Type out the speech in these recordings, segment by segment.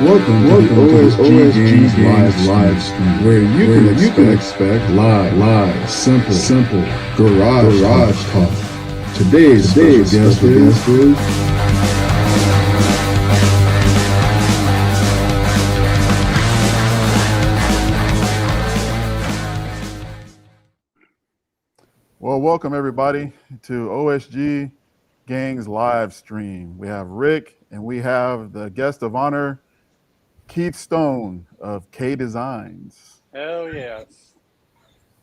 Welcome to OSG's live stream, where you can expect live, simple garage talk. Today's guest is Well, welcome everybody to OSG Gang's live stream. We have Rick and we have the guest of honor, Keith Stone of KDezines. Oh, yes.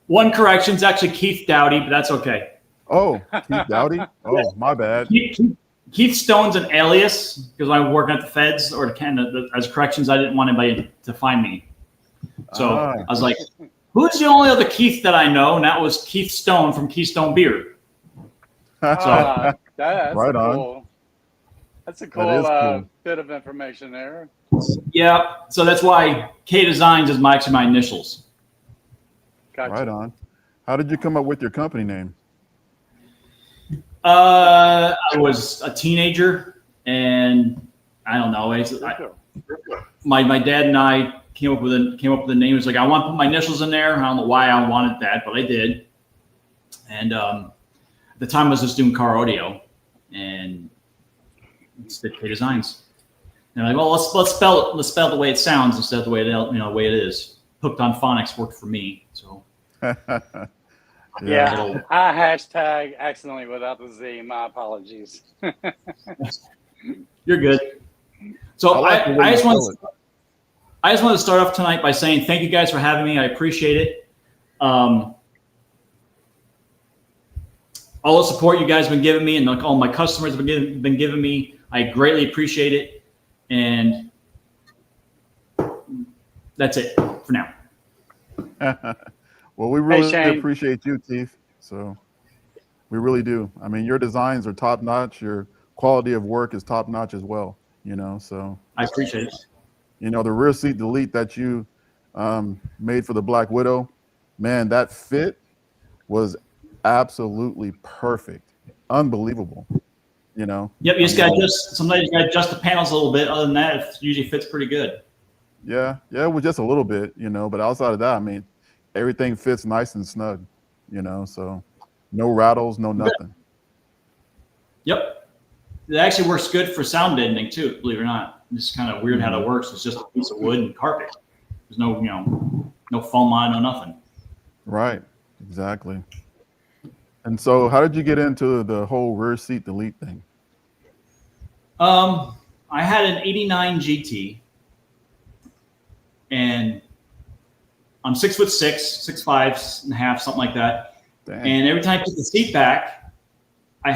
One correction, it's actually Keith Dowdy, but that's okay. Oh, Keith Dowdy? Oh, my bad. Keith Stone's an alias because I'm working at the feds or as corrections. I didn't want anybody to find me. So I was like, who's the only other Keith that I know? And that was Keith Stone from Keystone Beer. That's right on. Cool. That's a cool bit of information there. Yeah, so that's why KDezines is actually my initials. Gotcha. Right on. How did you come up with your company name? I was a teenager, and I don't know. My dad and I came up with a name. It was like, I want to put my initials in there. I don't know why I wanted that, but I did. And at the time I was just doing car audio, and it's the KDezines. And I'm like, well, let's spell it the way it sounds instead of the way the way it is. Hooked on Phonics worked for me. So yeah, I hashtag accidentally without the Z. My apologies. You're good. So I just want to start off tonight by saying thank you guys for having me. I appreciate it. All the support you guys have been giving me and all my customers have been giving me, I greatly appreciate it. And that's it for now. Well, we really appreciate you, Keith. So we really do. I mean, your designs are top notch. Your quality of work is top notch as well. So I appreciate it. The rear seat delete that you made for the Black Widow, man, that fit was absolutely perfect. Unbelievable. Yep, you just got sometimes you got to adjust the panels a little bit. Other than that, it usually fits pretty good. Yeah, it was just a little bit, but outside of that, I mean, everything fits nice and snug, so no rattles, no nothing. Yep. It actually works good for sound deadening too, believe it or not. It's kind of weird how that works. It's just a piece of wood and carpet. There's no, no foam on, no nothing. Right, exactly. And so how did you get into the whole rear seat delete thing? I had an 89 GT and I'm 6'6", 6'5" and a half, something like that. Dang. And every time I put the seat back, I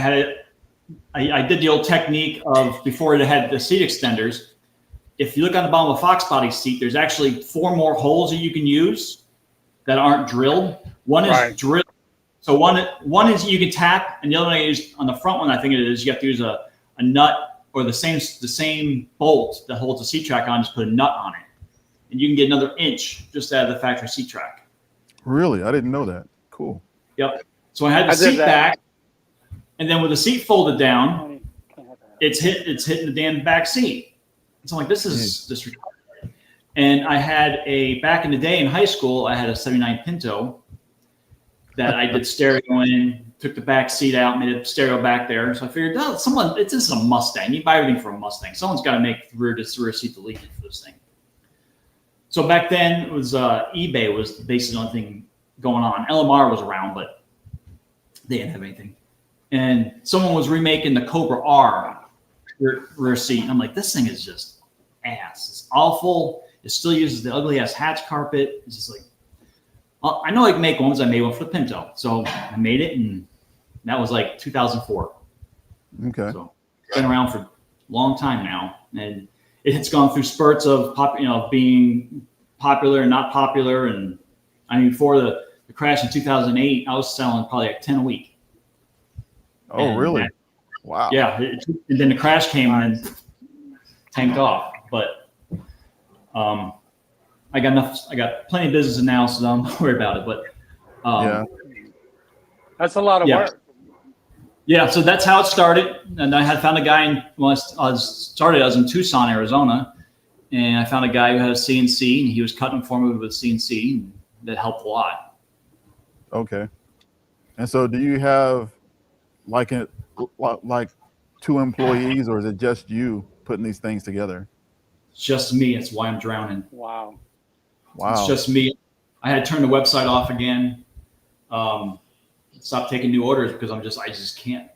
did the old technique of before it had the seat extenders. If you look on the bottom of a Foxbody seat, there's actually 4 more holes that you can use that aren't drilled. One is drilled. So one is you can tap, and the other one is on the front one. I think it is you have to use a nut or the same bolt that holds the seat track on. Just put a nut on it, and you can get another inch just out of the factory seat track. Really, I didn't know that. Cool. Yep. So I had the seat back, and then with the seat folded down, it's hitting the damn back seat. So I'm like, this is just retarded. And I had back in the day in high school, I had a '79 Pinto that I did stereo in, took the back seat out, made a stereo back there. So I figured, this is a Mustang. You buy everything for a Mustang. Someone's got to make the rear seat deleted for this thing. So back then, it was eBay was basically the only thing going on. LMR was around, but they didn't have anything. And someone was remaking the Cobra R rear seat. And I'm like, this thing is just ass. It's awful. It still uses the ugly ass hatch carpet. It's just like, I know I can make ones. I made one for the Pinto. So I made it, and that was like 2004. Okay. So it's been around for a long time now. And it's gone through spurts of being popular and not popular. And I mean, before the crash in 2008, I was selling probably like 10 a week. Oh, and really? Wow. Yeah. And then the crash came and tanked off. But I got plenty of business now, so don't worry about it. But that's a lot of work. Yeah, so that's how it started. And I had found a guy I was in Tucson, Arizona, and I found a guy who had a CNC, and he was cutting for me with a CNC, and that helped a lot. Okay. And so do you have like 2 employees, or is it just you putting these things together? It's just me. That's why I'm drowning. Wow. It's just me. I had to turn the website off again. Stop taking new orders because I just can't.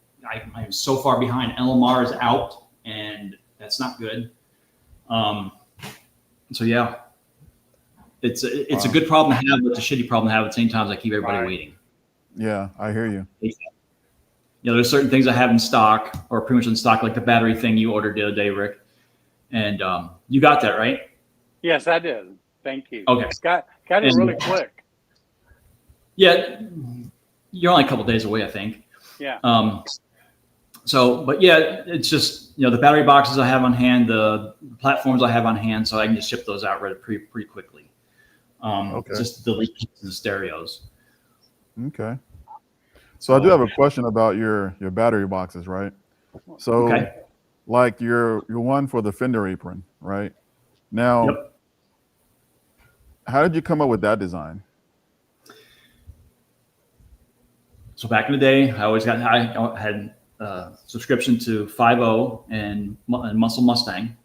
I'm so far behind. LMR is out, and that's not good. So yeah, it's a good problem to have, but it's a shitty problem to have at the same time as I keep everybody waiting. Yeah, I hear you. You know, there's certain things I have in stock, or pretty much in stock, like the battery thing you ordered the other day, Rick. And you got that, right? Yes, I did. Thank you. Okay. Got it really quick. Yeah, you're only a couple days away, I think. Yeah. But yeah, it's just, you know, the battery boxes I have on hand, the platforms I have on hand, so I can just ship those out pretty quickly. Okay. Just delete the stereos. Okay. So I do have a question about your battery boxes, right? So like your one for the fender apron, right? Now, how did you come up with that design? So back in the day, I had subscription to 5.0 and Muscle Mustang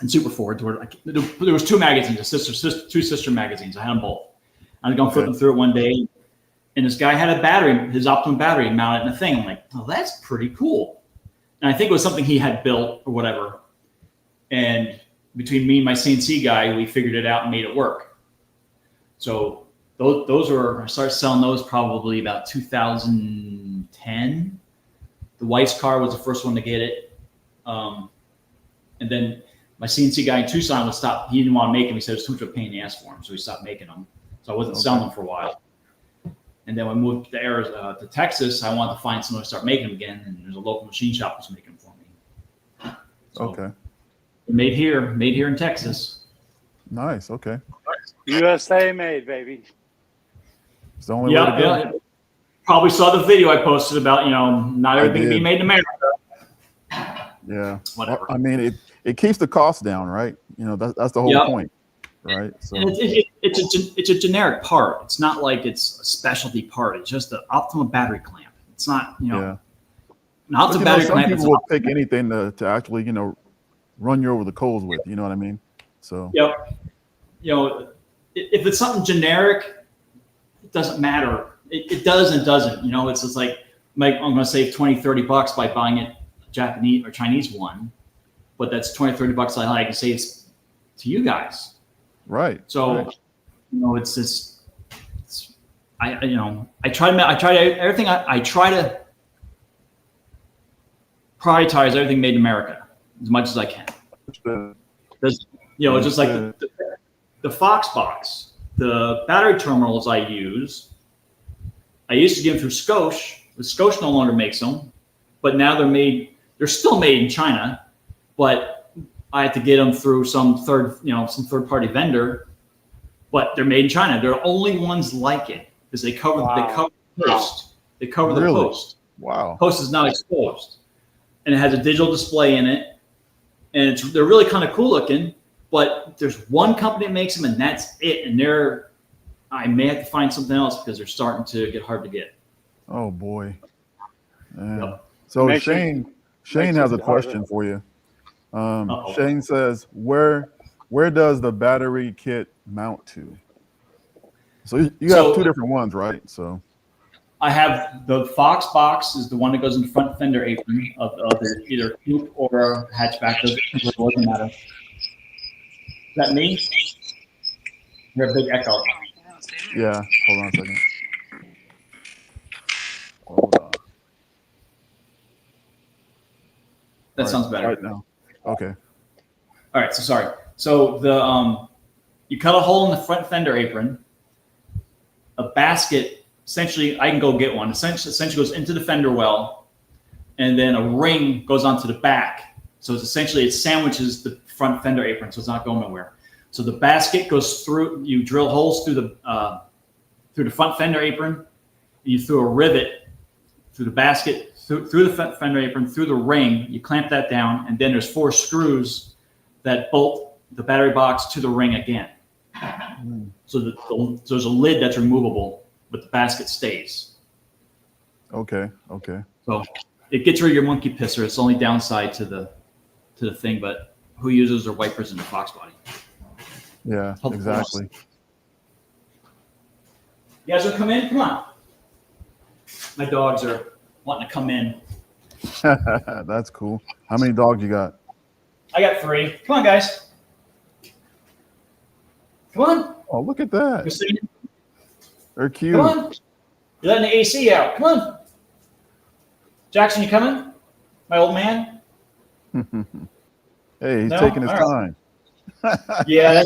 and Super Ford. There was 2 magazines, two sister magazines. I had them both. I was going flipping through it one day, and this guy had a battery, his Optimum battery mounted in a thing. I'm like, oh, that's pretty cool. And I think it was something he had built or whatever. And between me and my CNC guy, we figured it out and made it work. So those were, I started selling those probably about 2010. The Weiss car was the first one to get it. And then my CNC guy in Tucson would stop. He didn't want to make them. He said it was too much of a pain in the ass for him. So he stopped making them. So I wasn't selling them for a while. And then when I moved to Texas, I wanted to find someone to start making them again. And there's a local machine shop that's making them for me. So made here in Texas. Nice. Okay. USA made, baby. It's the only way to go. Yeah. Probably saw the video I posted about, you know, not everything being made in America. Yeah. Whatever. I mean, it keeps the cost down, right? You know, that's the whole point, right? So it's a generic part. It's not like it's a specialty part. It's just the Optimum battery clamp. It's not, you know, an Optimum battery clamp. Some people will pick anything to actually, you know, run you over the coals with. You know what I mean? So. Yep. You know, if it's something generic, it doesn't matter. It does and doesn't. You know, it's just like I'm going to save $20-$30 by buying it Japanese or Chinese one, but that's $20-$30 I can save to you guys. Right. So, you know, it's just, I try to prioritize everything made in America as much as I can. Just like the Fox box, the battery terminals I used to get them through Scosche. The Scosche no longer makes them, but now they're still made in China, but I had to get them through some third party vendor, but they're made in China. They're the only ones like it because they cover the post. They cover the post. Wow. Post is not exposed, and it has a digital display in it, and they're really kind of cool looking. But there's one company that makes them, and that's it. And I may have to find something else because they're starting to get hard to get. Oh boy. So Shane has a question for you. Shane says, where does the battery kit mount to? So you have 2 different ones, right? So I have the Fox box is the one that goes in the front fender apron of either coupe or hatchback. Doesn't matter. Is that me? You're a big echo. Yeah, hold on a second. Hold on. That sounds better. Right now. Okay. All right, so sorry. So you cut a hole in the front fender apron. A basket, essentially, I can go get one. Essentially goes into the fender well, and then a ring goes onto the back. So it sandwiches the front fender apron, so it's not going nowhere. So the basket goes through. You drill holes through the front fender apron. You throw a rivet through the basket, through the fender apron, through the ring. You clamp that down, and then there's 4 screws that bolt the battery box to the ring again. So there's a lid that's removable, but the basket stays. Okay. So it gets rid of your monkey pisser. It's the only downside to the thing, but who uses their wipers in the Foxbody? Yeah, exactly. You guys want to come in? Come on. My dogs are wanting to come in. That's cool. How many dogs you got? I got 3. Come on, guys. Come on. Oh, look at that. They're cute. Come on. You're letting the AC out. Come on. Jackson, you coming? My old man? Hey, he's taking his time. Yeah,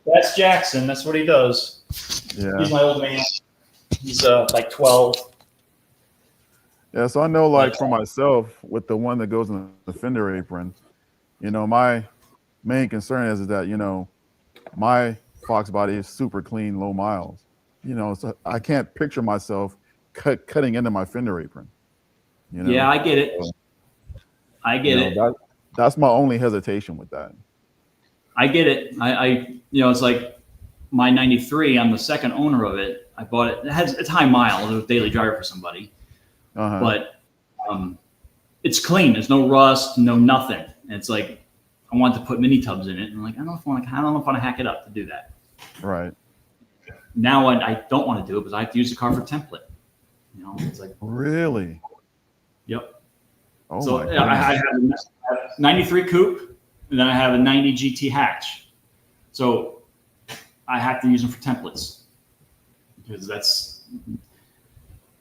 that's Jackson. That's what he does. Yeah. He's my old man. He's like 12. Yeah, so I know, like, for myself, with the one that goes in the fender apron, you know, my main concern is that, you know, my Foxbody is super clean, low miles. You know, so I can't picture myself cutting into my fender apron. You know? Yeah, I get it. I get it. That's my only hesitation with that. I get it. I you know, it's like my 93. I'm the second owner of it. I bought it. It's high mile. It was a daily driver for somebody. But it's clean. There's no rust, no nothing. And it's like I wanted to put mini tubs in it, and I'm like, I don't know if I want to hack it up to do that. Right. Now I don't want to do it because I have to use the car for template. You know, it's like really. Yep. Oh, so my I have a 93 Coupe, and then I have a 90 GT hatch. So I have to use them for templates because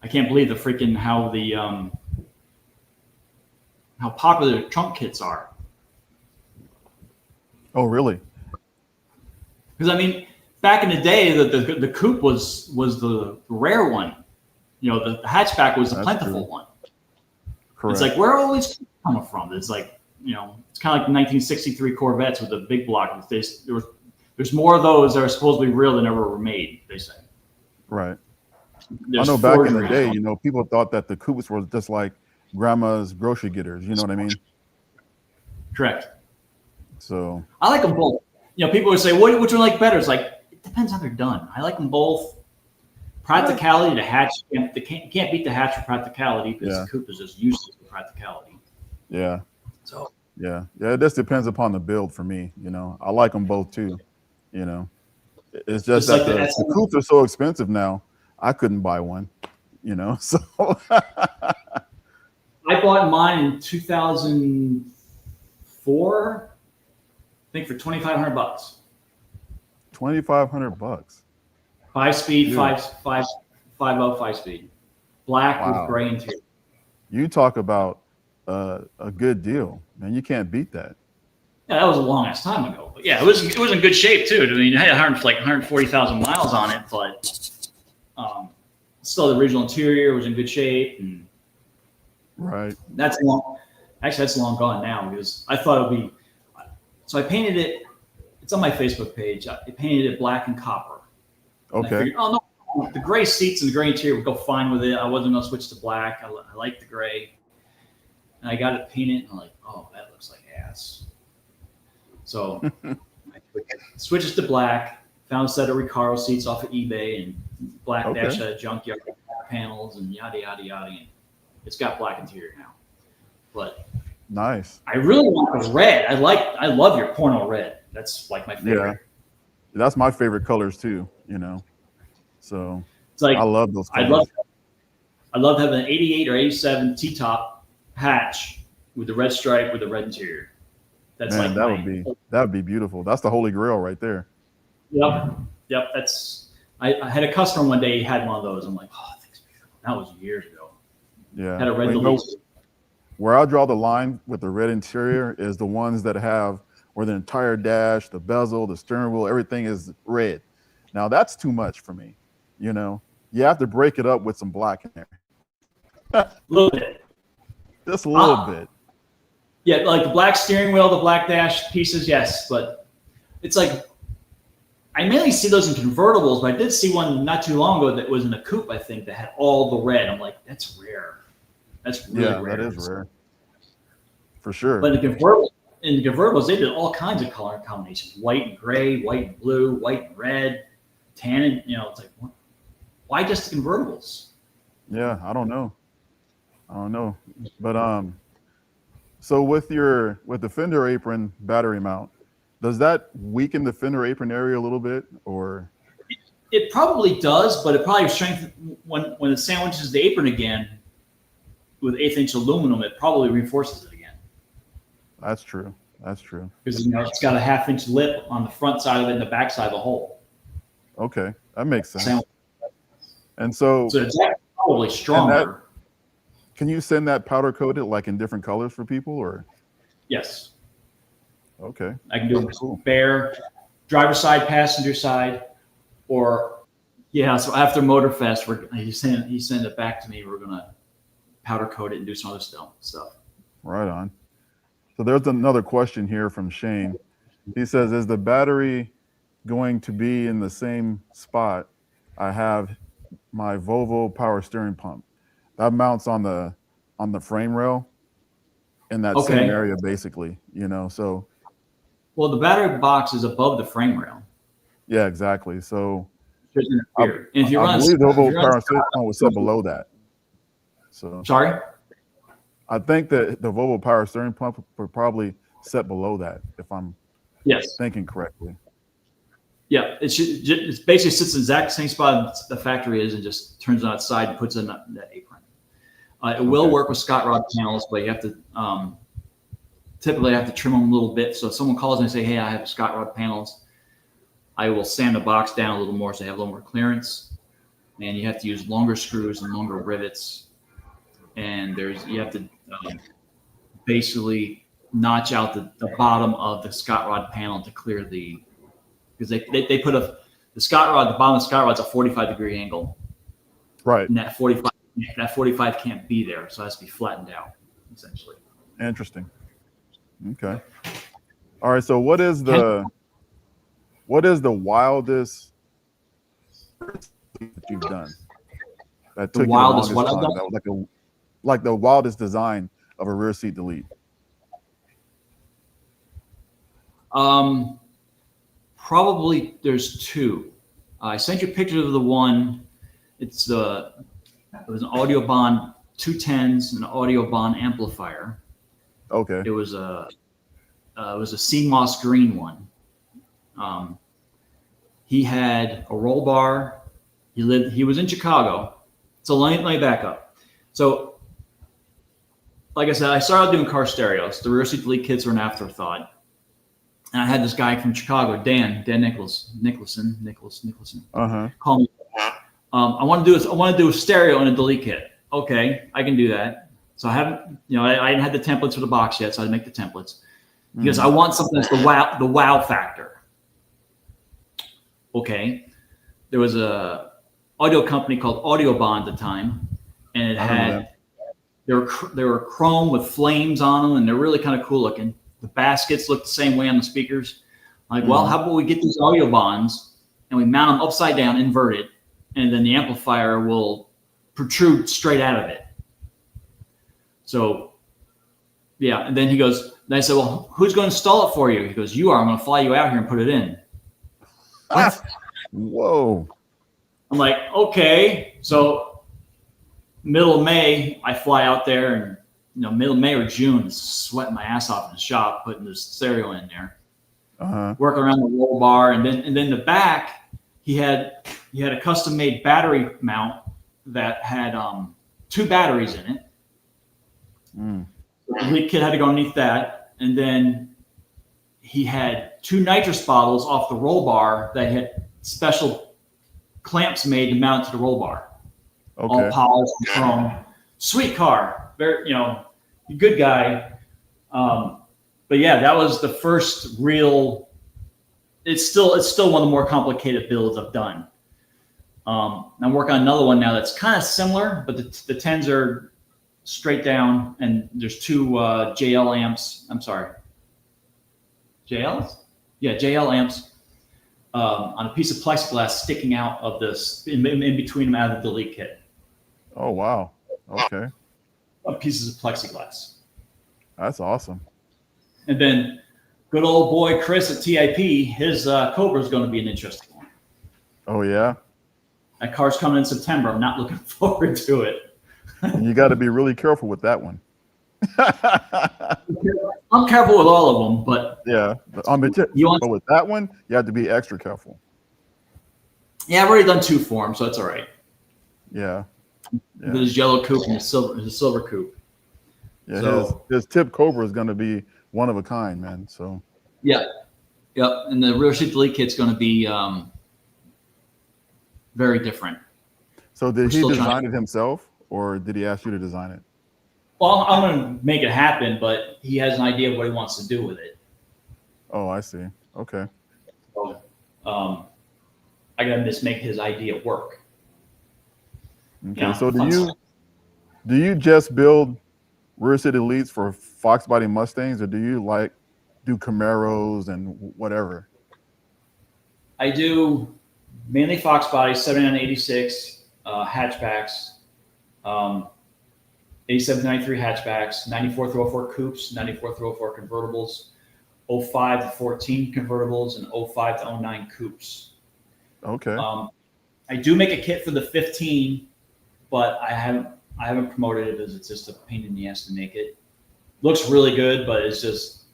I can't believe the freaking how popular trunk kits are. Oh, really? Because I mean, back in the day, the Coupe was the rare one. You know, the hatchback was the plentiful one. Correct. It's like, where are all these coming from? It's like, you know, it's kind of like the 1963 Corvettes with the big block. There's more of those that are supposedly real than ever were made, they say. Right. There's I know back in the day, you know, people thought that the Coupes were just like grandma's grocery getters. You know what I mean? Correct. So I like them both. You know, people would say, which one like better? It's like, it depends how they're done. I like them both. Practicality, the hatch, you can't beat the hatch for practicality because the Coupe is just useless for practicality. Yeah. So yeah, it just depends upon the build for me. You know, I like them both too. You know, it's just that like the Coupes are so expensive now. I couldn't buy one. You know, so I bought mine in 2004. I think for $2,500. $2,500. 5-speed, 5.5 black with gray interior. You talk about a good deal, man. You can't beat that. Yeah, that was a long ass time ago. But yeah, it was in good shape too. I mean, it had 140,000 miles on it, but still the original interior was in good shape. And right. That's long. Actually, that's long gone now because I thought it would be. So I painted it. It's on my Facebook page. I painted it black and copper. Okay. I figured, oh no, the gray seats and the gray interior would go fine with it. I wasn't gonna switch to black. I like the gray, and I got it painted. And I'm like, oh, that looks like ass. So I switched to black. Found a set of Recaro seats off of eBay and black dash at a junkyard panels and yada yada yada. And it's got black interior now, but nice. I really want the red. I love your porno red. That's like my favorite. Yeah. That's my favorite colors too, you know. So it's like I love those colors. I love having an 88 or 87 T-top hatch with the red stripe with the red interior. That's man, like that would be beautiful. That's the holy grail right there. Yep. That's I had a customer one day, he had one of those. I'm like, oh, that's beautiful. That was years ago. Yeah. Had a red where I draw the line with the red interior is the ones that have where the entire dash, the bezel, the steering wheel, everything is red. Now that's too much for me. You know, you have to break it up with some black in there. A little bit. Just a little bit. Yeah, like the black steering wheel, the black dash pieces, yes. But it's like, I mainly see those in convertibles, but I did see one not too long ago that was in a Coupe, I think, that had all the red. I'm like, that's rare. That's really rare. That is rare. For sure. But in the convertible, in convertibles, they did all kinds of color combinations: white and gray, white and blue, white and red, tan, and it's like, why just the convertibles? Yeah, I don't know. But so with the fender apron battery mount, does that weaken the fender apron area a little bit, or? It probably does, but it probably strengthens when it sandwiches the apron again with 1/8" aluminum. It probably reinforces it again. That's true. Because it's got a 1/2" lip on the front side of it and the back side of the hole. Okay, that makes sense. And so it's probably stronger. Can you send that powder coated like in different colors for people, or? Yes. Okay. I can do bare, driver side, passenger side, or so after Motorfest, he sent it back to me. We're gonna powder coat it and do some other stuff. Right on. So there's another question here from Shane. He says, is the battery going to be in the same spot I have my Volvo power steering pump? That mounts on the frame rail in that same area, basically, so. Well, the battery box is above the frame rail. Yeah, exactly. So I believe the Volvo power steering pump was set below that. So sorry? I think that the Volvo power steering pump would probably set below that, if I'm thinking correctly. Yeah, it basically sits in the exact same spot the factory is, and just turns on its side and puts in that apron. It will work with Scott rod panels, but you have to typically have to trim them a little bit. So if someone calls me and say, "Hey, I have Scott rod panels," I will sand the box down a little more so they have a little more clearance. And you have to use longer screws and longer rivets. And you have to basically notch out the bottom of the Scott rod panel to clear because they put the Scott rod, the bottom of the Scott rod's a 45-degree angle. Right. And that 45 can't be there, so it has to be flattened out, essentially. Interesting. Okay. All right. So what is the wildest that you've done? That took the wildest what I've done? That was like the wildest design of a rear seat delete. Probably there's two. I sent you pictures of the one. It was an Audiobahn 210s, an Audiobahn amplifier. Okay. It was a sea moss green one. He had a roll bar. He was in Chicago. So let me back up. So, like I said, I started doing car stereos. The rear seat delete kits were an afterthought. And I had this guy from Chicago, Dan Nicholson. Call me. I want to do a stereo and a delete kit. Okay, I can do that. So I haven't, I didn't have the templates for the box yet, so I had to make the templates because I want something that's the wow factor. Okay, there was a audio company called Audiobahn at the time, and it had they were chrome with flames on them, and they're really kind of cool looking. The baskets look the same way on the speakers. I'm like, well, how about we get these Audiobahns and we mount them upside down, inverted, and then the amplifier will protrude straight out of it. So, yeah. And then I said, well, who's going to install it for you? He goes, you are. I'm going to fly you out here and put it in. What? Whoa. I'm like, okay. So middle of May, I fly out there, and middle of May or June, sweating my ass off in the shop, putting this stereo in there, working around the roll bar, and then the back, he had a custom made battery mount that had 2 batteries in it. The lead kit had to go underneath that, and then he had 2 nitrous bottles off the roll bar that had special clamps made to mount to the roll bar. Okay. All polished and chrome. Sweet car, very good guy. But yeah, that was the first real. It's still one of the more complicated builds I've done. I'm working on another one now that's kind of similar, but the 10s are straight down, and there's 2 JL amps. I'm sorry, JLs? Yeah, JL amps on a piece of plexiglass sticking out of this in between them out of the delete kit. Oh wow! Okay. Pieces of plexiglass. That's awesome. And then good old boy Chris at TIP, his Cobra is going to be an interesting one. Oh yeah. That car's coming in September. I'm not looking forward to it. You got to be really careful with that one. I'm careful with all of them, but yeah, but with that one, you have to be extra careful. Yeah, I've already done 2 for him, so that's all right. Yeah. His yellow coupe and his silver coupe. Yeah, so, his tip Cobra is going to be one of a kind, man. So. Yeah. Yep. And the rear seat delete kit's going to be very different. So did he design it himself, or did he ask you to design it? Well, I'm going to make it happen, but he has an idea of what he wants to do with it. Oh, I see. Okay. So, I got to just make his idea work. Okay. You know, so do you just build rear seat elites for Foxbody Mustangs, or do you do Camaros and whatever? I do mainly Foxbody 7986 hatchbacks. 87 to 93 hatchbacks, 94 through 04 coupes, 94 through 04 convertibles, 05 to 14 convertibles, and 05 to 09 coupes. Okay. I do make a kit for the 15, but I haven't promoted it because it's just a pain in the ass to make it. Looks really good, but it's just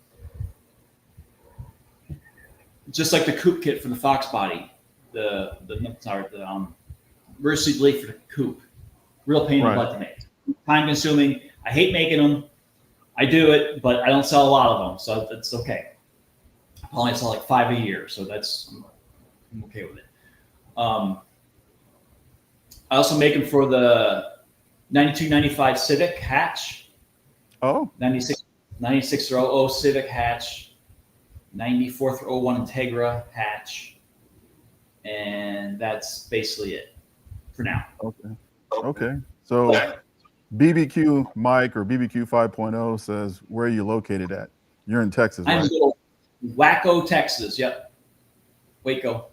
like the coupe kit for the Foxbody, the rear seat delete for the coupe. Real pain in the butt to make. Time consuming. I hate making them. I do it, but I don't sell a lot of them, so that's okay. I only sell like 5 a year, so I'm okay with it. I also make them for the 92, 95 Civic hatch. Oh. 96 through 00 Civic hatch. 94 through 01 Integra hatch. And that's basically it for now. Okay. So BBQ Mike or BBQ 5.0 says, where are you located at? You're in Texas, right? I'm in Waco, Texas. Yep. Waco.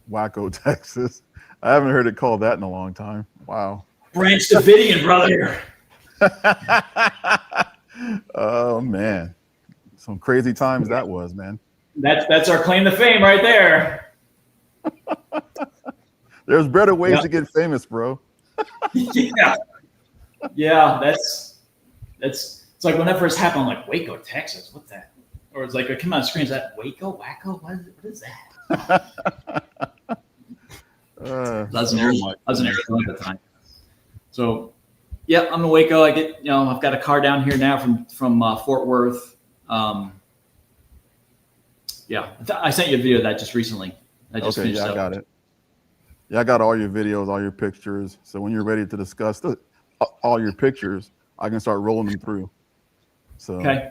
Waco, Texas. I haven't heard it called that in a long time. Wow. Branch Davidian, brother. Oh, man. Some crazy times that was, man. That's our claim to fame right there. There's better ways to get famous, bro. Yeah, that's it's like when that first happened, I'm like, Waco, Texas, what that? Or it's like, it came on the screen, is that Waco, Wacko? What is that? I was in Arizona at the time. So, yeah, I'm in Waco. I've got a car down here now from Fort Worth. Yeah, I sent you a video of that just recently. I got it. Yeah, I got all your videos, all your pictures. So when you're ready to discuss all your pictures, I can start rolling them through. So, okay.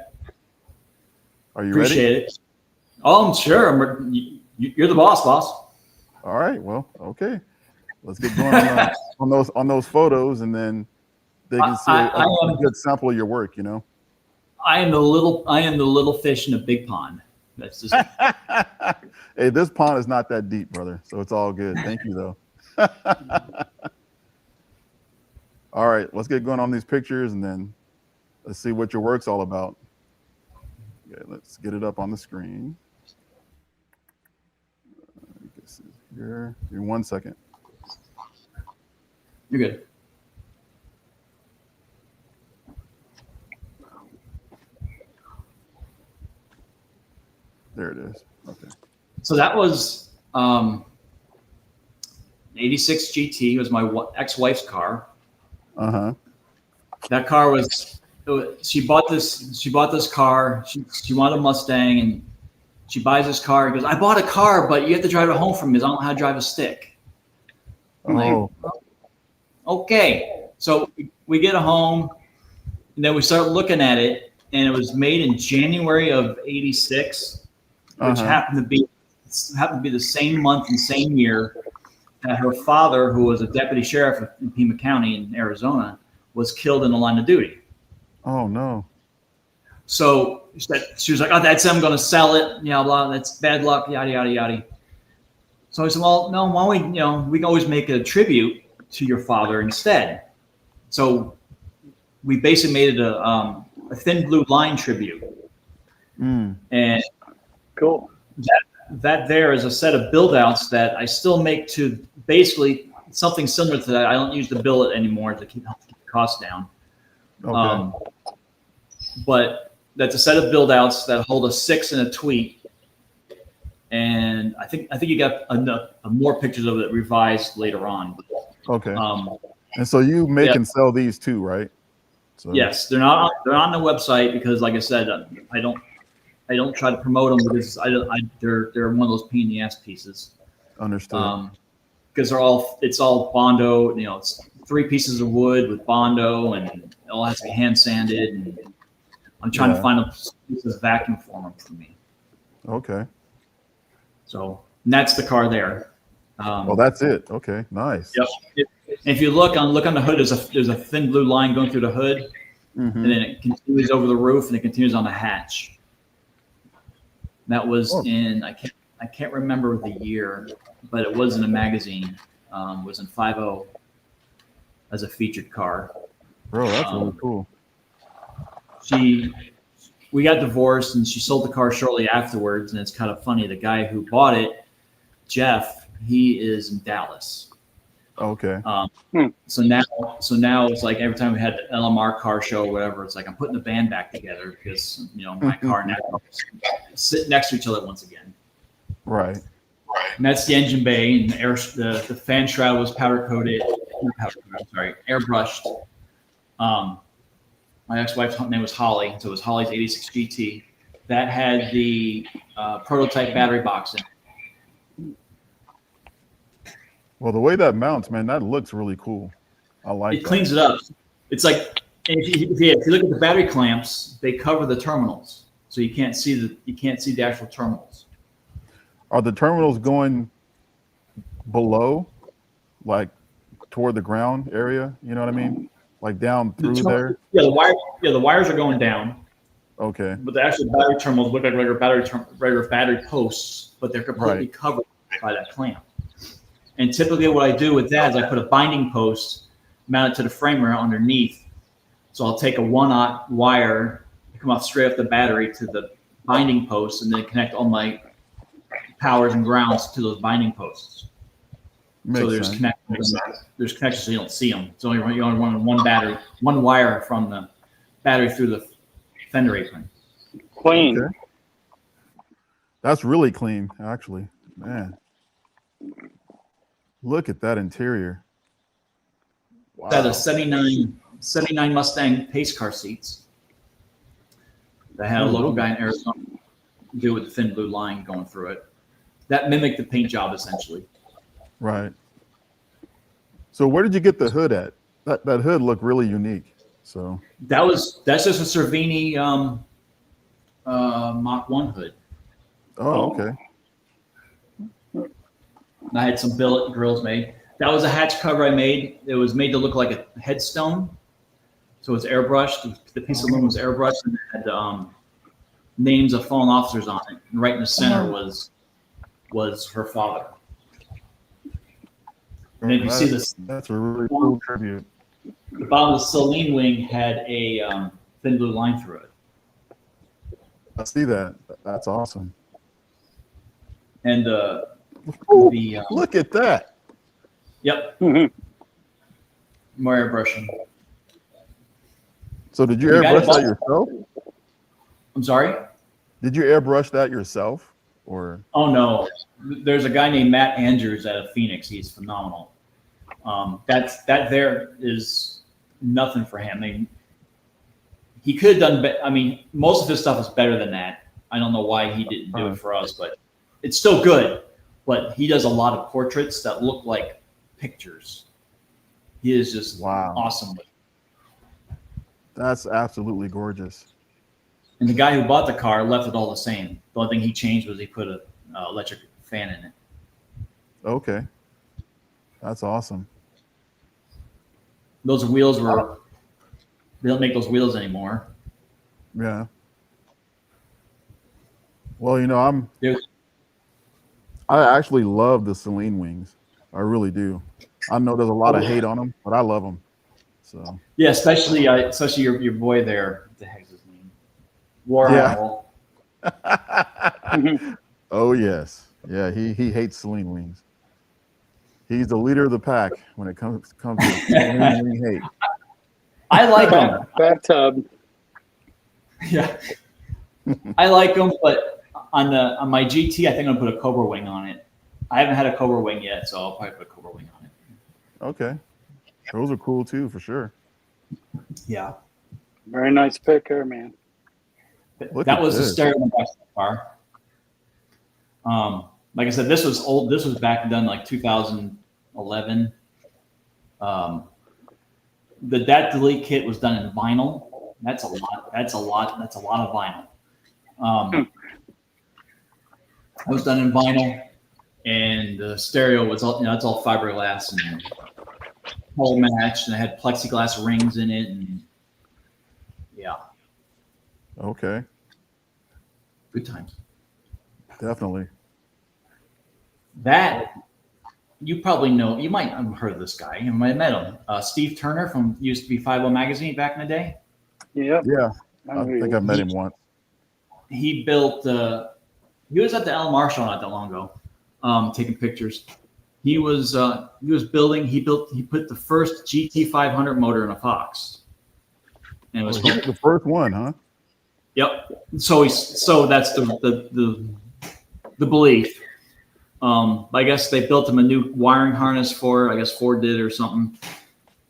Are you Appreciate ready? it. Oh, I'm sure. You're the boss. All right. Well, okay. Let's get going on those photos, and then they can see a good sample of your work. You know. I am the little fish in a big pond. That's just. Hey, this pond is not that deep, brother. So it's all good. Thank you, though. All right, let's get going on these pictures, and then let's see what your work's all about. Okay, let's get it up on the screen. Here, in 1 second. You're good. There it is. Okay. So that was 86 GT. It was my ex-wife's car. Uh-huh. That car she bought this car. She wanted a Mustang, and she buys this car and goes, I bought a car, but you have to drive it home from me. I don't know how to drive a stick. I'm like, okay. So we get it home, and then we start looking at it, and it was made in January of 86, which happened to be the same month and same year that her father, who was a deputy sheriff in Pima County in Arizona, was killed in the line of duty. Oh, no. So she was like, oh, that's it. I'm going to sell it. Blah, that's bad luck, yada, yada, yada. So I said, well, no, why don't we can always make a tribute to your father instead. So we basically made it a thin blue line tribute. And cool. That there is a set of build outs that I still make to basically something similar to that. I don't use the billet anymore to keep the cost down. Okay. But that's a set of build outs that hold a 6 and a tweet. And I think you got enough more pictures of it revised later on. Okay. And so you make and sell these too, right? So. Yes, they're not on the website because, like I said, I don't try to promote them because they're one of those pain in the ass pieces. Understood. Because it's all Bondo. You know, it's 3 pieces of wood with Bondo, and it all has to be hand sanded. And I'm trying to find a piece of vacuum form for me. Okay. So that's the car there. Well, that's it. Okay, nice. Yep. If you look on the hood, there's a thin blue line going through the hood, and then it continues over the roof, and it continues on the hatch. That was in I can't remember the year, but it was in a magazine. It was in 5.0 as a featured car. Bro, that's really cool. We got divorced, and she sold the car shortly afterwards. And it's kind of funny. The guy who bought it, Jeff, he is in Dallas. Okay. So now it's like every time we had the LMR car show or whatever, it's like I'm putting the band back together because my car now sit next to each other once again. Right. And that's the engine bay, and the fan shroud was airbrushed. My ex-wife's name was Holly, so it was Holly's 86 GT. That had the prototype battery box in it. Well, the way that mounts, man, that looks really cool. I like it. It cleans it up. It's like if you look at the battery clamps, they cover the terminals, so you can't see the actual terminals. Are the terminals going below, like toward the ground area? You know what I mean? Like down through there? Yeah, the wires are going down. Okay. But the actual battery terminals look like regular battery posts, but they're completely covered by that clamp. And typically what I do with that is I put a binding post mounted to the framer underneath. So I'll take a 1/0 wire, come off straight off the battery to the binding post, and then connect all my powers and grounds to those binding posts. So there's connections so you don't see them. It's only you only run one wire from the battery through the fender apron. Clean. Okay. That's really clean, actually. Man. Look at that interior. Wow. That a 79 Mustang pace car seats that had a local guy in Arizona do with the thin blue line going through it. That mimicked the paint job essentially. Right. So where did you get the hood at? That hood looked really unique. So that's just a Cervini Mach 1 hood. Oh, okay. And I had some billet grills made. That was a hatch cover I made. It was made to look like a headstone. So it's airbrushed. The piece of aluminum was airbrushed and it had names of fallen officers on it. And right in the center was her father. And if you see this, that's a really cool tribute. The bottom of the Celine wing had a thin blue line through it. I see that. That's awesome. And look at that. Yep. Mm-hmm. More airbrushing. So did you airbrush that yourself? I'm sorry? Did you airbrush that yourself? Or Oh no. There's a guy named Matt Andrews out of Phoenix. He's phenomenal. That there is nothing for him. I mean, he could have done. I mean, most of his stuff is better than that. I don't know why he didn't do it for us, but it's still good. But he does a lot of portraits that look like pictures. He is just awesome. That's absolutely gorgeous. And the guy who bought the car left it all the same. The only thing he changed was he put an electric fan in it. Okay. That's awesome. Those wheels they don't make those wheels anymore. Yeah. Well, you know, I actually love the Celine wings. I really do. I know there's a lot of hate on them, but I love them. So yeah, especially your boy there. What the heck's his name? Warhol. Oh yes, yeah. He hates saline wings. He's the leader of the pack when it comes to saline wing hate. I like them. Bathtub. Yeah, I like them, but on my GT, I think I'm gonna put a Cobra wing on it. I haven't had a Cobra wing yet, so I'll probably put a Cobra wing on it. Okay, those are cool too, for sure. Yeah, Very nice picker, man. that was the stereo in the back of the car. Like I said, this was old. This was back done like 2011. That delete kit was done in vinyl. That's a lot. That's a lot of vinyl. It was done in vinyl, and the stereo was all, it's all fiberglass and whole matched, and it had plexiglass rings in it, and yeah. Okay. Good times. Definitely. That you probably know. You might have heard of this guy. You might have met him. Steve Turner from used to be 50 Magazine back in the day. Yep. Yeah. I think I met him once. He built. He was at the El Mar show not that long ago, taking pictures. He was building. He put the first GT 500 motor in a Fox, and it was the first one, huh? Yep. So that's the belief. I guess they built him a new wiring harness for it. I guess Ford did or something,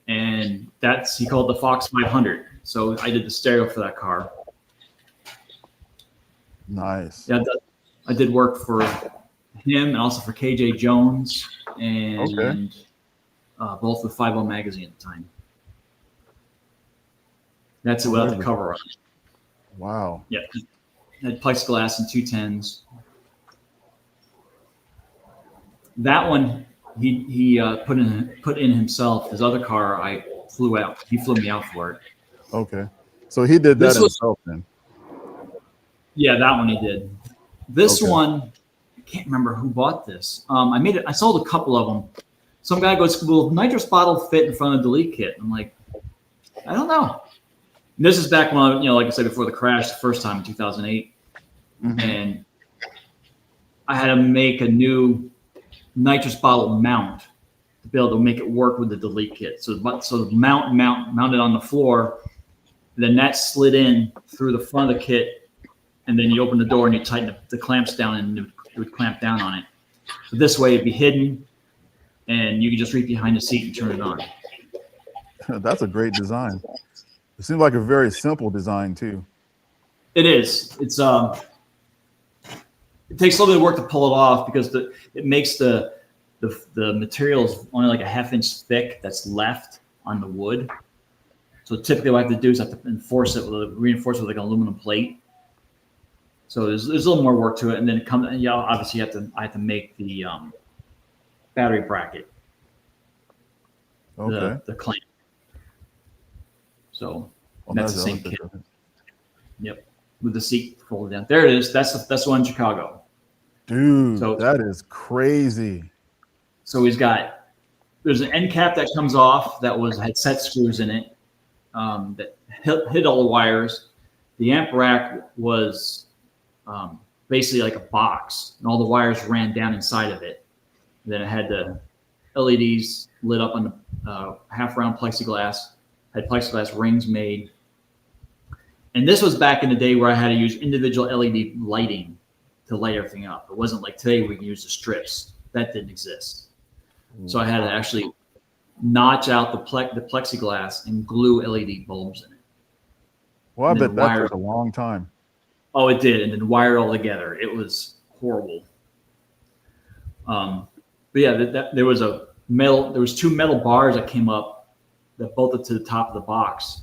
and he called the Fox 500. So I did the stereo for that car. Nice. Yeah, I did work for him and also for KJ Jones and both with 50 Magazine at the time. That's it without the cover on. Wow. Yeah, had plexiglass and 210s. That one he put in himself. His other car, I flew out. He flew me out for it. Okay, so he did that himself then. Yeah, that one he did. This one, I can't remember who bought this. I sold a couple of them. Some guy goes, "Will nitrous bottle fit in front of the delete kit?" I'm like, I don't know. And this is back when like I said before the crash, the first time in 2008, and I had to make a new nitrous bottle mount to be able to make it work with the delete kit. So the mount mounted on the floor, then that slid in through the front of the kit, and then you open the door and you tighten the clamps down, and it would clamp down on it. So this way it'd be hidden, and you could just reach behind the seat and turn it on. That's a great design. It seems like a very simple design too. It is. It's it takes a little bit of work to pull it off because it makes the materials only like a ½ inch thick that's left on the wood. So typically what I have to do is I have to reinforce it with like an aluminum plate. So there's a little more work to it, and then obviously I have to make the battery bracket. Okay. The clamp. So that's the same kit. Yep. With the seat folded down. There it is. That's the one in Chicago. Dude, that is crazy. So there's an end cap that comes off that had set screws in it that hit all the wires. The amp rack was basically like a box, and all the wires ran down inside of it. And then it had the LEDs lit up on the half round plexiglass, had plexiglass rings made. And this was back in the day where I had to use individual LED lighting to light everything up. It wasn't like today we can use the strips. That didn't exist. So I had to actually notch out the plexiglass and glue LED bulbs in it. Well, I bet that took a long time. Oh, it did. And then wire it all together. It was horrible. But yeah, there was two metal bars that came up that bolted to the top of the box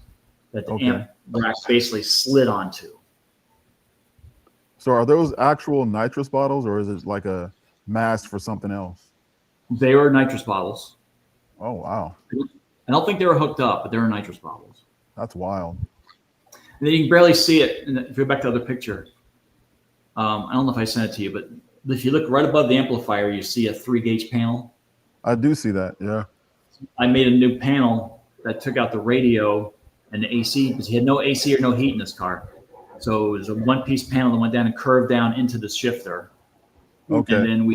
that the amp rack basically slid onto. So are those actual nitrous bottles, or is it like a mask for something else? They were nitrous bottles. Oh, wow. I don't think they were hooked up, but they were nitrous bottles. That's wild. And then you can barely see it. If you go back to the other picture, I don't know if I sent it to you, but if you look right above the amplifier, you see a 3-gauge panel. I do see that, yeah. I made a new panel that took out the radio and the AC because he had no AC or no heat in this car. So it was a one-piece panel that went down and curved down into the shifter. Okay. And then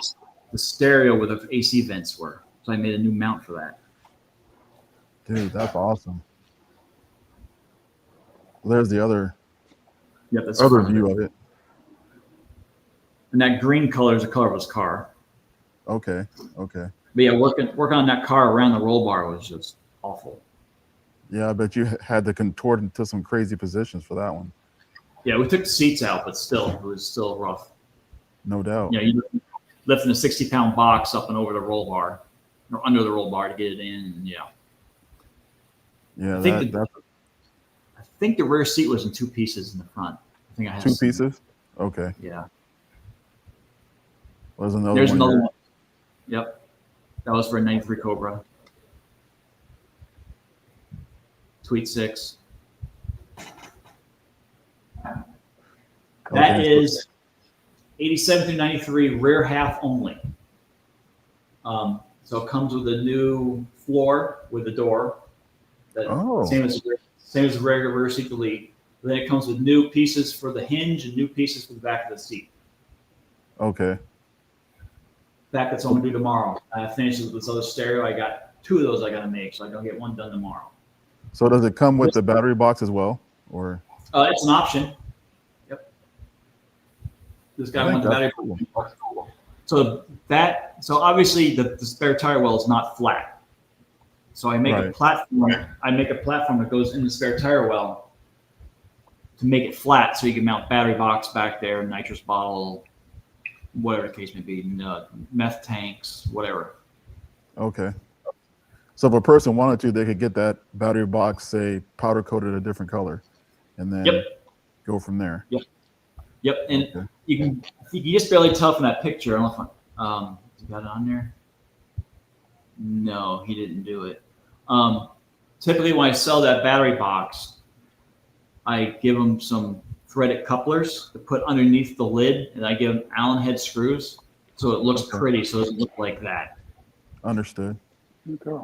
the stereo where the AC vents were. So I made a new mount for that. Dude, that's awesome. There's the other That's other view of it. And that green color is the color of his car. Okay. Okay. But yeah, working on that car around the roll bar was just awful. Yeah, I bet you had to contort into some crazy positions for that one. Yeah, we took the seats out, but still, it was still rough. No doubt. Yeah, you lifting a 60-pound box up and over the roll bar, or under the roll bar to get it in. And yeah. Yeah, I think the rear seat was in two pieces in the front. I think I had two pieces. Okay. Yeah. There's another There's one. another one. Yep. That was for a 93 Cobra. Tweet 6. That is 87 through 93 rear half only. So it comes with a new floor with a door. Same as the regular rear seat delete. Then it comes with new pieces for the hinge and new pieces for the back of the seat. Okay. That's what I'm gonna do tomorrow. I finished with this other stereo. I got 2 of those I gotta make, so I gotta get one done tomorrow. So does it come with the battery box as well, or? It's an option. Yep. This guy wants the battery box. So obviously the spare tire well is not flat. So I make a platform. I make a platform that goes in the spare tire well to make it flat, so you can mount battery box back there, nitrous bottle, whatever the case may be, meth tanks, whatever. Okay. So if a person wanted to, they could get that battery box, say, powder coated a different color, and then go from there. Yep. And you can just barely tell from that picture. I don't know if you got it on there. No, he didn't do it. Typically, when I sell that battery box, I give them some threaded couplers to put underneath the lid, and I give them Allen head screws, so it looks pretty, so it doesn't look like that. Understood. Okay.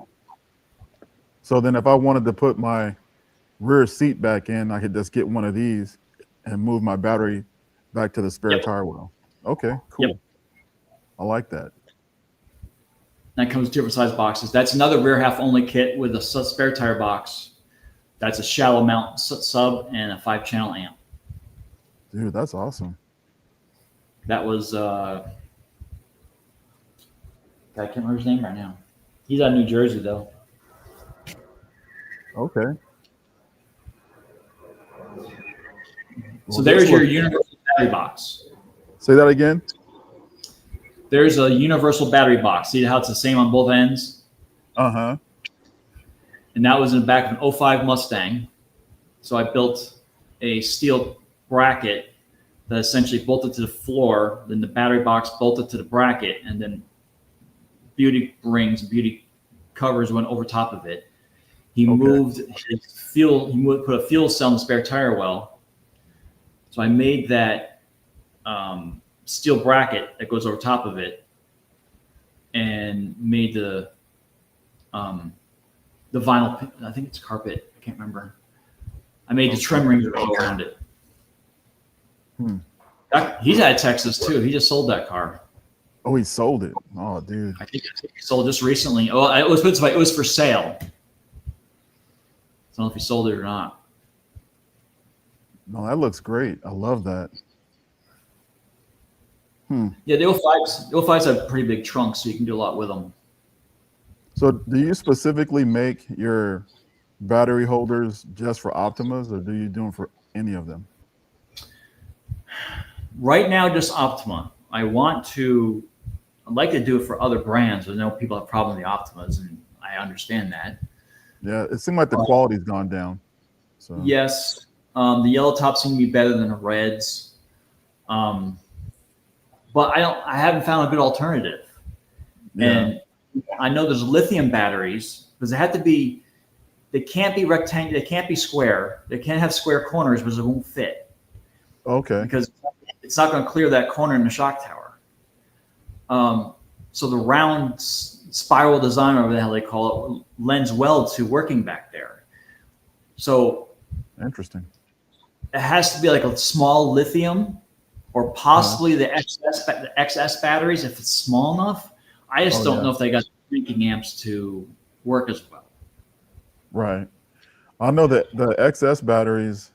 So then if I wanted to put my rear seat back in, I could just get one of these and move my battery back to the spare tire well. Okay, cool. Yep. I like that. That comes with different size boxes. That's another rear half only kit with a spare tire box. That's a shallow mount sub and a 5-channel amp. Dude, that's awesome. That was I can't remember his name right now. He's out of New Jersey though. Okay. So there's your universal battery box. Say that again. There's a universal battery box. See how it's the same on both ends? Uh-huh. And that was in the back of an 05 Mustang. So I built a steel bracket that essentially bolted to the floor, then the battery box bolted to the bracket, and then beauty rings, beauty covers went over top of it. He moved his fuel, put a fuel cell in the spare tire well. So I made that steel bracket that goes over top of it and made the vinyl, I think it's carpet, I can't remember. I made the trim rings that go around it. He's out of Texas too. He just sold that car. Oh, he sold it. Oh, dude. I think he sold just recently. Oh, it was for sale. I don't know if he sold it or not. No, that looks great. I love that. Yeah, the 05s have pretty big trunks, so you can do a lot with them. So do you specifically make your battery holders just for Optimas, or do you do them for any of them? Right now, just Optima. I'd like to do it for other brands. I know people have problems with the Optimas, and I understand that. Yeah, it seemed like the quality's gone down. So yes, the yellow tops seem to be better than the reds, but I haven't found a good alternative. Yeah. And I know there's lithium batteries because they can't be rectangular, they can't be square, they can't have square corners because it won't fit. Okay. Because it's not going to clear that corner in the shock tower. So the round spiral design, or whatever the hell they call it, lends well to working back there. So interesting. it has to be like a small lithium, or possibly the XS batteries if it's small enough. I just don't know if they got cranking amps to work as well. Right. I know that the XS batteries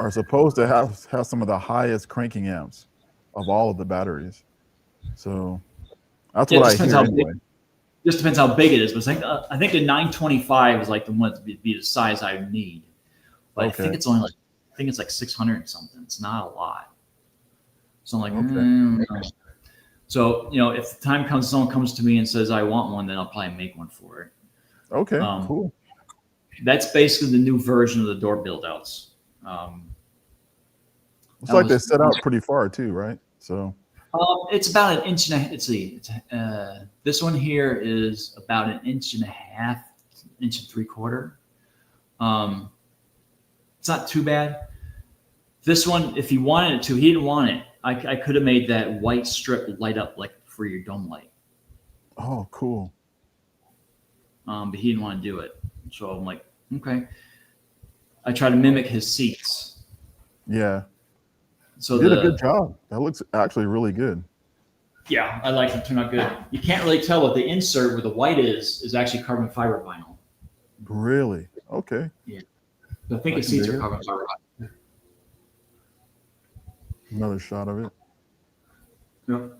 are supposed to have some of the highest cranking amps of all of the batteries. So that's what I hear anyway. Just depends how big it is. But I think the 925 is like the one to be the size I need. But I think it's only like, I think it's like 600 and something. It's not a lot. So I'm like, So, you know, if the time comes, someone comes to me and says, I want one, then I'll probably make one for it. Okay, cool. That's basically the new version of the door build outs. Looks like they set out pretty far too, right? So it's about an inch and a half. Let's see. This one here is about an inch and a half, inch and 3/4. It's not too bad. This one, if he wanted it to, he didn't want it. I could have made that white strip light up like for your dome light. Oh, cool. But he didn't want to do it. So I'm like, okay. I try to mimic his seats. Yeah. So you did a good job. That looks actually really good. Yeah, I like it. Turned out good. You can't really tell what the insert where the white is actually carbon fiber vinyl. Really? Okay. Yeah. I think his seats are carbon fiber vinyl. Another shot of it. Yep.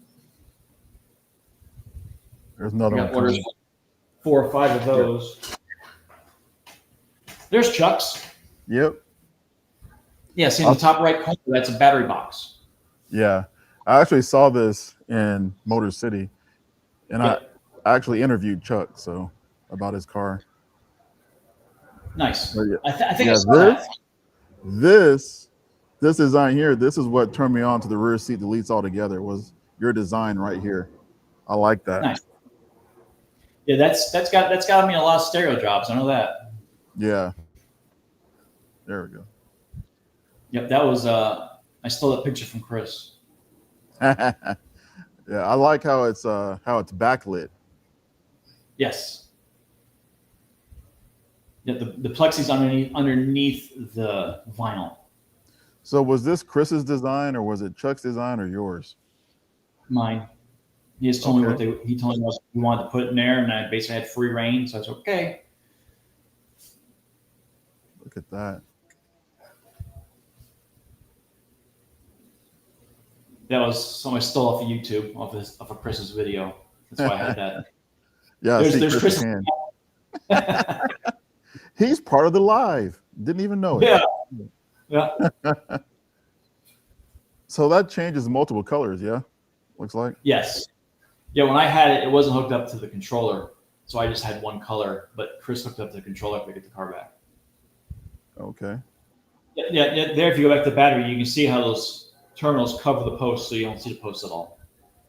There's another one. Orders 4 or 5 of those. There's Chuck's. Yep. Yeah, see in the top right corner, that's a battery box. Yeah. I actually saw this in Motor City, and I actually interviewed Chuck about his car. Nice. Yeah. I think I saw that. This design here, this is what turned me on to the rear seat deletes altogether, was your design right here. I like that. Nice. Yeah, that's got me a lot of stereo jobs. I know that. Yeah. There we go. Yep, that was I stole that picture from Chris. Yeah, I like how it's backlit. Yes. Yeah, the plexi's underneath the vinyl. So was this Chris's design, or was it Chuck's design, or yours? Mine. He just told me he told me what he wanted to put in there, and I basically had free reign, so I was okay. Look at that. That was something I stole off of YouTube, off of Chris's video. That's why I had that. Yeah, there's Chris. He's part of the live. Didn't even know it. Yeah. So that changes multiple colors, yeah? Looks like. Yes. Yeah, when I had it, it wasn't hooked up to the controller, so I just had one color. But Chris hooked up to the controller to get the car back. Okay. Yeah. There, if you go back to the battery, you can see how those terminals cover the post, so you don't see the post at all.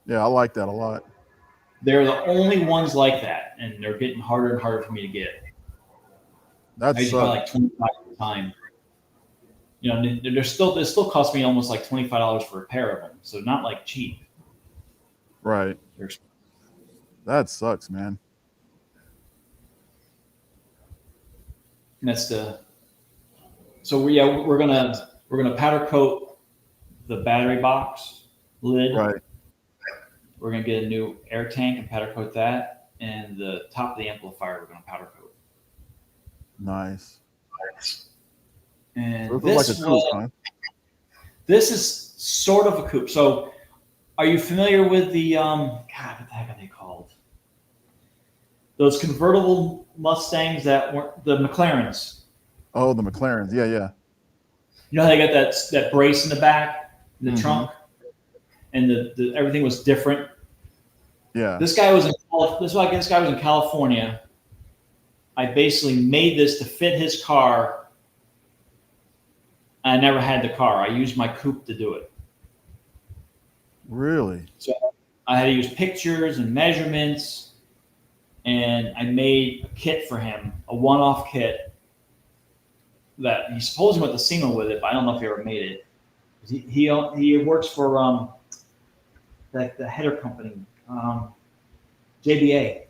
Yeah, I like that a lot. They're the only ones like that, and they're getting harder and harder for me to get. That's I usually buy like 25 at a time. You know, they still cost me almost like $25 for a pair of them, so not like cheap. Right. That sucks, man. And that's so we're gonna powder coat the battery box lid. Right. We're gonna get a new air tank and powder coat that, and the top of the amplifier we're gonna powder coat. Nice. And so this is like a coupe, huh? This is sort of a coupe. So, are you familiar with the God? What the heck are they called? Those convertible Mustangs that weren't the McLarens. Oh, the McLarens. Yeah. You know how they got that brace in the back, the trunk, and the everything was different. Yeah. This guy was in California. I basically made this to fit his car. I never had the car. I used my coupe to do it. Really? So I had to use pictures and measurements, and I made a kit for him, a one-off kit that he supposedly went to SEMA with it, but I don't know if he ever made it. He works for the header company, JBA.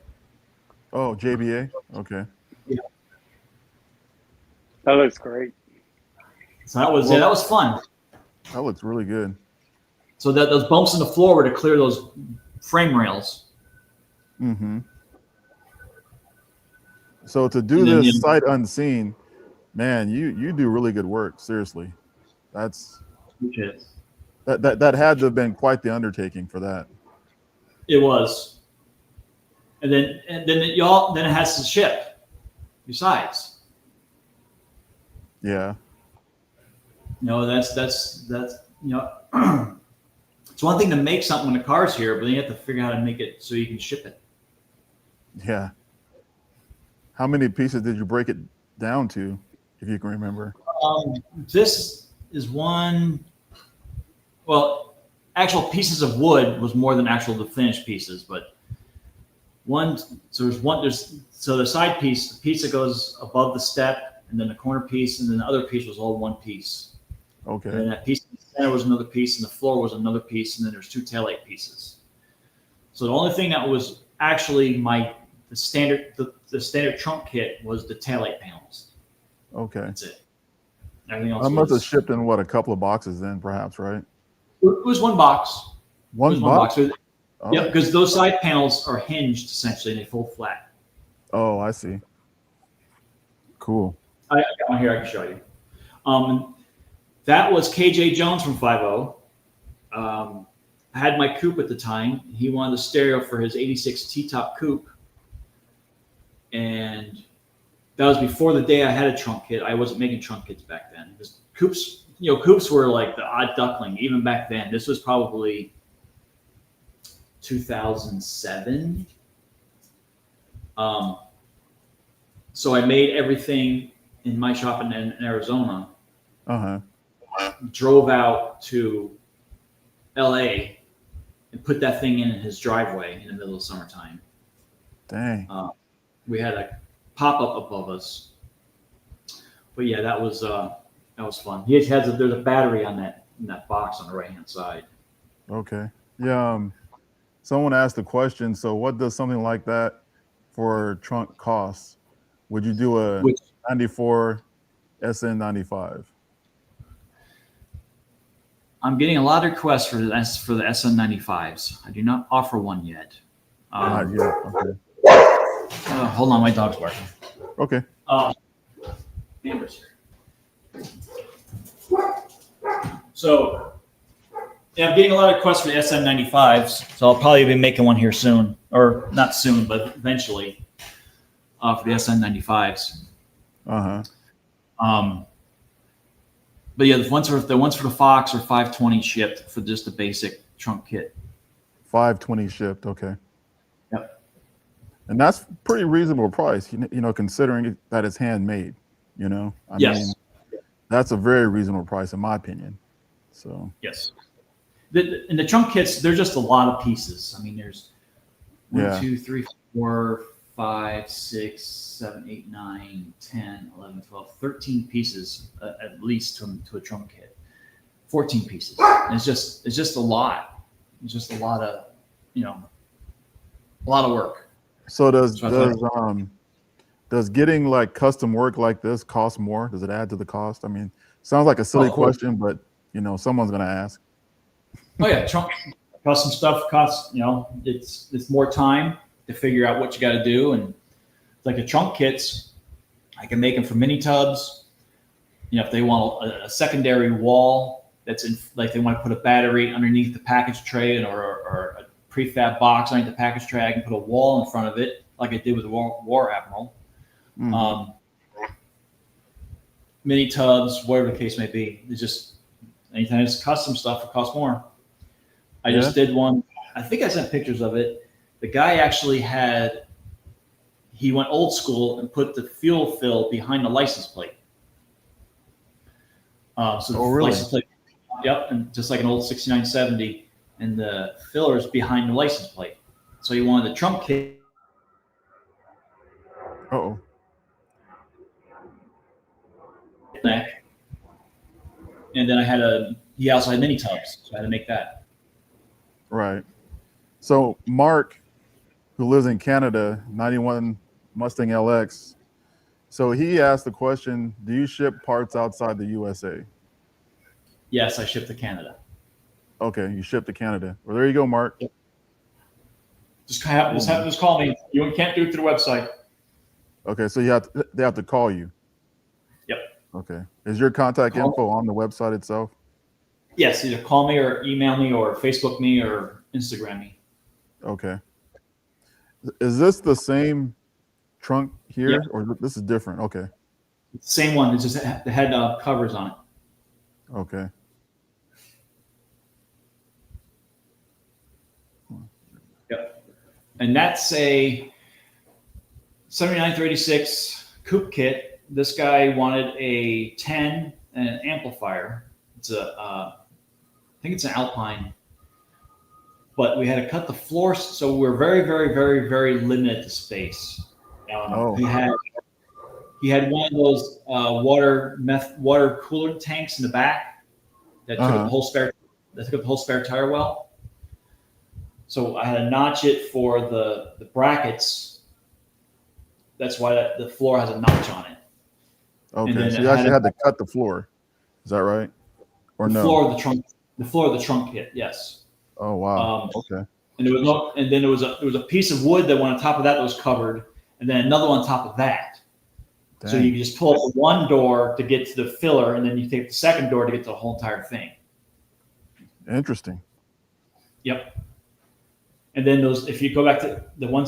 Oh, JBA. Okay. That looks great. So that was that was fun. That looks really good. So that those bumps in the floor were to clear those frame rails. Mm-hmm. So to do this sight unseen, man, you do really good work. Seriously, that had to have been quite the undertaking for that. It was, and then it has to ship. Besides, yeah, that's it's one thing to make something when the car's here, but then you have to figure out how to make it so you can ship it. Yeah. How many pieces did you break it down to, if you can remember? This is one. Well, actual pieces of wood was more than the finished pieces, but one. So so the side piece, the piece that goes above the step, and then the corner piece, and then the other piece was all one piece. Okay. And then that piece in the center was another piece, and the floor was another piece, and then there's 2 taillight pieces. So the only thing that was actually the standard trunk kit was the taillight panels. Okay. That's it. Everything else I must have shipped in a couple of boxes then, perhaps, right? It was one box. One box? Oh. Yeah, because those side panels are hinged essentially, and they fold flat. Oh, I see. Cool. I got one here. I can show you. That was KJ Jones from 5.0. I had my Coupe at the time. He wanted a stereo for his '86 T-top Coupe, and that was before the day I had a trunk kit. I wasn't making trunk kits back then. Coupes were like the odd duckling even back then. This was probably 2007. So I made everything in my shop in Arizona. Uh-huh. Drove out to LA and put that thing in his driveway in the middle of summertime. Dang. We had a pop-up above us. But yeah, that was fun. There's a battery in that box on the right-hand side. Okay. Yeah. Someone asked the question, so what does something like that for trunk cost? Would you do a 94 SN95? I'm getting a lot of requests for the SN95s. I do not offer one yet. Not yet. Okay. Hold on, my dog's barking. Okay. Amber's here. So, yeah, I'm getting a lot of requests for the SN95s. So I'll probably be making one here soon, or not soon, but eventually, for the SN95s. Uh-huh. But yeah, the ones for the Fox are $520 shipped for just the basic trunk kit. $520 shipped. Okay. Yep. And that's pretty reasonable price, considering that it's handmade. I mean, that's a very reasonable price in my opinion. So yes, in the trunk kits, there's just a lot of pieces. I mean, there's 1, 2, 3, 4, 5, 6, 7, 8, 9, 10, 11, 12, 13 pieces at least to a trunk kit. 14 pieces. And it's just a lot. It's just a lot of work. So does getting like custom work like this cost more? Does it add to the cost? I mean, sounds like a silly question, but someone's gonna ask. Oh yeah, trunk custom stuff costs. It's more time to figure out what you got to do, and like the trunk kits, I can make them for mini tubs. If they want a secondary wall that's in, like they want to put a battery underneath the package tray or a prefab box underneath the package tray, I can put a wall in front of it, like I did with the War Admiral. Mm-hmm. Mini tubs, whatever the case may be. It's just anytime it's custom stuff, it costs more. I just did one. I think I sent pictures of it. The guy actually he went old school and put the fuel fill behind the license plate. Really? License plate, yep, and just like an old 6970, and the filler's behind the license plate. So he wanted the trunk kit. Uh-oh. Neck. And then he also had mini tubs, so I had to make that. Right. So Mark, who lives in Canada, 91 Mustang LX. So he asked the question, do you ship parts outside the USA? Yes, I ship to Canada. Okay, you ship to Canada. Well, there you go, Mark. Yep. Just call me. You can't do it through the website. Okay, so they have to call you. Yep. Okay. Is your contact info on the website itself? Yes, either call me or email me or Facebook me or Instagram me. Okay. Is this the same trunk here, Yep. or this is different? Okay. Same one. It's just the head covers on it. Okay. Yep. And that's a 79-36 Coupe kit. This guy wanted a 10 and an amplifier. It's I think it's an Alpine. But we had to cut the floor, so we're very, very, very, very limited to space. He had one of those water cooler tanks in the back that took up the whole spare tire well. So I had to notch it for the brackets. That's why the floor has a notch on it. Okay, so you actually had to cut the floor. Is that right? Or no? The floor of the trunk kit, yes. Oh wow. Okay. And then there was a piece of wood that went on top of that was covered, and then another one on top of that. Dang. So you just pull up one door to get to the filler, and then you take the second door to get to the whole entire thing. Interesting. Yep. And then if you go back to the one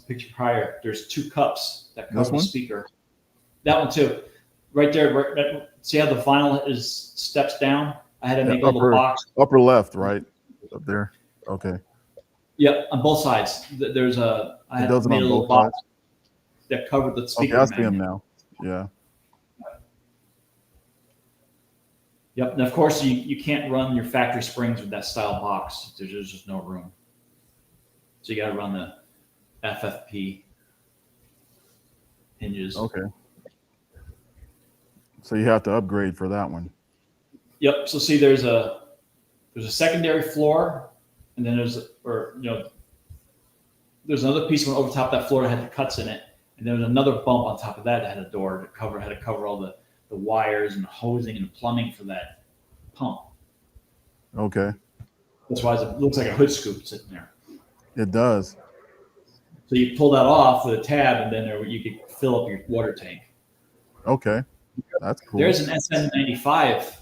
picture prior, there's two cups that cover the speaker. That one too, right there. See how the vinyl steps down? I had to make a little box. Upper left, right up there. Okay. Yep, on both sides. I had made a little box that covered the speaker. Okay, I see them now. Yeah. Yep, and of course you can't run your factory springs with that style box. There's just no room. So you got to run the FFP hinges. Okay. So you have to upgrade for that one. Yep. So see, there's a secondary floor, and then there's another piece went over top of that floor that had the cuts in it, and there was another bump on top of that had a door to cover all the wires and the hosing and the plumbing for that pump. Okay. That's why it looks like a hood scoop sitting there. It does. So you pull that off with a tab, and then you could fill up your water tank. Okay, that's cool. There's an SN95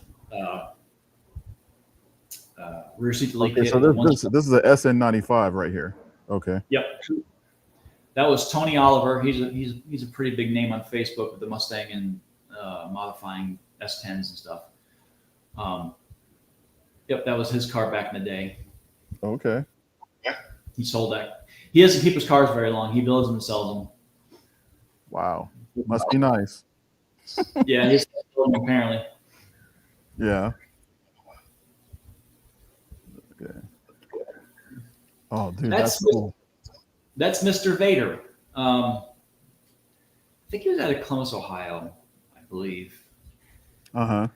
rear seat delete kit. So this is a SN95 right here. Okay. Yep. That was Tony Oliver. He's a pretty big name on Facebook with the Mustang and modifying S10s and stuff. Yep, that was his car back in the day. Okay. He sold that. He doesn't keep his cars very long. He builds them and sells them. Wow. Must be nice. Yeah, he's selling them apparently. Yeah. Okay. Oh, dude, that's cool. That's Mr. Vader. I think he was out of Columbus, Ohio, I believe. Uh-huh.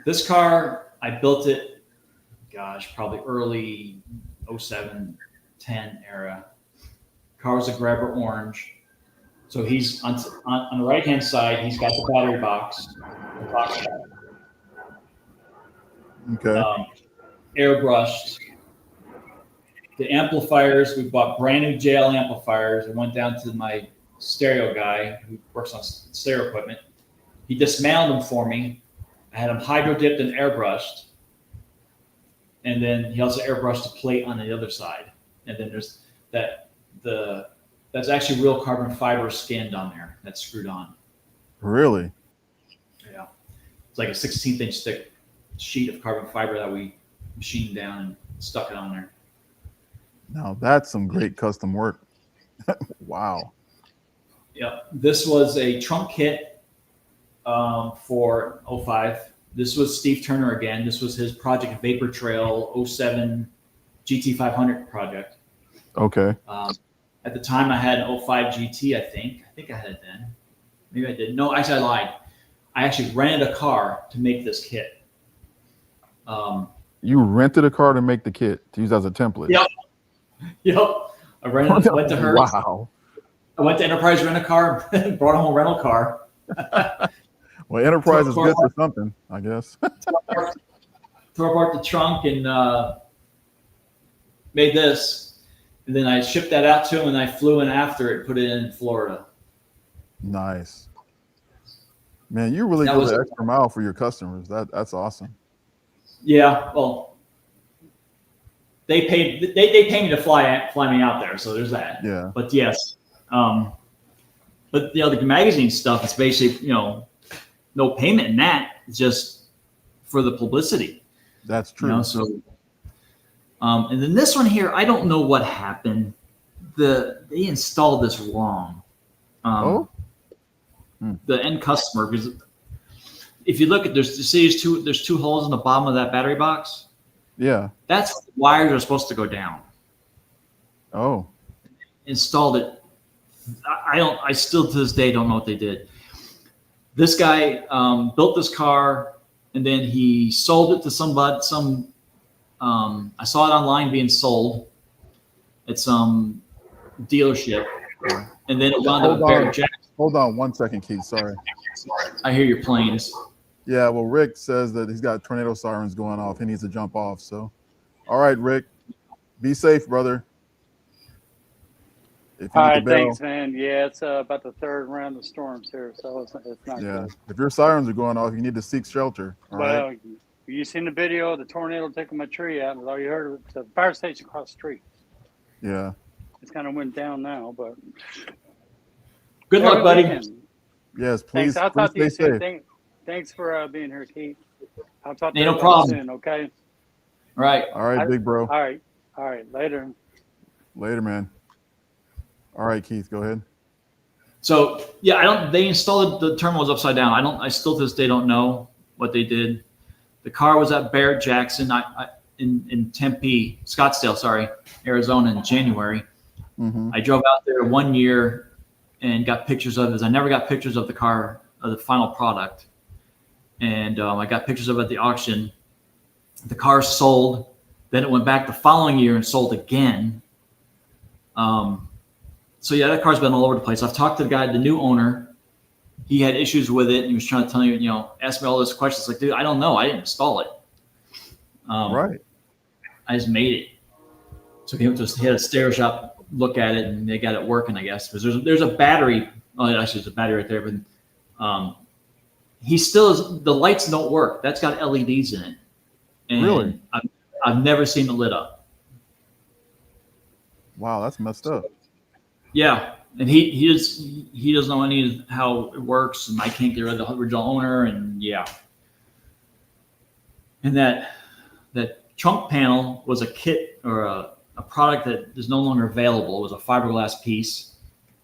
This car, I built it, probably early 07, 10 era. Car was a Grabber orange. So he's on the right-hand side, he's got the battery box. Okay. Airbrushed. The amplifiers, we bought brand new JL amplifiers. I went down to my stereo guy who works on stereo equipment. He dismantled them for me. I had them hydro dipped and airbrushed. And then he also airbrushed the plate on the other side. And then there's that's actually real carbon fiber skinned on there. That's screwed on. Really? Yeah. It's like a 16th inch thick sheet of carbon fiber that we machined down and stuck it on there. Now that's some great custom work. Wow. Yeah. This was a trunk kit for 05. This was Steve Turner again. This was his Project Vapor Trail 07 GT500 project. Okay. At the time, I had an 05 GT, I think. I think I had it then. Maybe I did. No, actually, I lied. I actually rented a car to make this kit. You rented a car to make the kit to use as a template? Yep. I went to her. Wow. I went to Enterprise Rent a Car and brought home a rental car. Well, Enterprise is good for something, I guess. Tore apart the trunk and made this. And then I shipped that out to him, and I flew in after it, put it in Florida. Nice. Man, you really go the extra mile for your customers. That's awesome. Yeah, well, they pay me to fly me out there, so there's that. Yeah. But yes, but the magazine stuff is basically no payment in that. It's just for the publicity. That's true. So, and then this one here, I don't know what happened. They installed this wrong. The end customer, because if you look at there's two holes in the bottom of that battery box. Yeah. That's the wires are supposed to go down. Oh. Installed it. I still to this day don't know what they did. This guy built this car and then he sold it to somebody. I saw it online being sold at some dealership, and then it wound up Barrett Jackson. Hold on 1 second, Keith. Sorry. I hear your planes. Yeah, well, Rick says that he's got tornado sirens going off. He needs to jump off. So, all right, Rick, be safe, brother. All right, thanks, man. Yeah, it's about the third round of storms here, so it's not good. If your sirens are going off, you need to seek shelter. Well, you seen the video of the tornado taking my tree out? All you heard was the fire station across the street. Yeah. It's kind of went down now, but good luck, buddy. Yes, please. Thanks. I'll talk to you soon. Thanks for being here, Keith. I'll talk to you soon, okay? Right. All right, big bro. All right. Later. Later, man. All right, Keith, go ahead. So yeah, they installed the terminals upside down. I still to this day don't know what they did. The car was at Barrett Jackson in Tempe, Scottsdale, Arizona in January. Mm-hmm. I drove out there 1 year and got pictures of it. I never got pictures of the car, of the final product. And I got pictures of it at the auction. The car sold. Then it went back the following year and sold again. So yeah, that car's been all over the place. I've talked to the new owner. He had issues with it, and he was trying to tell me, ask me all those questions. Like, dude, I don't know. I didn't install it. Right. I just made it. So he had a stereo shop look at it, and they got it working, I guess. Because there's a battery. Oh, actually, there's a battery right there. But he still is. The lights don't work. That's got LEDs in it. And really? I've never seen it lit up. Wow, that's messed up. Yeah, and he doesn't know any of how it works, and I can't get rid of the original owner, and yeah. And that trunk panel was a kit or a product that is no longer available. It was a fiberglass piece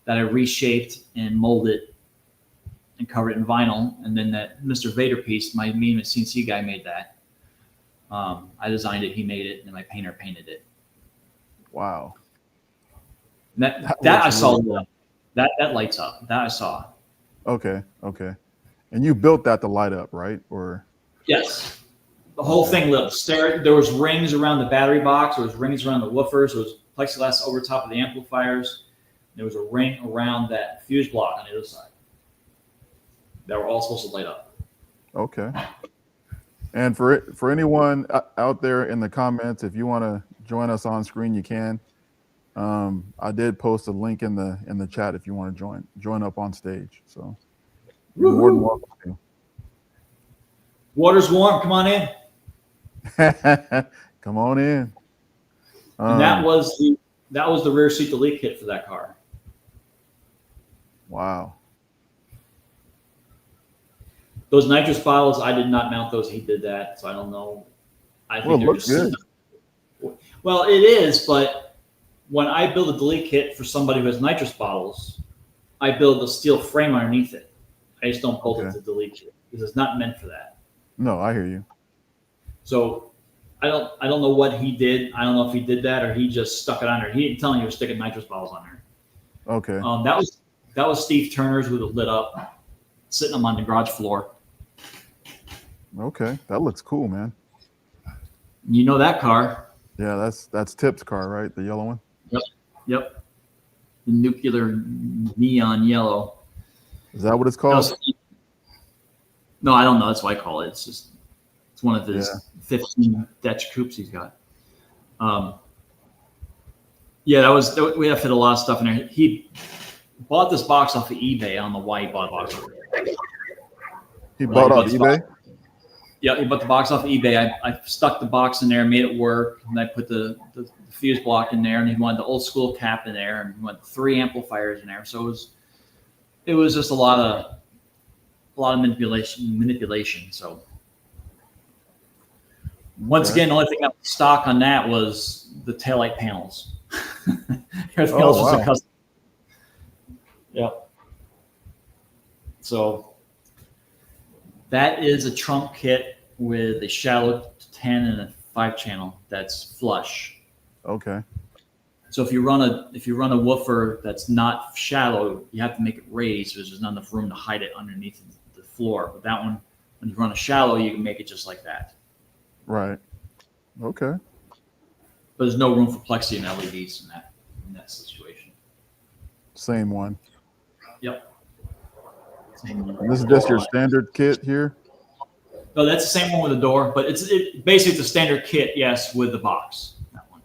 that I reshaped and molded and covered it in vinyl, and then that Mr. Vader piece, me and the CNC guy made that. I designed it, he made it, and my painter painted it. Wow. That I saw. That lights up. That I saw. Okay. And you built that to light up, right? Or yes, the whole thing lit up. There was rings around the battery box. There was rings around the woofers. There was plexiglass over top of the amplifiers. There was a ring around that fuse block on the other side. That were all supposed to light up. Okay. And for anyone out there in the comments, if you want to join us on screen, you can. I did post a link in the chat if you want to join up on stage. So you're more than welcome to. Water's warm. Come on in. Come on in. And that was the rear seat delete kit for that car. Wow. Those nitrous bottles, I did not mount those. He did that, so I don't know. I think it looks good. Well, it is, but when I build a delete kit for somebody who has nitrous bottles, I build a steel frame underneath it. I just don't bolt it to delete kit because it's not meant for that. No, I hear you. So I don't know what he did. I don't know if he did that or he just stuck it on there. He didn't tell me he was sticking nitrous bottles on there. Okay. That was Steve Turner's with it lit up, sitting on the garage floor. Okay, that looks cool, man. You know that car? Yeah, that's Tip's car, right? The yellow one. Yep. The nuclear neon yellow. Is that what it's called? No, I don't know. That's why I call it. It's one of his 15 Dutch coupes he's got. We have fit a lot of stuff in there. He bought this box off of eBay. I don't know why he bought a box off of eBay. He bought off eBay? Yeah, he bought the box off of eBay. I stuck the box in there, made it work, and I put the fuse block in there, and he wanted the old school cap in there, and he wanted 3 amplifiers in there. So it was just a lot of manipulation. So once again, the only thing that was stock on that was the taillight panels. Everything else was a custom. Yeah. So that is a trunk kit with a shallow 10 and a 5-channel that's flush. Okay. So if you run a woofer that's not shallow, you have to make it raised because there's not enough room to hide it underneath the floor. But that one, when you run a shallow, you can make it just like that. Right. Okay. But there's no room for plexi and LEDs in that situation. Same one. Yep. And this is just your standard kit here? No, that's the same one with the door, but basically it's a standard kit, yes, with the box. That one.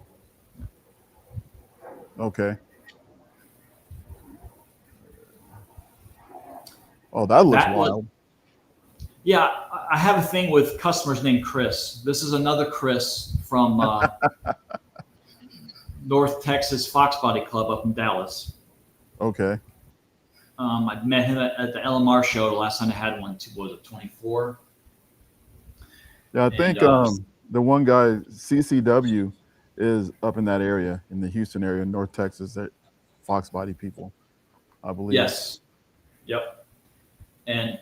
Okay. Oh, that looks wild. Yeah, I have a thing with customers named Chris. This is another Chris from North Texas Foxbody Club up in Dallas. Okay. I met him at the LMR show the last time I had one. Was it 24? Yeah, I think the one guy, CCW, is up in that area, in the Houston area, North Texas, that Foxbody people, I believe. Yes. Yep. And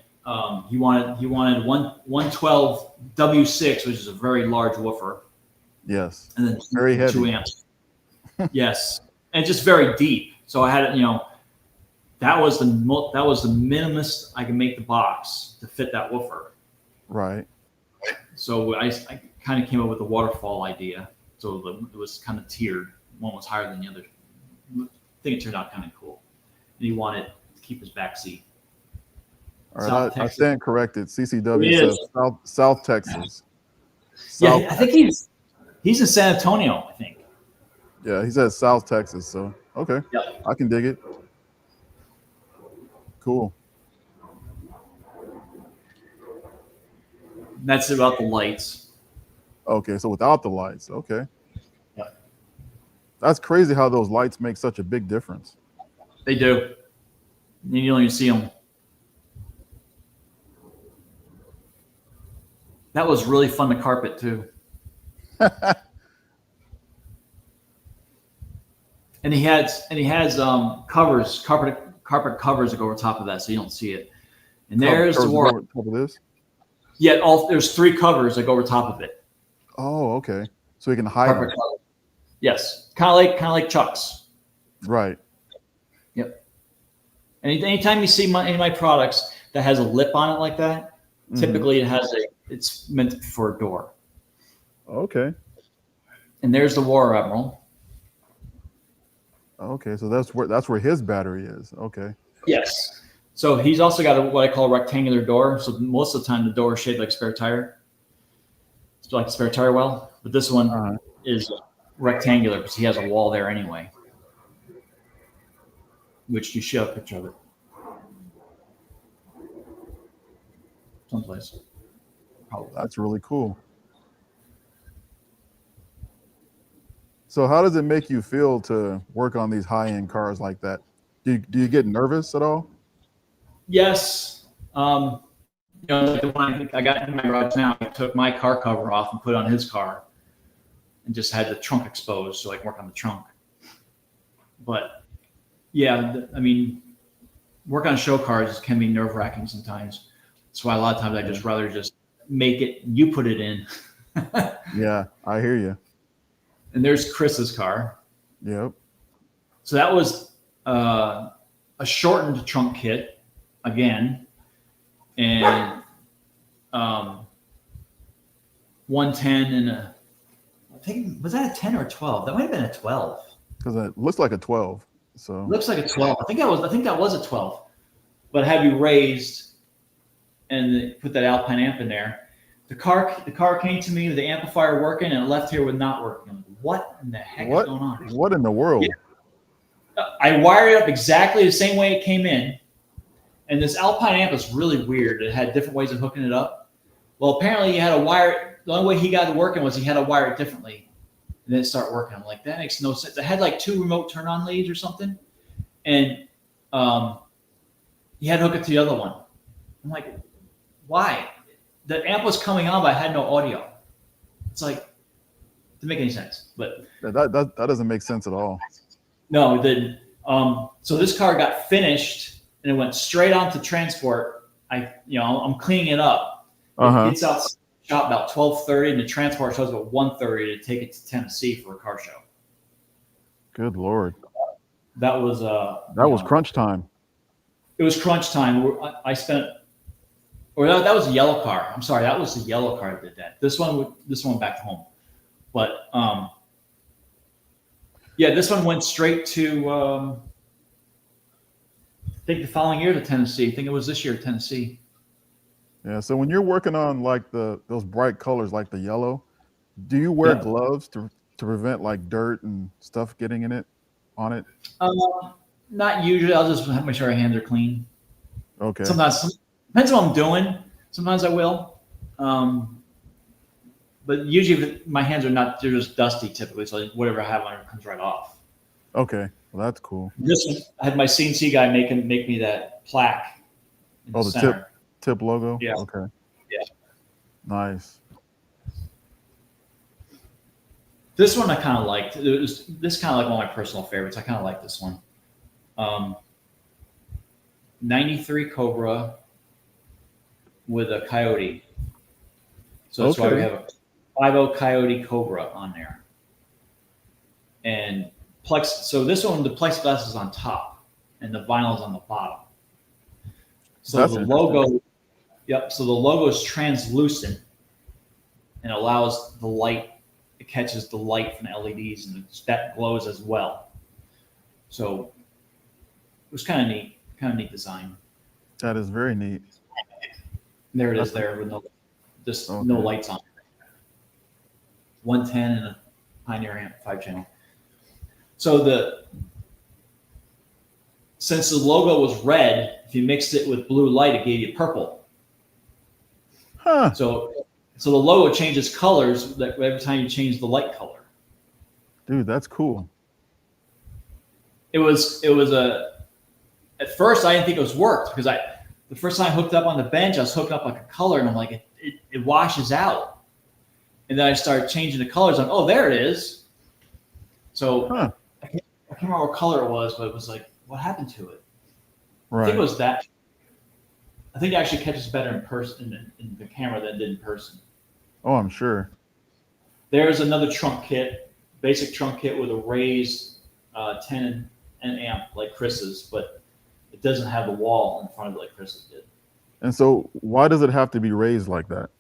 he wanted 112 W6, which is a very large woofer. Yes. And then very heavy. 2 amps. Yes, and just very deep. So I had it, that was the minimum I can make the box to fit that woofer. Right. So I kind of came up with the waterfall idea. So it was kind of tiered. One was higher than the other. I think it turned out kind of cool. And he wanted to keep his back seat. All right, I stand corrected. CCW says South Texas. Yeah, I think he's in San Antonio, I think. Yeah, he says South Texas. So, okay. Yep. I can dig it. Cool. That's about the lights. Okay, so without the lights. Okay. Yeah. That's crazy how those lights make such a big difference. They do. You don't even see them. That was really fun to carpet too. And he has covers, carpet covers that go over top of that, so you don't see it. And there's the war. Over top of this? Yeah, there's 3 covers that go over top of it. Oh, okay. So you can hide it. Yes, kind of like Chuck's. Right. Yep. Anytime you see any of my products that has a lip on it like that, typically it's meant for a door. Okay. And there's the War Admiral. Okay, so that's where his battery is. Okay. Yes. So he's also got what I call a rectangular door. So most of the time the door is shaped like a spare tire. It's like a spare tire well, but this one is rectangular because he has a wall there anyway, which you should have a picture of it someplace. Oh, that's really cool. So how does it make you feel to work on these high-end cars like that? Do you get nervous at all? Yes. The one I got in my garage now, I took my car cover off and put it on his car and just had the trunk exposed so I can work on the trunk. But yeah, work on show cars can be nerve-wracking sometimes. That's why a lot of times I just rather just make it, you put it in. Yeah, I hear you. And there's Chris's car. Yep. So that was a shortened trunk kit again, and 110 and I think, was that a 10 or a 12? That might have been a 12. Because it looks like a 12. So it looks like a 12. I think that was a 12, but have you raised and put that Alpine amp in there. The car came to me with the amplifier working, and it left here with not working. I'm like, what in the heck is going on? What in the world? Yeah. I wired it up exactly the same way it came in. And this Alpine amp is really weird. It had different ways of hooking it up. Well, apparently you had to wire, the only way he got it working was he had to wire it differently. And then it started working. I'm like, that makes no sense. It had like 2 remote turn-on leads or something. And he had to hook it to the other one. I'm like, why? The amp was coming on, but I had no audio. It's like, didn't make any sense. But that doesn't make sense at all. No, it didn't. So this car got finished and it went straight on to transport. I'm cleaning it up. It gets out shop about 12:30, and the transport shows about 1:30 to take it to Tennessee for a car show. Good Lord. That was crunch time. It was crunch time. I spent, or that was a yellow car. I'm sorry, that was the yellow car that did that. This one back home, but yeah, this one went straight to I think the following year to Tennessee. I think it was this year, Tennessee. Yeah. So when you're working on like those bright colors, like the yellow, do you wear gloves to prevent like dirt and stuff getting on it? Not usually. I'll just make sure my hands are clean. Okay. Sometimes depends on what I'm doing. Sometimes I will. But usually my hands are not, they're just dusty typically. So whatever I have on it comes right off. Okay. Well, that's cool. This one, I had my CNC guy make me that plaque. Oh, the tip logo? Yeah. Okay. Yeah. Nice. This one I kind of liked. This kind of like one of my personal favorites. I kind of like this one. 93 Cobra with a Coyote. So that's why we have a 50 Coyote Cobra on there. And so this one, the plexiglass is on top and the vinyl is on the bottom. So that's the logo, so the logo is translucent and allows the light, it catches the light from the LEDs and that glows as well. So it was kind of neat design. That is very neat. There it is there with no lights on. 110 and a Pioneer amp, 5-channel. So since the logo was red, if you mixed it with blue light, it gave you purple. Huh. So the logo changes colors every time you change the light color. Dude, that's cool. It was at first I didn't think it was worked because the first time I hooked up on the bench, I was hooked up like a color and I'm like, it washes out. And then I started changing the colors. I'm oh, there it is. So I can't remember what color it was, but it was like, what happened to it? Right. I think it was that. I think it actually catches better in person in the camera than it did in person. Oh, I'm sure. There's another trunk kit, basic trunk kit with a raised 10 and amp like Chris's, but it doesn't have the wall in front of it like Chris's did. And so why does it have to be raised like that?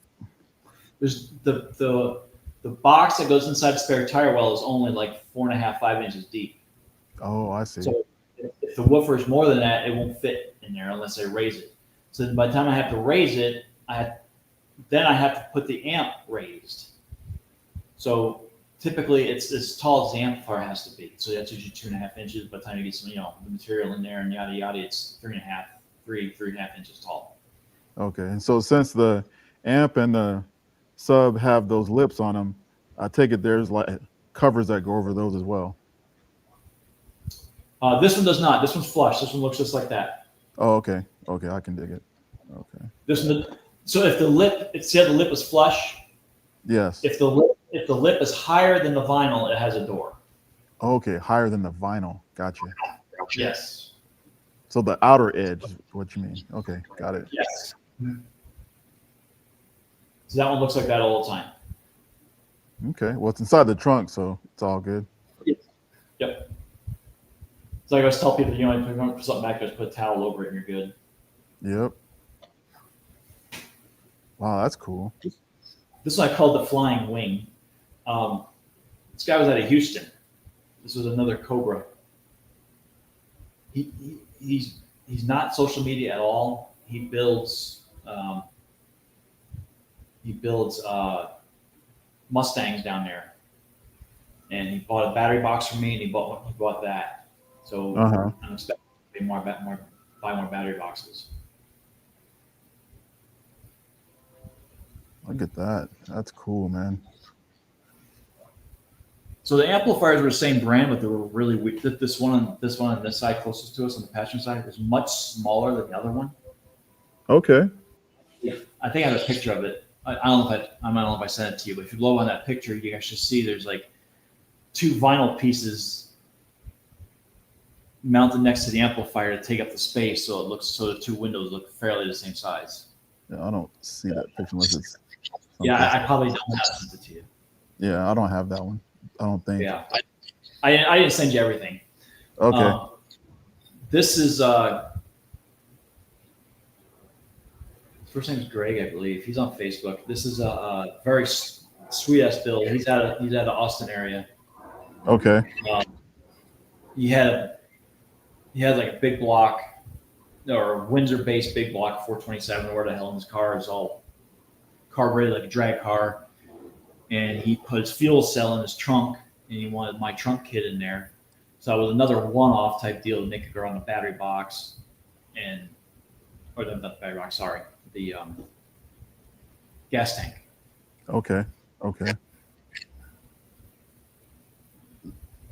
There's the box that goes inside the spare tire well is only like 4.5, 5 inches deep. Oh, I see. So if the woofer is more than that, it won't fit in there unless I raise it. So by the time I have to raise it, then I have to put the amp raised. So typically it's as tall as the amplifier has to be. So that's usually 2.5 inches. By the time you get some, the material in there and yada yada, it's 3.5 inches tall. Okay, and so since the amp and the sub have those lips on them, I take it there's like covers that go over those as well. This one does not. This one's flush. This one looks just like that. Oh, okay. Okay, I can dig it. Okay. This one. So if the lip is flush. Yes. If the lip is higher than the vinyl, it has a door. Okay, higher than the vinyl. Gotcha. Yes. So the outer edge is what you mean. Okay, got it. Yes. So that one looks like that all the time. Okay, well, it's inside the trunk, so it's all good. Yep. So I always tell people, if you put something back, just put a towel over it and you're good. Yep. Wow, that's cool. This one I called the Flying Wing. This guy was out of Houston. This was another Cobra. He's not social media at all. He builds he builds Mustangs down there, and he bought a battery box for me, and he bought that. So I'm expecting to buy more battery boxes. Look at that. That's cool, man. So the amplifiers were the same brand, but they were really weak. This one on this side closest to us on the passenger side was much smaller than the other one. Okay. Yeah, I think I have a picture of it. I don't know if I sent it to you, but if you blow on that picture, you actually see there's like 2 vinyl pieces mounted next to the amplifier to take up the space, so the 2 windows look fairly the same size. Yeah, I don't see that picture unless it's. Yeah, I probably don't have sent it to you. Yeah, I don't have that one. I don't think. Yeah, I didn't send you everything. Okay. This is first name is Greg, I believe. He's on Facebook. This is a very sweet ass build. He's out of Austin area. Okay. He had like a big block, or Windsor-based big block 427. Where the hell in his car is all carbureted like a drag car, and he put his fuel cell in his trunk, and he wanted my trunk kit in there. So it was another one-off type deal to make it go on the battery box, not the battery box. Sorry, the gas tank. Okay.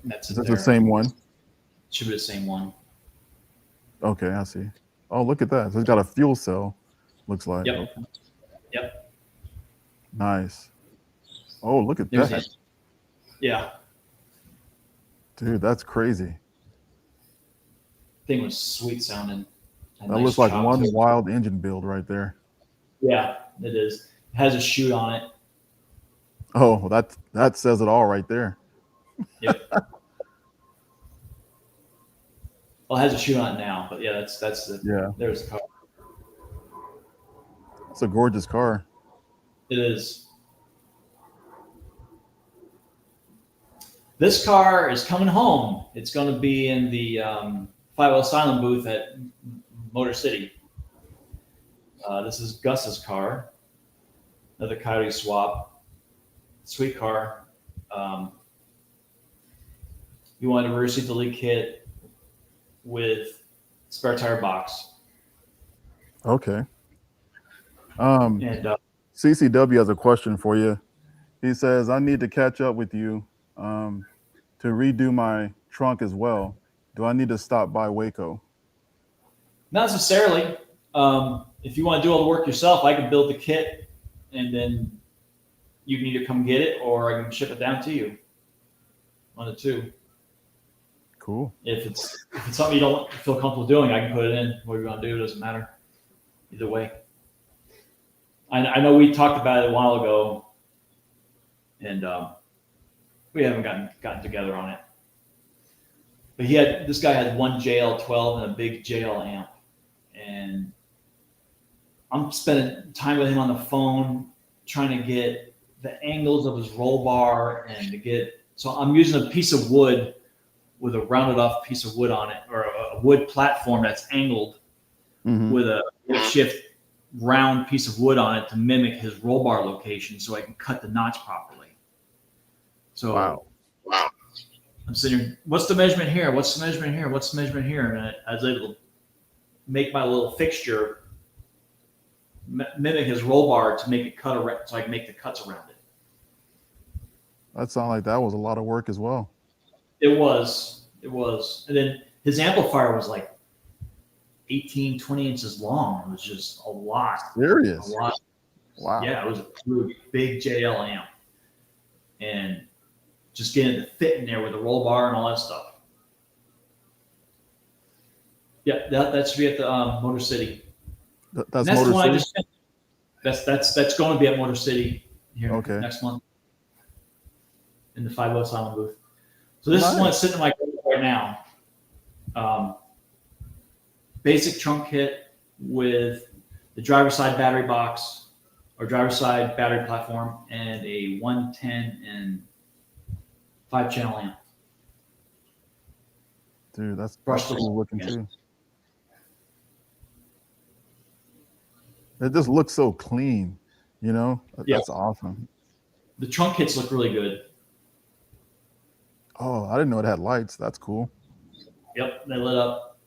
That's Is that the same one? Should be the same one. Okay, I see. Oh, look at that. So it's got a fuel cell, looks like. Yep. Okay. Yep. Nice. Oh, look at There's that. it. Yeah. Dude, that's crazy. Thing was sweet sounding. That looks like one wild engine build right there. Yeah, it is. It has a chute on it. Oh, that says it all right there. Yep. Well, it has a chute on it now, but yeah, that's the Yeah. There's the car. It's a gorgeous car. It is. This car is coming home. It's going to be in the 5.0 Silent booth at Motor City. This is Gus's car. Another Coyote swap. Sweet car. You wanted a rear seat delete kit with spare tire box. Okay. And CCW has a question for you. He says, I need to catch up with you to redo my trunk as well. Do I need to stop by Waco? not necessarily. If you want to do all the work yourself, I can build the kit and then you can either come get it or I can ship it down to you. One of the two. Cool. If it's something you don't feel comfortable doing, I can put it in. What you're going to do, it doesn't matter. Either way. I know we talked about it a while ago, and we haven't gotten together on it. But this guy had one JL12 and a big JL amp, and I'm spending time with him on the phone trying to get the angles of his roll bar so I'm using a piece of wood with a rounded off piece of wood on it, or a wood platform that's angled with a shift round piece of wood on it to mimic his roll bar location so I can cut the notch properly. So wow. I'm sitting here, what's the measurement here? What's the measurement here? What's the measurement here? And I was able to make my little fixture mimic his roll bar to make it cut around, so I can make the cuts around it. That sounded like that was a lot of work as well. It was. And then his amplifier was like 18, 20 inches long. It was just a lot. Serious? A lot. Wow. Yeah, it was a really big JL amp. And just getting it to fit in there with the roll bar and all that stuff. Yeah, that should be at the Motor City. That's the Motor one City? I just that's going to be at Motor City here next month in the 5.0 Silent booth. So this is one that's sitting in my car right now. Basic trunk kit with the driver's side battery box or driver's side battery platform and a 110 and 5-channel amp. Dude, that's Brushed cool looking too. It just looks so clean. You know, Yeah. that's awesome. The trunk kits look really good. Oh, I didn't know it had lights. That's cool. Yep, they lit up.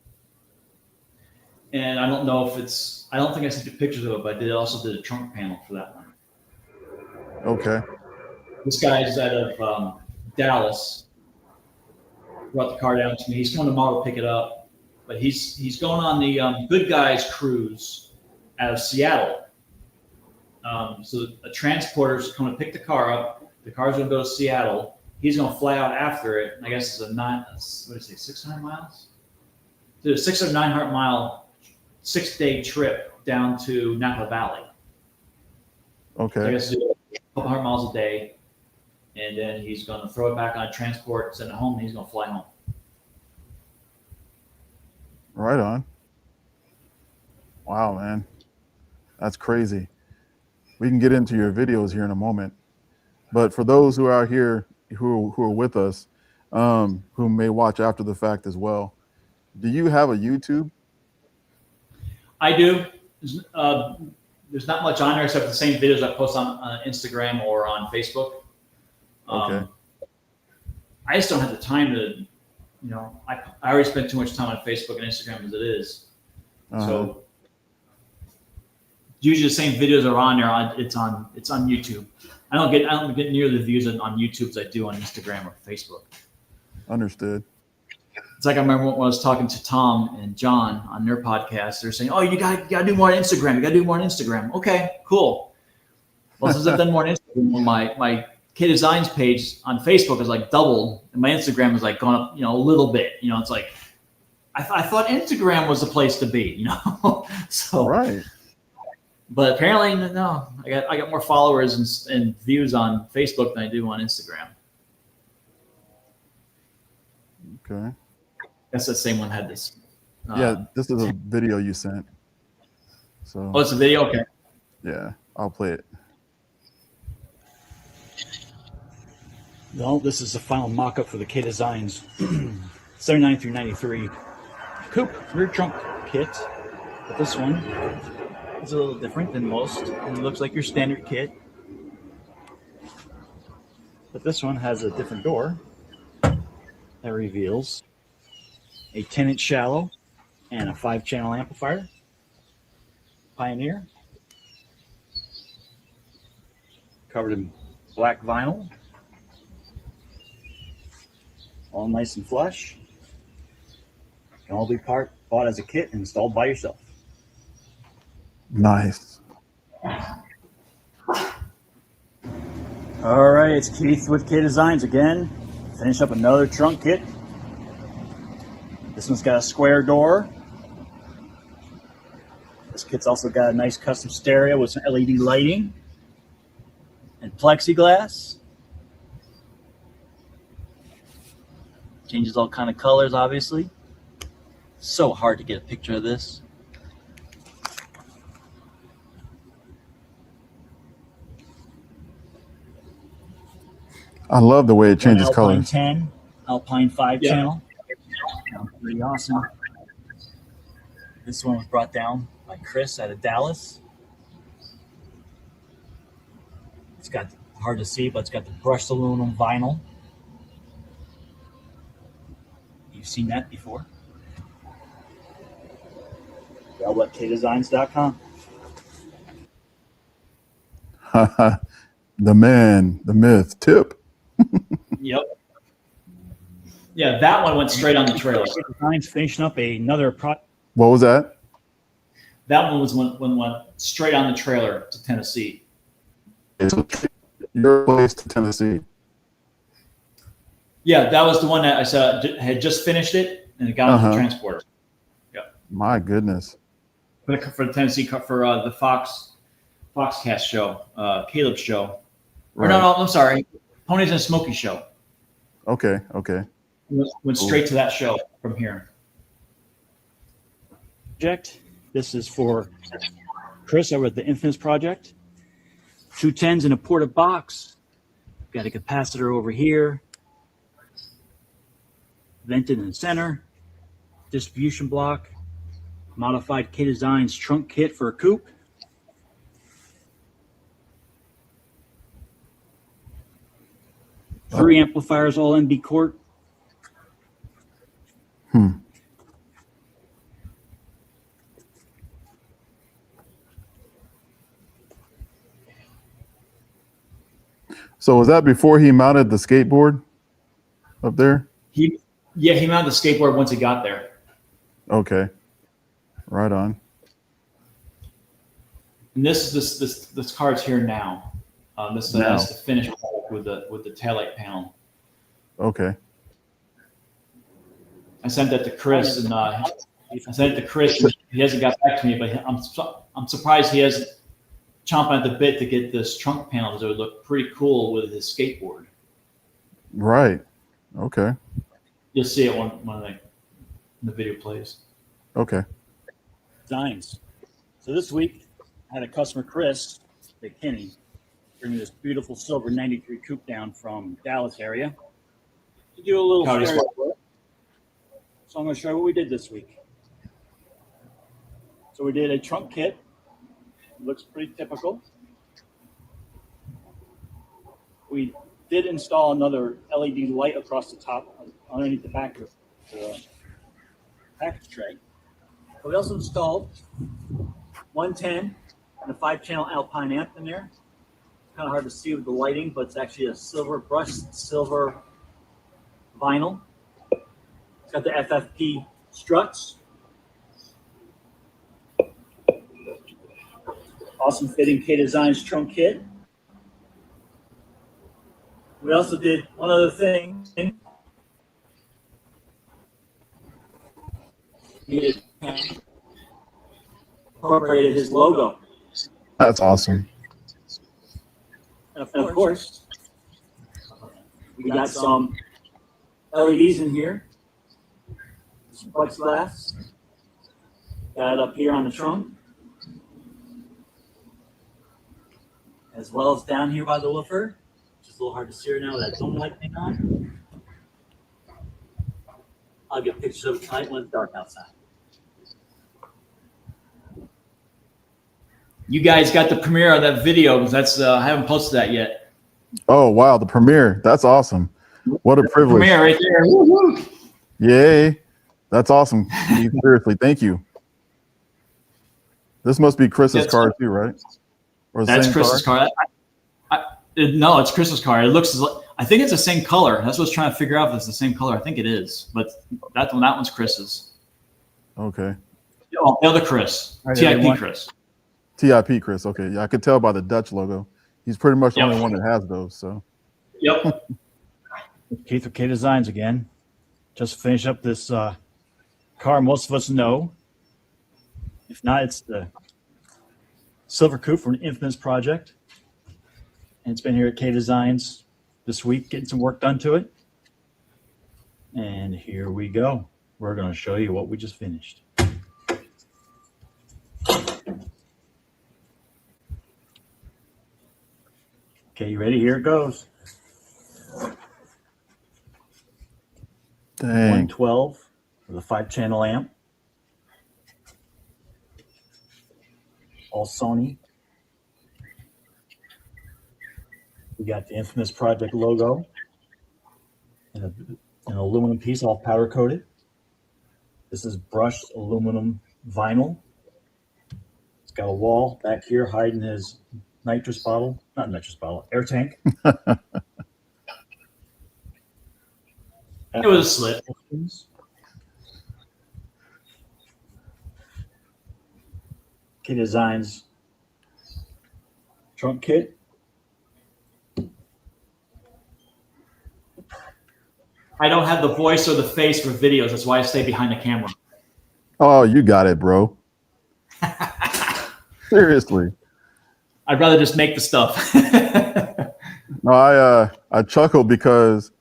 And I don't know if it's, I don't think I sent you pictures of it, but I also did a trunk panel for that one. Okay. This guy's out of Dallas. Brought the car down to me. He's coming tomorrow to pick it up, but he's going on the Good Guys cruise out of Seattle. So a transporter's coming to pick the car up. The car's going to go to Seattle. He's going to fly out after it. I guess it's 600 miles? It's a 600 or 900 mile 6-day trip down to Napa Valley. Okay. So I guess do a couple hundred miles a day. And then he's going to throw it back on a transport, send it home, and he's going to fly home. Right on. Wow, man. That's crazy. We can get into your videos here in a moment. But for those who are out here who are with us, who may watch after the fact as well, do you have a YouTube? I do. There's not much on there except the same videos I post on Instagram or on Facebook. Okay. I just don't have the time to, I already spend too much time on Facebook and Instagram as it is. So usually the same videos are on there. It's on YouTube. I don't get near the views on YouTube as I do on Instagram or Facebook. Understood. It's like I remember when I was talking to Tom and John on their podcast. They're saying, "Oh, you got to do more on Instagram. You got to do more on Instagram." Okay, cool. Well, since I've done more on Instagram, my KDezines page on Facebook is like doubled, and my Instagram is like gone up, a little bit. It's like I thought Instagram was the place to be, So right. But apparently, no. I got more followers and views on Facebook than I do on Instagram. Okay. That's the same one had this. Yeah, this is a video you sent. So. Oh, it's a video. Okay. Yeah, I'll play it. Well, this is the final mock-up for the KDezines 79 through 93 Coupe rear trunk kit. But this one is a little different than most. And it looks like your standard kit. But this one has a different door that reveals a 10-inch shallow and a 5-channel amplifier. Pioneer. Covered in black vinyl. All nice and flush. Can all be bought as a kit and installed by yourself. Nice. All right, it's Keith with KDezines again. Finish up another trunk kit. This one's got a square door. This kit's also got a nice custom stereo with some LED lighting and plexiglass. Changes all kind of colors, obviously. So hard to get a picture of this. I love the way it changes Alpine colors. 10, Alpine 5-channel. Pretty awesome. This one was brought down by Chris out of Dallas. It's got, hard to see, but it's got the brushed aluminum vinyl. You've seen that before. Available at KDezines.com. The man, the myth, Tip. Yep. Yeah, that one went straight on the trailer. KDezines finishing up another project. What was that? That one was when went straight on the trailer to Tennessee. Your place to Tennessee. Yeah, that was the one that I said had just finished it and it got on the transporter. Yeah. My goodness. For the Tennessee, for the Foxcast show, Caleb's show. Right. Or no, I'm sorry, Ponies and Smoky show. Okay. Went straight to that show from here. This is for Chris over at the Infamous Project. 2 10s in a porta box. Got a capacitor over here. Vented in the center. Distribution block. Modified KDezines trunk kit for a coupe. 3 amplifiers, all NB Court. So was that before he mounted the skateboard up there? He mounted the skateboard once he got there. Okay. Right on. And this card's here now. That's the finished product with the taillight panel. Okay. I sent that to Chris, and he hasn't got back to me. But I'm surprised he hasn't chomping at the bit to get this trunk panel because it would look pretty cool with his skateboard. Right. Okay. You'll see it when the video plays. Okay. Designs. So this week, I had a customer, Chris McKinney, bring me this beautiful silver 93 Coupe down from Dallas area to do a little stereo work. So I'm going to show you what we did this week. So we did a trunk kit. Looks pretty typical. We did install another LED light across the top underneath the back of the package tray. But we also installed 110 and a 5-channel Alpine amp in there. It's kind of hard to see with the lighting, but it's actually a silver brushed silver vinyl. It's got the FFP struts. Awesome fitting KDezines trunk kit. We also did one other thing. He incorporated his logo. That's awesome. And of course, we got some LEDs in here. Some plexiglass. Got it up here on the trunk. As well as down here by the woofer, which is a little hard to see right now with that dome light thing on. I'll get pictures of it tonight when it's dark outside. You guys got the premiere of that video because that's I haven't posted that yet. Oh wow, the premiere. That's awesome. What a privilege. Premiere right there. Woo-hoo. Yay. That's awesome. Seriously, thank you. This must be Chris's card too, right? Or that's Chris's card. No, it's Chris's card. It looks like, I think it's the same color. That's what I was trying to figure out if it's the same color. I think it is, but that one's Chris's. Okay. Oh, the other Chris. Right, TIP everyone. Chris. TIP Chris. Okay. Yeah, I could tell by the Dutch logo. He's pretty much the only one that has those. So. Yep. Keith with KDezines again. Just finish up this car most of us know. If not, it's the Silver Coupe from an Infamous project. And it's been here at KDezines this week getting some work done to it. And here we go. We're going to show you what we just finished. Okay, you ready? Here it goes. Dang. 112 with a 5-channel amp. All Sony. We got the Infamous project logo and an aluminum piece all powder coated. This is brushed aluminum vinyl. It's got a wall back here hiding his nitrous bottle, not nitrous bottle, air tank. It was a slip. KDezines trunk kit. I don't have the voice or the face for videos. That's why I stay behind the camera. Oh, you got it, bro. Seriously. I'd rather just make the stuff. No, I chuckle because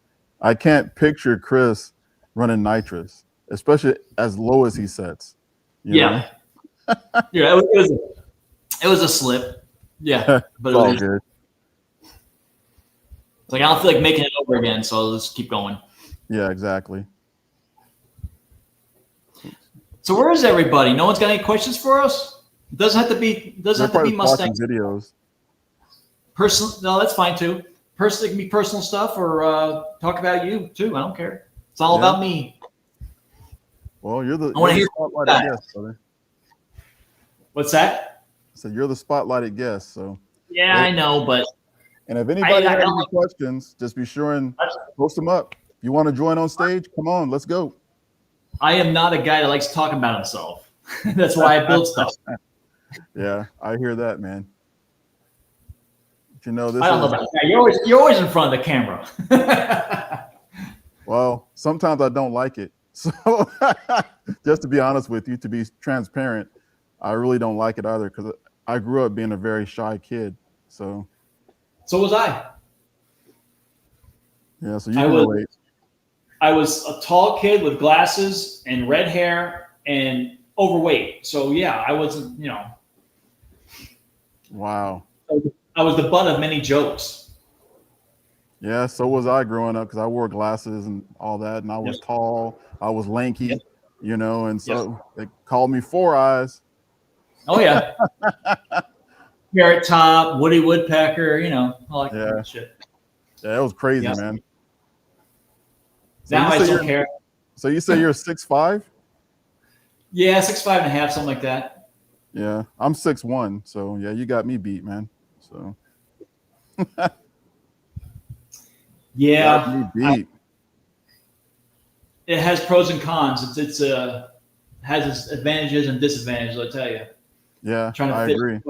I can't picture Chris running nitrous, especially as low as he sets. Yeah. Yeah, it was a slip. Yeah. But It's all good. It's like I don't feel like making it over again, so I'll just keep going. Yeah, exactly. So where is everybody? No one's got any questions for us? It doesn't have to be They're Mustang watching videos. No, that's fine too. It can be personal stuff or talk about you too. I don't care. It's all about me. Well, you're the spotlighted guest, brother. What's that? So you're the spotlighted guest. So yeah, I know, but and if anybody has any questions, just be sure and post them up. If you want to join on stage, come on, let's go. I am not a guy that likes talking about himself. That's why I build stuff. Yeah, I hear that, man. But you know, this I don't know about that. You're always in front of the camera. Well, sometimes I don't like it. So just to be honest with you, to be transparent, I really don't like it either because I grew up being a very shy kid. So was I. Yeah, so you can relate. I was a tall kid with glasses and red hair and overweight. So yeah, I wasn't, Wow. I was the butt of many jokes. Yeah, so was I growing up because I wore glasses and all that, and I was tall, I was lanky, and so they called me Four Eyes. Oh yeah. Carrot Top, Woody Woodpecker, all that kind of shit. Yeah, it was crazy, man. So now I don't care. So you say you're 6'5"? Yeah, 6'5.5", something like that. Yeah, I'm 6'1", so yeah, you got me beat, man. So yeah, it has pros and cons. It has its advantages and disadvantages. I'll tell you. Yeah, trying to fit agree.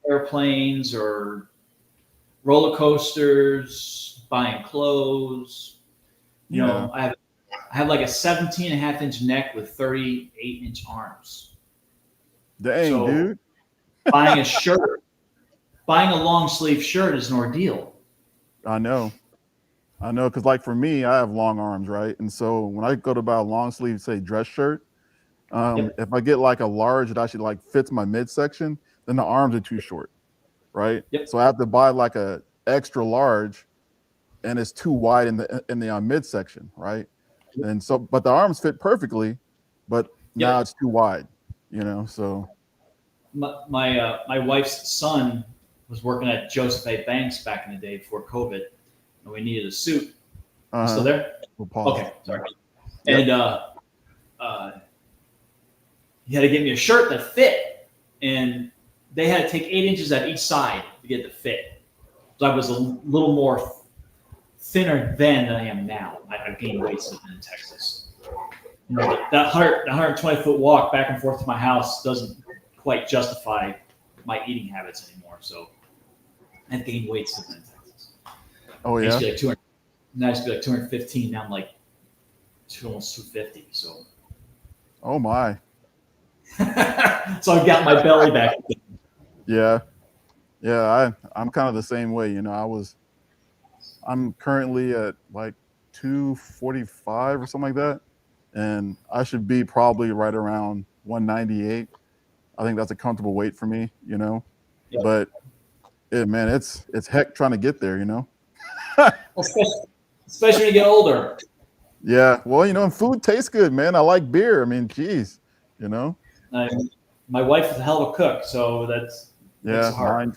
Airplanes or roller coasters, buying clothes. I have like a 17.5-inch neck with 38-inch arms. Dang, dude. Buying a long sleeve shirt is an ordeal. I know, because like for me, I have long arms, right? And so when I go to buy a long sleeve, say dress shirt, if I get like a large that actually like fits my midsection, then the arms are too short, right? Yep. So I have to buy like a extra large, and it's too wide in the midsection, right? And so, but the arms fit perfectly, but now it's too wide, So my wife's son was working at Joseph A. Banks back in the day before COVID, and we needed a suit. You still there? We'll pause. Okay, sorry. Yep. And he had to get me a shirt that fit, and they had to take 8 inches at each side to get it to fit. So I was a little more thinner then than I am now. I've gained weight since in Texas. That 120-foot walk back and forth to my house doesn't quite justify my eating habits anymore. So I've gained weight since in Texas. Oh yeah. I used to be like 215. Now I'm like almost 250. So. Oh my. So I've got my belly back. Yeah. I'm kind of the same way. I'm currently at like 245 or something like that, and I should be probably right around 198. I think that's a comfortable weight for me, Yep. But man, it's heck trying to get there, Especially when you get older. Yeah, well, and food tastes good, man. I like beer. I mean, geez, My wife is a hell of a cook, so that's hard.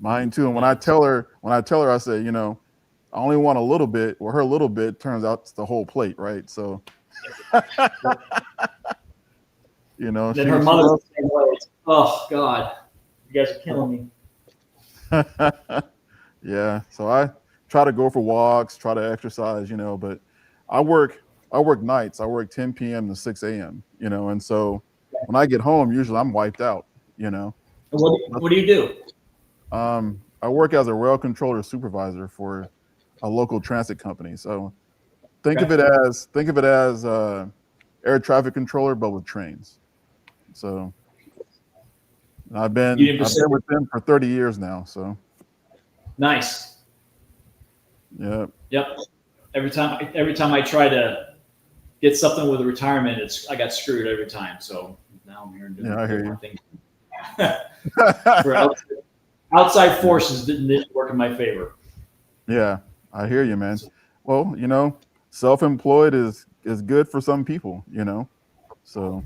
Mine too. And when I tell her, I say, I only want a little bit. Well, her little bit turns out it's the whole plate, right? So, Then her mother's the same way. Oh God, you guys are killing me. Yeah. So I try to go for walks, try to exercise, but I work nights. I work 10 p.m. to 6 a.m., and so when I get home, usually I'm wiped out, What do you do? I work as a rail controller supervisor for a local transit company. So think of it as air traffic controller, but with trains. So I've been with them for 30 years now. So nice. Yeah. Yep. Every time I try to get something with a retirement, I got screwed every time. So now I'm here and doing I hear you. things. Outside forces didn't work in my favor. Yeah, I hear you, man. Well, self-employed is good for some people, So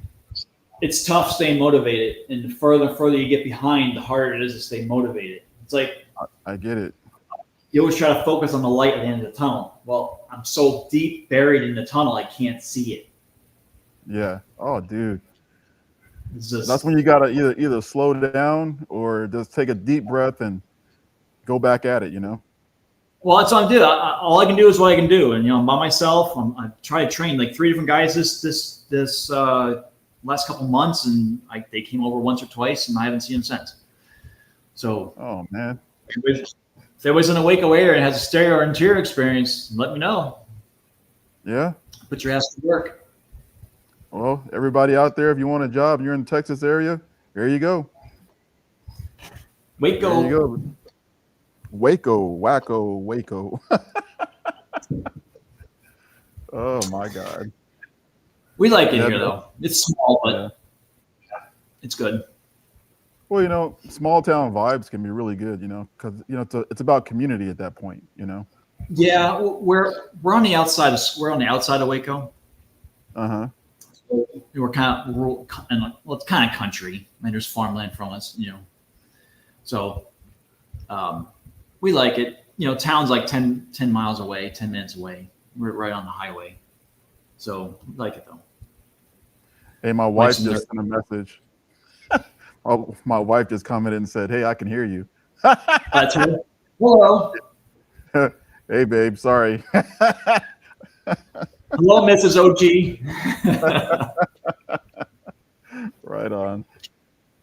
it's tough staying motivated, and the further you get behind, the harder it is to stay motivated. It's like I get it. you always try to focus on the light at the end of the tunnel. Well, I'm so deep buried in the tunnel, I can't see it. Yeah. Oh, dude. Just, that's when you gotta either slow down or just take a deep breath and go back at it. Well, that's what I'm doing. All I can do is what I can do, and by myself. I try to train like 3 different guys this last couple months, and they came over once or twice, and I haven't seen them since. So, oh man, if there was an Waco area and has a stereo or interior experience, let me know. Yeah. Put your ass to work. Well, everybody out there, if you want a job, you're in the Texas area, there you go. Waco. There you go. Waco, wacko, Waco. Oh my God. We like it here though. It's small, but it's good. Well, small town vibes can be really good, because it's about community at that point, Yeah, we're on the outside of Waco. Uh-huh. So we're kind of rural, and it's kind of country. I mean, there's farmland from us, So we like it. Town's like 10 miles away, 10 minutes away. We're right on the highway. So we like it though. Hey, my wife just sent a message. My wife just commented and said, "Hey, I can hear you." That's her. Hello. Hey, babe. Sorry. Hello, Mrs. OG. Right on.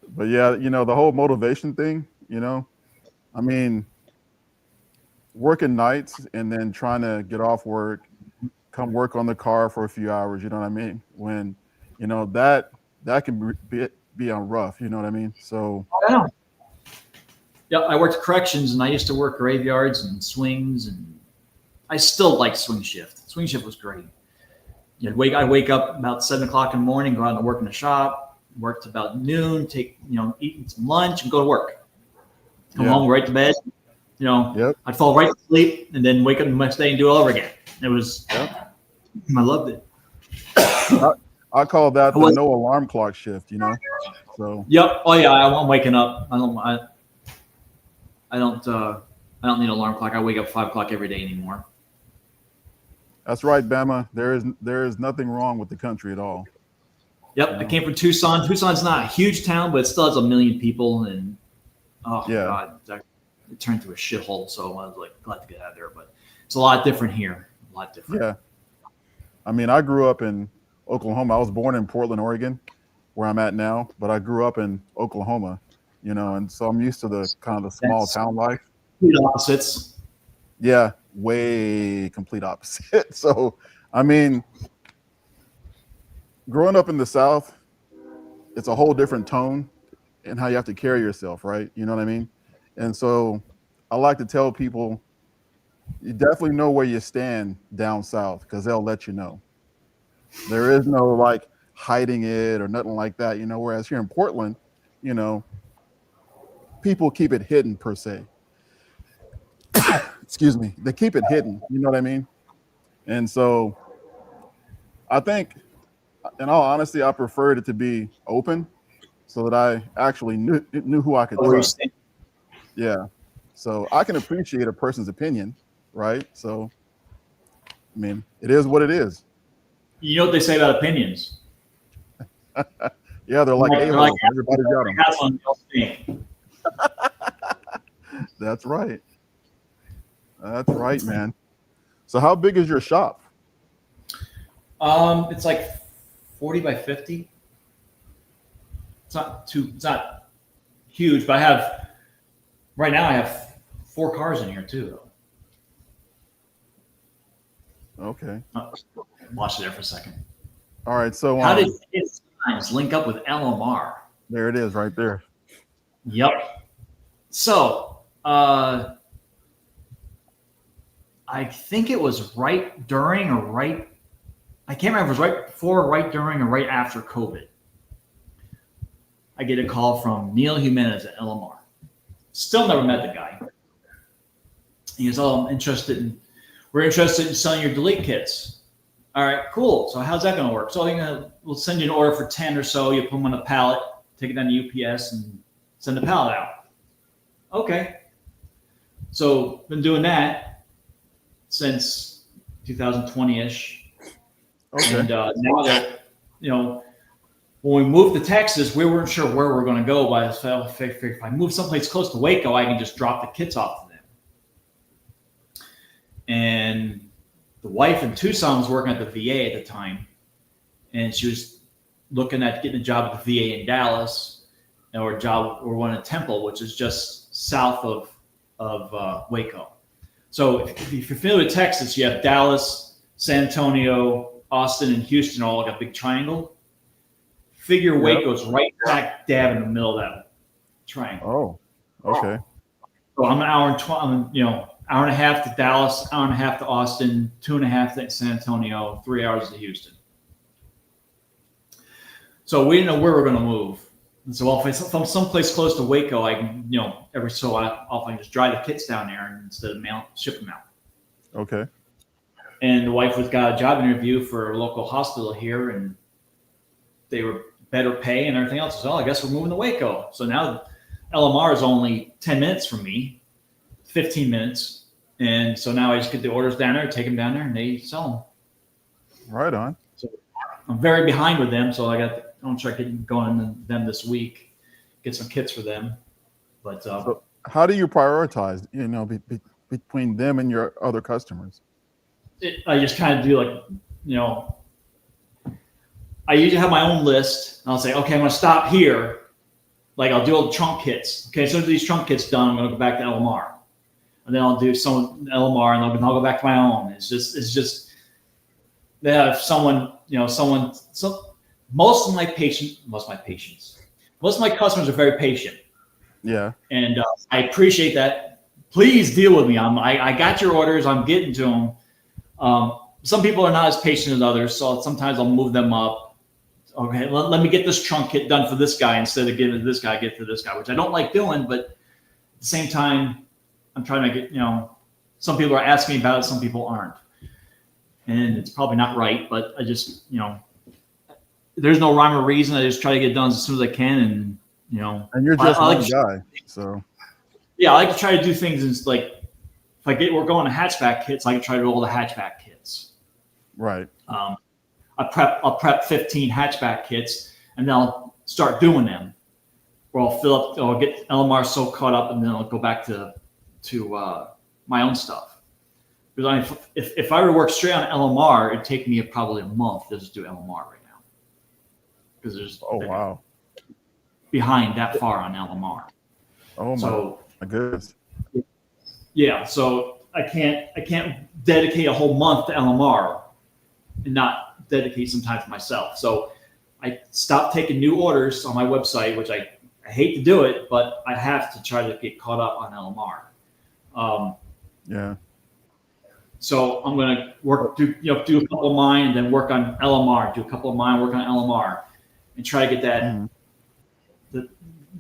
But yeah, the whole motivation thing, I mean, working nights and then trying to get off work, come work on the car for a few hours, you know what I mean? When, that can be on rough, you know what I mean? So. Yeah, I worked corrections, and I used to work graveyards and swings, and I still like swing shift. Swing shift was great. I wake up about 7 o'clock in the morning, go out and work in the shop, work to about noon, eat some lunch, and go to work. Come home, right to bed. Yep. I'd fall right to sleep, and then wake up the next day and do it all over again. It was, I loved it. I call that the no alarm clock shift, So. Yep. Oh yeah, I'm waking up. I don't need an alarm clock. I wake up 5 o'clock every day anymore. That's right, Bama. There is nothing wrong with the country at all. Yep. I came from Tucson. Tucson's not a huge town, but it still has 1 million people, and God, it turned into a shithole. So I was like glad to get out of there. But it's a lot different here. A lot different. Yeah. I mean, I grew up in Oklahoma. I was born in Portland, Oregon, where I'm at now, but I grew up in Oklahoma, and so I'm used to the kind of the small town life. Complete opposites. Yeah, way complete opposite. So, I mean, growing up in the South, it's a whole different tone and how you have to carry yourself, right? You know what I mean? And so I like to tell people, you definitely know where you stand down south because they'll let you know. There is no like hiding it or nothing like that, whereas here in Portland, people keep it hidden per se. Excuse me. They keep it hidden. You know what I mean? And so I think, in all honesty, I preferred it to be open so that I actually knew who I could trust. Yeah. So I can appreciate a person's opinion, right? So, I mean, it is what it is. You know what they say about opinions? Yeah, they're like a-holes. Everybody's got them. That's right. That's right, man. So how big is your shop? It's like 40 by 50. It's not huge, but right now I have 4 cars in here too. Okay. Watch it there for a second. All right. So how did KDezines link up with LMR? There it is right there. Yep. So, I think it was right during or right, I can't remember if it was right before, right during, or right after COVID. I get a call from Neil Jimenez at LMR. Still never met the guy. He goes, "Oh, we're interested in selling your delete kits." All right, cool. So how's that going to work? So we'll send you an order for 10 or so. You put them on a pallet, take it down to UPS, and send the pallet out. Okay. So been doing that since 2020-ish. Okay. And now that, when we moved to Texas, we weren't sure where we were going to go. But I figured if I move someplace close to Waco, I can just drop the kits off to them. And the wife in Tucson was working at the VA at the time. And she was looking at getting a job at the VA in Dallas, or one in Temple, which is just south of Waco. So if you're familiar with Texas, you have Dallas, San Antonio, Austin, and Houston all like a big triangle. Figure Waco's right back dab in the middle of that triangle. Oh, okay. So I'm an hour and a half to Dallas, hour and a half to Austin, 2.5 to San Antonio, 3 hours to Houston. So we didn't know where we're going to move. And so if I'm someplace close to Waco, I can, every so often just drive the kits down there instead of ship them out. Okay. And the wife got a job interview for a local hospital here, and they were better pay and everything else. So I guess we're moving to Waco. So now LMR is only 10 minutes from me, 15 minutes. And so now I just get the orders down there, take them down there, and they sell them. Right on. So I'm very behind with them. So I'm going to try getting going on them this week, get some kits for them. But so how do you prioritize, between them and your other customers? I just kind of do I usually have my own list. And I'll say, okay, I'm going to stop here. Like I'll do all the trunk kits. Okay, so these trunk kits done, I'm going to go back to LMR, and then I'll do some LMR, and I'll go back to my own. It's just they have most of my customers are very patient. Yeah. And I appreciate that. Please deal with me. I got your orders. I'm getting to them. Some people are not as patient as others, so sometimes I'll move them up. Okay, let me get this trunk kit done for this guy instead of giving it to this guy, get to this guy, which I don't like doing, but at the same time, I'm trying to get, some people are asking me about it, some people aren't. And it's probably not right, but I just, there's no rhyme or reason. I just try to get it done as soon as I can. And, and you're just one guy. So, yeah, I like to try to do things as like, if we're going to hatchback kits, I can try to do all the hatchback kits. Right. I'll prep 15 hatchback kits, and then I'll start doing them. Or I'll get LMR so caught up, and then I'll go back to my own stuff. Because if I were to work straight on LMR, it'd take me probably a month to just do LMR right now. Because there's behind that far on LMR. Oh my goodness. Yeah, so I can't dedicate a whole month to LMR and not dedicate some time to myself. So I stopped taking new orders on my website, which I hate to do it, but I have to try to get caught up on LMR. Yeah. So I'm going to do a couple of mine, and then work on LMR, do a couple of mine, work on LMR, and try to get that.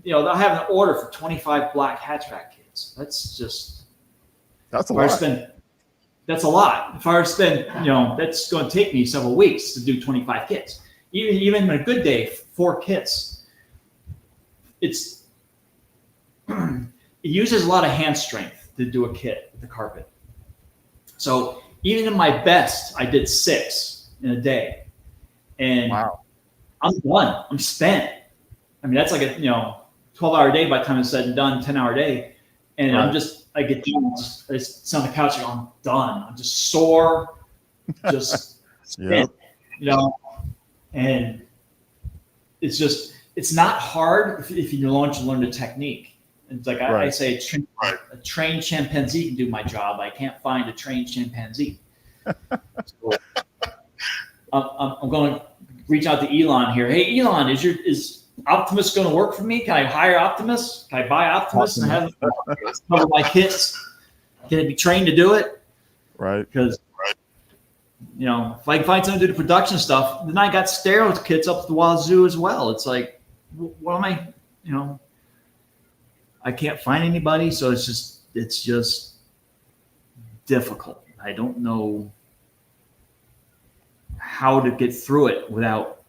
They'll have an order for 25 black hatchback kits. That's a lot. That's a lot. If I were to spend, that's going to take me several weeks to do 25 kits. Even on a good day, 4 kits. It uses a lot of hand strength to do a kit with the carpet. So even in my best, I did 6 in a day, and wow. I'm done. I'm spent. I mean, that's like a 12-hour day by the time it's said and done, 10-hour day, and right. I get done. I sit on the couch and go, I'm done. I'm just sore, just spent, and it's not hard if you learn the technique. It's like I say, a trained chimpanzee can do my job. I can't find a trained chimpanzee. So, I'm going to reach out to Elon here. Hey, Elon, is Optimus going to work for me? Can I hire Optimus? Can I buy Optimus and have him cover my kits? Can it be trained to do it? Right. Because, if I can find someone to do the production stuff, then I got stereo kits up the wazoo as well. It's like, what am I, I can't find anybody, so it's just difficult. I don't know how to get through it without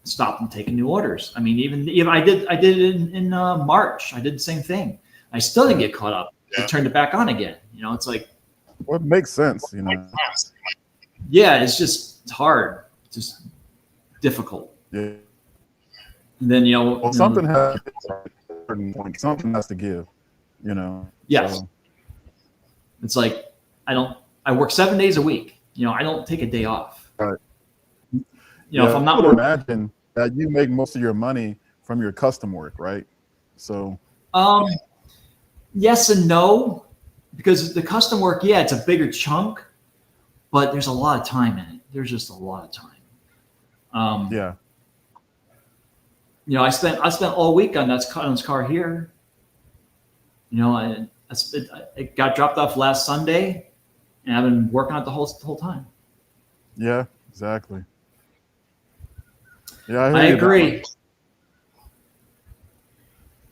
stopping taking new orders. I mean, even I did it in March. I did the same thing. I still didn't get caught up. they turned it back on again. You know, it's like, well, it makes sense, you know. Yeah, it's hard, just difficult. Yeah. And then well, something has at a certain point. Something has to give, you know. Yes. So. It's like I work 7 days a week. You know, I don't take a day off. Right. You know, if I'm not working, imagine that you make most of your money from your custom work, right? So. Yes and no, because the custom work, yeah, it's a bigger chunk, but there's a lot of time in it. There's just a lot of time. Yeah. You know, I spent all week on this car here. You know, it got dropped off last Sunday, and I've been working on it the whole time. Yeah, exactly. Yeah, I agree.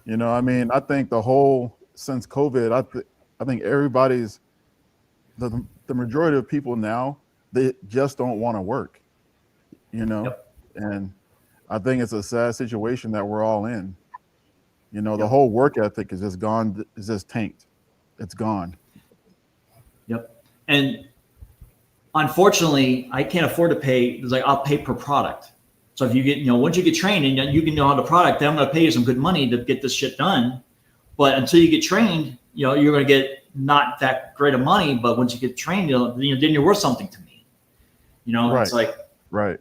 You know, I mean, I think since COVID, I think everybody's the majority of people now, they just don't want to work. You know, Yep. And I think it's a sad situation that we're all in. You know, the whole work ethic is just gone, is just tanked. It's gone. Yep. And unfortunately, I can't afford to pay. It's like I'll pay per product. So if you get, you know, once you get trained and you can know how to product, then I'm going to pay you some good money to get this shit done. But until you get trained, you know, you're going to get not that great of money. But once you get trained, you know, then you're worth something to me. You know, Right. It's like, right.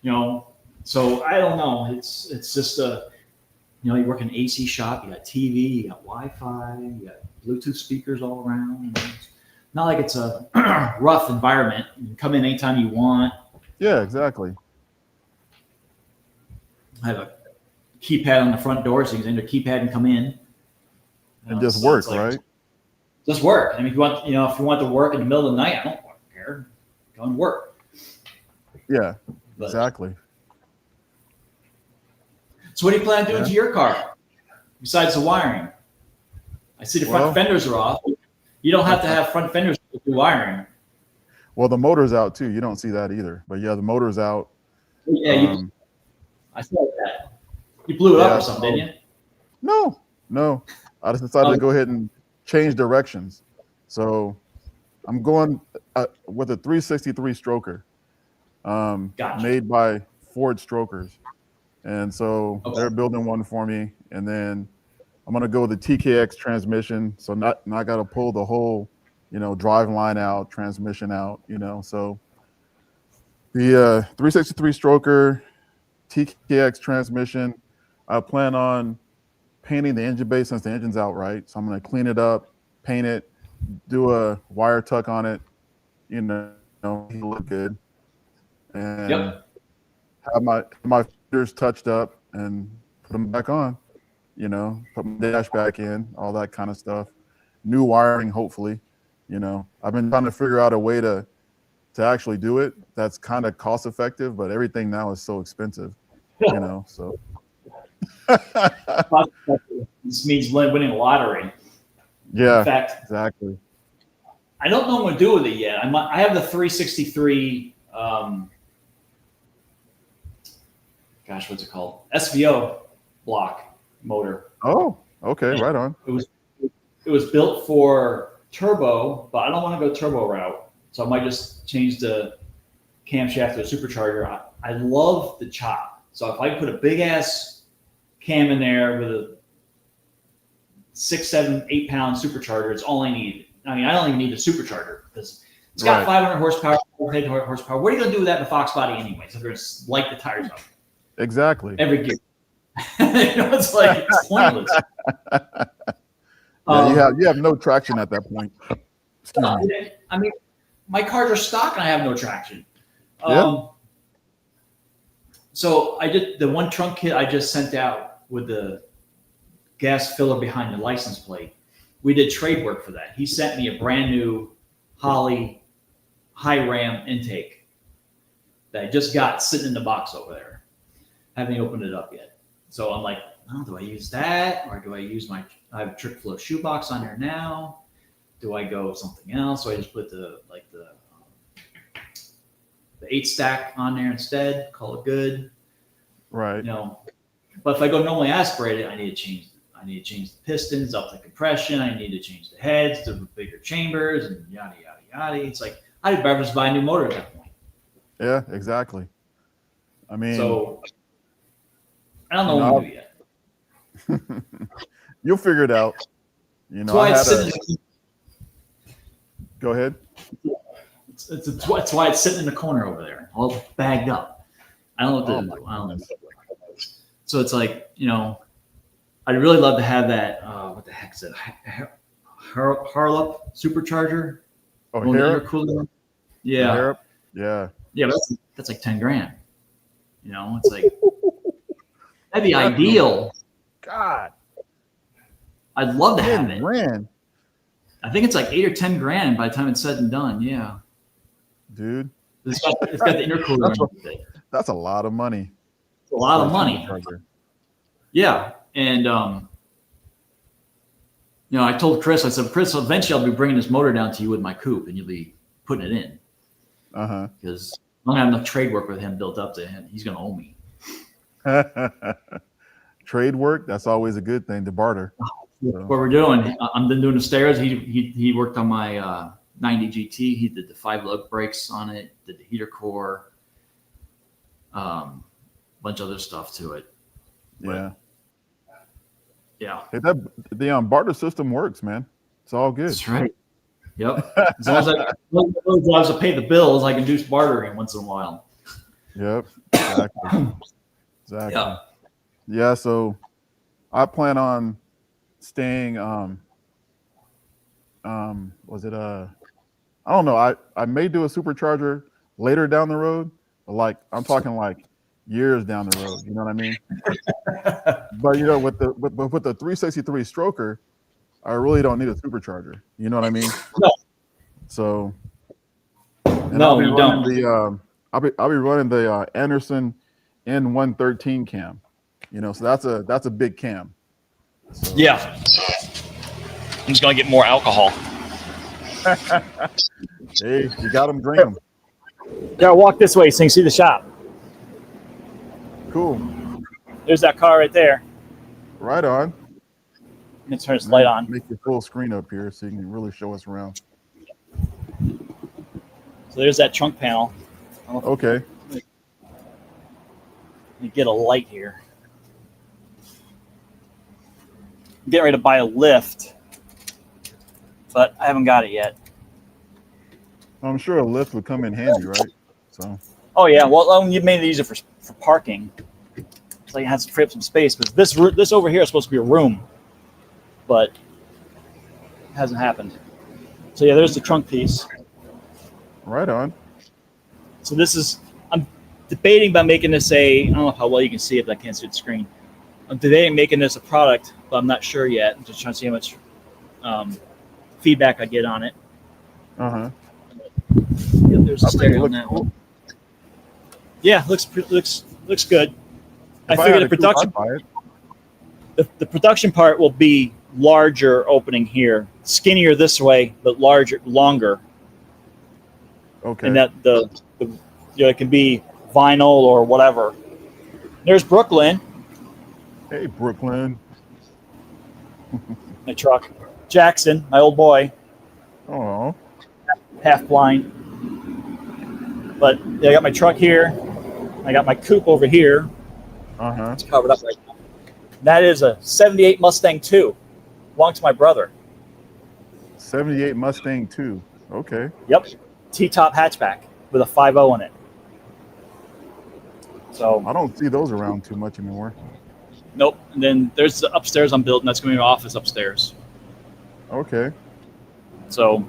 You know, so I don't know. It's just you know, you work in an AC shop, you got TV, you got Wi-Fi, you got Bluetooth speakers all around. It's not like it's a rough environment. You can come in anytime you want. Yeah, exactly. I have a keypad on the front door, so you can enter a keypad and come in. And just work, like, right? Just work. I mean, if you want to work in the middle of the night, I don't care. Go and work. Yeah, But, exactly. So what do you plan on doing to your car besides the wiring? I see the front fenders are off. You don't have to have front fenders to do wiring. Well, the motor's out too. You don't see that either. But yeah, the motor's out. Yeah, I saw that. You blew it up or something, didn't you? No. I just decided to go ahead and change directions. So I'm going with a 363 stroker made by Ford Strokers. And so they're building one for me. And then I'm going to go with the TKX transmission. So not got to pull the whole, you know, drive line out, transmission out, you know. So the 363 stroker, TKX transmission, I plan on painting the engine bay since the engine's out, right? So I'm going to clean it up, paint it, do a wire tuck on it, you know, look good. And have my fenders touched up and put them back on, you know, put my dash back in, all that kind of stuff. New wiring, hopefully, you know. I've been trying to figure out a way to actually do it that's kind of cost effective, but everything now is so expensive, you know, so. This means winning a lottery. Yeah, in fact, exactly. I don't know what I'm going to do with it yet. I have the 363, gosh, what's it called? SVO block motor. Oh, okay, right on. It was built for turbo, but I don't want to go turbo route. So I might just change the camshaft to a supercharger. I love the chop. So if I put a big ass cam in there with a 6, 7, 8 pound supercharger, it's all I need. I mean, I don't even need a supercharger because it's got 500 horsepower, 400 horsepower. What are you going to do with that in a Foxbody anyway? So they're going to light the tires up. Exactly. Every gear. You know, it's like, it's pointless. You have no traction at that point. Excuse me. I mean, my cars are stock and I have no traction. So I did the one trunk kit I just sent out with the gas filler behind the license plate. We did trade work for that. He sent me a brand new Holley high ram intake that I just got sitting in the box over there. Haven't opened it up yet. So I'm like, oh, do I use that or do I use I have a trick flow shoebox on there now. Do I go something else? So I just put the 8 stack on there instead, call it good. Right. You know, but if I go normally aspirated, I need to change. I need to change the pistons, up the compression. I need to change the heads to bigger chambers, and yada yada yada. It's like I'd better just buy a new motor at that point. Yeah, exactly. I mean, so I don't know what to do yet. You'll figure it out. You know, Go ahead. That's why it's sitting in the corner over there, all bagged up. I don't know what to do. I don't know. So it's like, you know, I'd really love to have that. What the heck is it? Harlop supercharger. Oh, Harlop? Yeah. Harlop? Yeah. Yeah, but that's like 10 grand. You know, it's like that'd be ideal. God. I'd love to have it. Grand. I think it's like 8 or 10 grand by the time it's said and done. Yeah. Dude. It's got the intercooler. That's a lot of money. It's a lot of money. Yeah. And, you know, I told Chris, I said, Chris, eventually I'll be bringing this motor down to you with my coupe and you'll be putting it in. Uh-huh. Because I'm going to have enough trade work with him built up to him. He's going to owe me. Trade work? That's always a good thing to barter. What we're doing, I'm then doing the stairs. He worked on my 90 GT. He did the 5 lug brakes on it, did the heater core, bunch of other stuff to it. Yeah. Yeah. Hey, the barter system works, man. It's all good. That's right. Yep. As long as I pay the bills, I can do bartering once in a while. Yep. Exactly. Yeah. Yeah. So I plan on staying. Was it I don't know. I may do a supercharger later down the road. But like I'm talking like years down the road. You know what I mean? But you know, with the 363 stroker, I really don't need a supercharger. You know what I mean? No. So. No, you don't. I'll be running the Anderson N113 cam. You know, so that's a big cam. So. Yeah. I'm just gonna get more alcohol. Hey, you got them, drink them. Gotta walk this way so you can see the shop. Cool. There's that car right there. Right on. Let me turn this light on. Make your full screen up here so you can really show us around. So there's that trunk panel. Okay. Let me get a light here. I'm getting ready to buy a lift, but I haven't got it yet. I'm sure a lift would come in handy, right? So. Oh yeah, well you mainly use it for parking. So you have to free up some space. But this over here is supposed to be a room, but it hasn't happened. So yeah, there's the trunk piece. Right on. So I'm debating about making this I don't know how well you can see it, but I can't see the screen. I'm debating making this a product, but I'm not sure yet. I'm just trying to see how much feedback I get on it. Uh-huh. Yeah, there's a stereo on that one. Yeah, looks good. I figure the production part will be larger opening here, skinnier this way, but longer. Okay. And that it can be vinyl or whatever. There's Brooklyn. Hey, Brooklyn. My truck. Jackson, my old boy. Oh. Half blind. But yeah, I got my truck here. I got my coupe over here. Uh-huh. It's covered up right now. That is a 78 Mustang 2. Belonged to my brother. 78 Mustang 2. Okay. Yep. T-top hatchback with a 5.0 in it. So I don't see those around too much anymore. Nope. And then there's the upstairs I'm building. That's going to be my office upstairs. Okay. So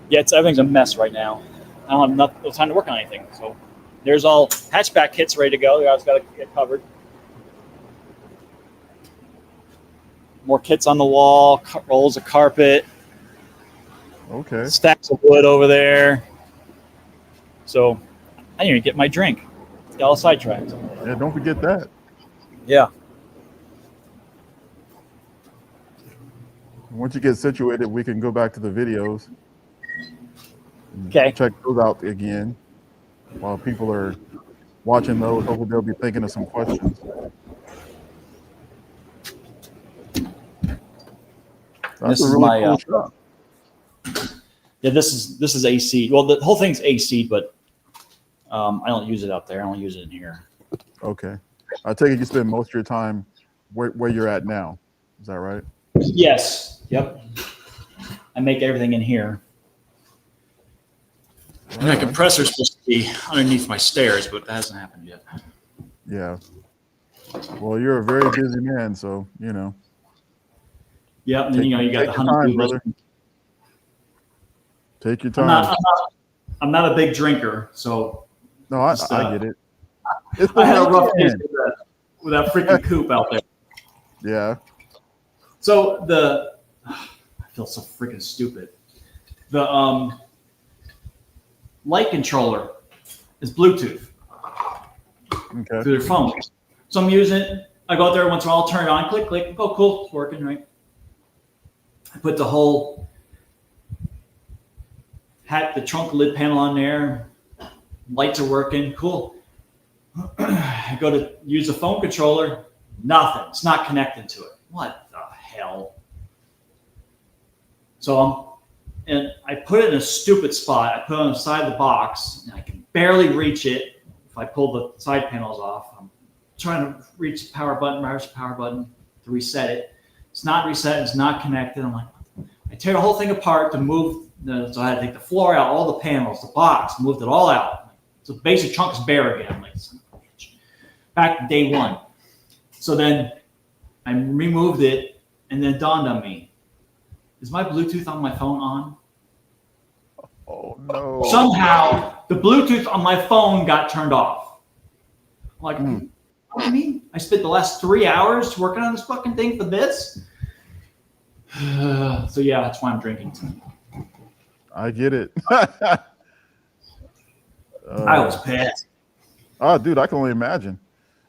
yeah, everything's a mess right now. I don't have no time to work on anything. So there's all hatchback kits ready to go. The guys got to get covered. More kits on the wall, rolls of carpet. Okay. Stacks of wood over there. So I didn't even get my drink. Got all sidetracked. Yeah, don't forget that. Yeah. Once you get situated, we can go back to the videos. Okay. Check those out again. While people are watching those, hopefully they'll be thinking of some questions. That's a really cool shop. Yeah, this is AC. Well, the whole thing's AC, but I don't use it out there. I only use it in here. Okay. I take it you spend most of your time where you're at now. Is that right? Yes. Yep. I make everything in here. Right. And that compressor's supposed to be underneath my stairs, but that hasn't happened yet. Yeah. Well, you're a very busy man, so you know. Yep. And then you got the honeydew brother. Take your time. I'm not a big drinker, so. No, I get it. I had a rough day with that freaking Coupe out there. Yeah. So I feel so freaking stupid. The light controller is Bluetooth through their phone. So I'm using it. I go out there once in a while, turn it on, click, click. Oh, cool, it's working, right? I put the whole the trunk lid panel on there. Lights are working, cool. I go to use the phone controller, nothing. It's not connected to it. What the hell? So and I put it in a stupid spot. I put it on the side of the box, and I can barely reach it. If I pull the side panels off, I'm trying to reach the power button to reset it. It's not reset. It's not connected. I'm like, I tear the whole thing apart to move. So I had to take the floor out, all the panels, the box, moved it all out. So the basic trunk is bare again. I'm like, back to day one. So then I removed it, and then it dawned on me, is my Bluetooth on my phone on? Oh, no. Somehow, the Bluetooth on my phone got turned off. I'm like, what do you mean? I spent the last 3 hours working on this fucking thing for this? So yeah, that's why I'm drinking tonight. I get it. I was pissed. Oh, dude, I can only imagine.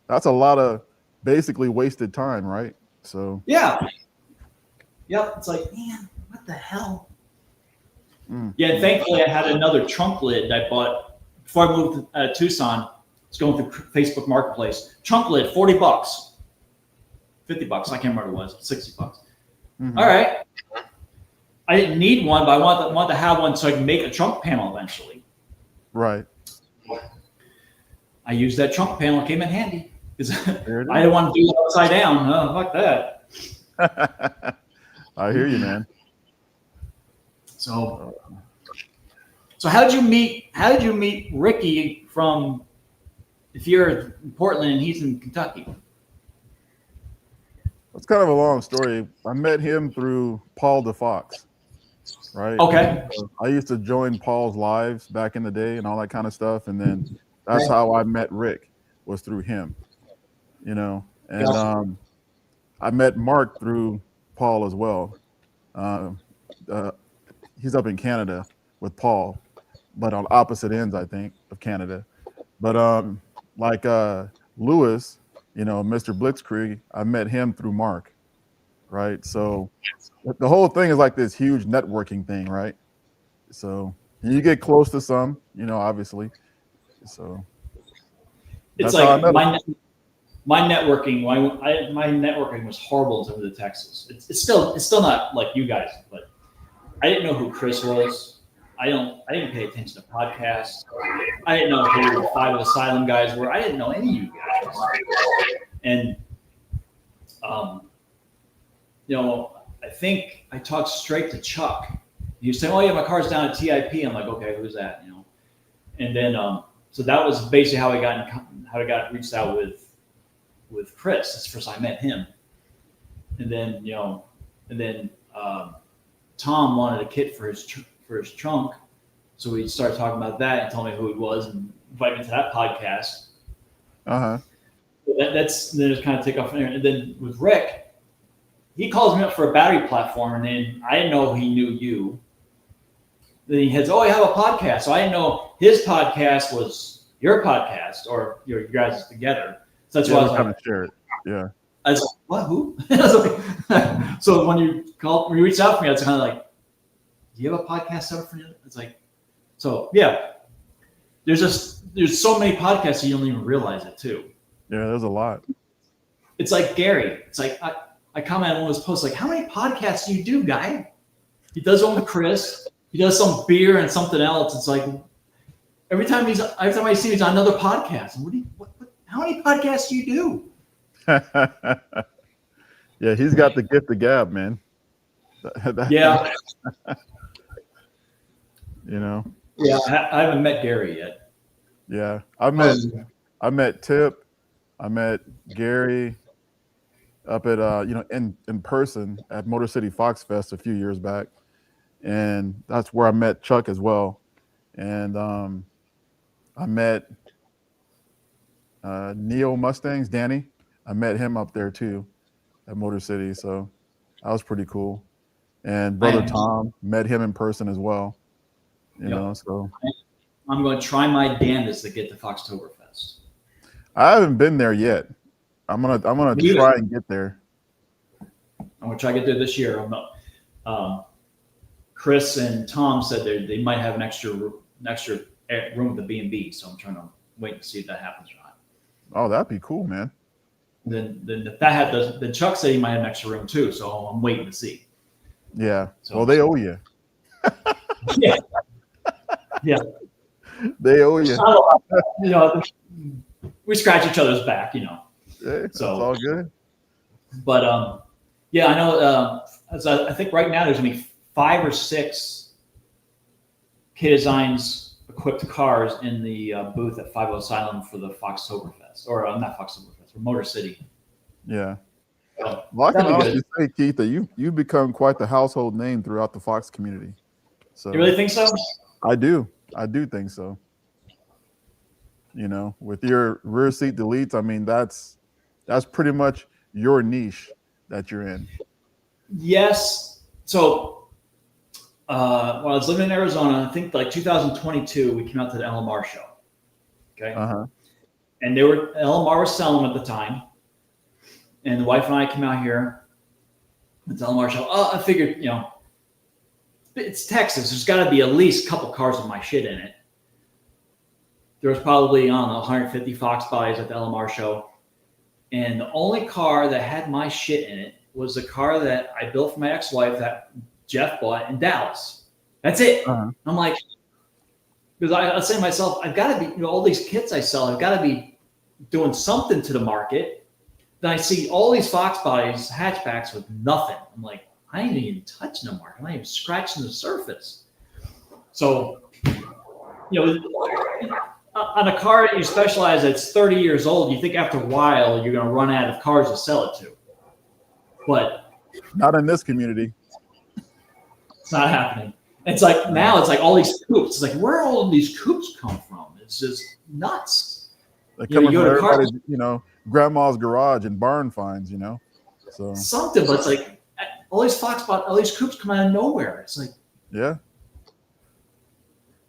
That's a lot of basically wasted time, right? So yeah. Yep. It's like, man, what the hell? Yeah, and thankfully I had another trunk lid I bought before I moved to Tucson. It's going through Facebook Marketplace. Trunk lid, $40, $50. I can't remember what it was. $60. All right. I didn't need one, but I wanted to have one so I can make a trunk panel eventually. Right. I used that trunk panel. It came in handy because I didn't want to do it upside down. Oh, fuck that. I hear you, man. So how did you meet Ricky from, if you're in Portland and he's in Kentucky? It's kind of a long story. I met him through Paul DeFox, right? Okay. I used to join Paul's lives back in the day and all that kind of stuff. And then that's how I met Rick, was through him, you know. And I met Mark through Paul as well. He's up in Canada with Paul, but on opposite ends, I think, of Canada. But like Lewis, you know, Mr. Blitzkrieg, I met him through Mark, right? So the whole thing is like this huge networking thing, right? So you get close to some, you know, obviously. So it's like my networking was horrible in terms of Texas. It's still not like you guys, but I didn't know who Chris was. I didn't pay attention to podcasts. I didn't know who the Five Asylum guys were. I didn't know any of you guys. And you know, I think I talked straight to Chuck. He was saying, "Oh yeah, my car's down at TIP." I'm like, "Okay, who's that?" You know, and then so that was basically how I got reached out with Chris. That's the first time I met him. And then Tom wanted a kit for his trunk, so we started talking about that and told me who he was and invited me to that podcast. Then just kind of take off from there. And then with Rick, he calls me up for a battery platform, and then I didn't know he knew you. Then he says, "Oh, I have a podcast." So I didn't know his podcast was your podcast or your guys together. So that's why I was kind of share it. Yeah. I was like, "What? Who?" So when you reached out to me, I was kind of like, "Do you have a podcast set up for you?" It's like, so yeah. There's so many podcasts you don't even realize it too. Yeah, there's a lot. It's like Gary. It's like I I commented on one of his posts, like, how many podcasts do you do, guy? He does one with Chris. He does some beer and something else. It's like every time I see him, he's on another podcast. How many podcasts do you do? Yeah, he's got the gift of gab, man. Yeah. You know. Yeah, I haven't met Gary yet. Yeah, I met Tip, I met Gary up at in person at Motor City Fox Fest a few years back, and that's where I met Chuck as well, and I met Neo Mustangs, Danny. I met him up there too at Motor City, so that was pretty cool. And brother Tom, met him in person as well. You know, so I'm going to try my damnedest to get to Foxtoberfest. I haven't been there yet. I'm gonna try and get there. I'm gonna try to get there this year. Chris and Tom said they might have an extra room at the B&B, so I'm trying to wait to see if that happens or not. Oh, that'd be cool, man. Then if that happens, then Chuck said he might have an extra room too, so I'm waiting to see. Yeah. So, well, they owe you. Yeah. Yeah. They owe you. You know, we scratch each other's back, you know. Yeah, so it's all good. But yeah, I know. I think right now there's gonna be 5 or 6 KDezines equipped cars in the booth at 50 Asylum for the Foxtoberfest, or not Foxtoberfest, for Motor City. Yeah. So, well, I can honestly say, Keith, that you've become quite the household name throughout the Fox community. So you really think so? I do think so. You know, with your rear seat deletes, I mean, that's pretty much your niche that you're in. Yes. So when I was living in Arizona, I think like 2022, we came out to the LMR show. Okay. And LMR was selling them at the time. And the wife and I came out here at the LMR show. Oh, I figured, you know, it's Texas. There's got to be at least a couple cars with my shit in it. There was probably, I don't know, 150 Foxbodies at the LMR show. And the only car that had my shit in it was a car that I built for my ex-wife that Jeff bought in Dallas. That's it. I'm like, because I say to myself, I've got to be, you know, all these kits I sell, I've got to be doing something to the market. Then I see all these Foxbodies, hatchbacks with nothing. I'm like, I ain't even touching the market. I'm not even scratching the surface. So, you know, on a car that you specialize that's 30 years old, you think after a while you're going to run out of cars to sell it to. But not in this community. It's not happening. It's like now it's like all these coupes. It's like where all of these coupes come from? It's just nuts. They come from everybody's, you know, grandma's garage and barn finds, you know. So something, but it's like all these all these coupes come out of nowhere. It's like yeah.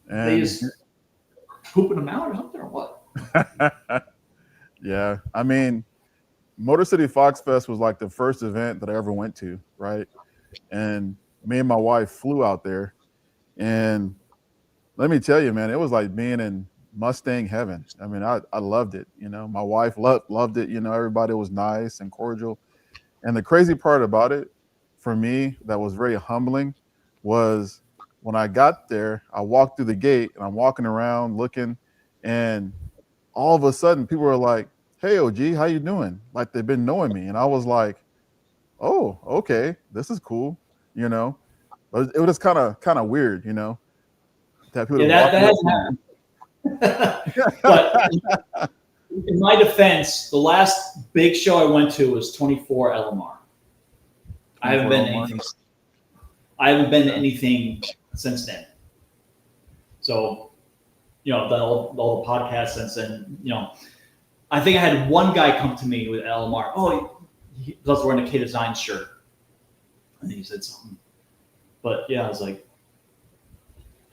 And they just pooping them out or something or what? Yeah, I mean, Motor City Fox Fest was like the first event that I ever went to, right? And me and my wife flew out there, and let me tell you, man, it was like being in Mustang heaven. I mean, I loved it. You know, my wife loved it. You know, everybody was nice and cordial. And the crazy part about it, for me, that was very humbling, was when I got there, I walked through the gate and I'm walking around looking, and all of a sudden people were like, "Hey, OG, how you doing?" Like they've been knowing me. And I was like, "Oh, okay, this is cool," you know. But it was kind of weird, you know. That people that hasn't happened. But in my defense, the last big show I went to was 24 LMR. I haven't been to anything. I haven't been to anything since then. So, you know, done all the podcasts since then. You know, I think I had one guy come to me with LMR. Oh, he was wearing a KDezines shirt, and he said something. But yeah, I was like,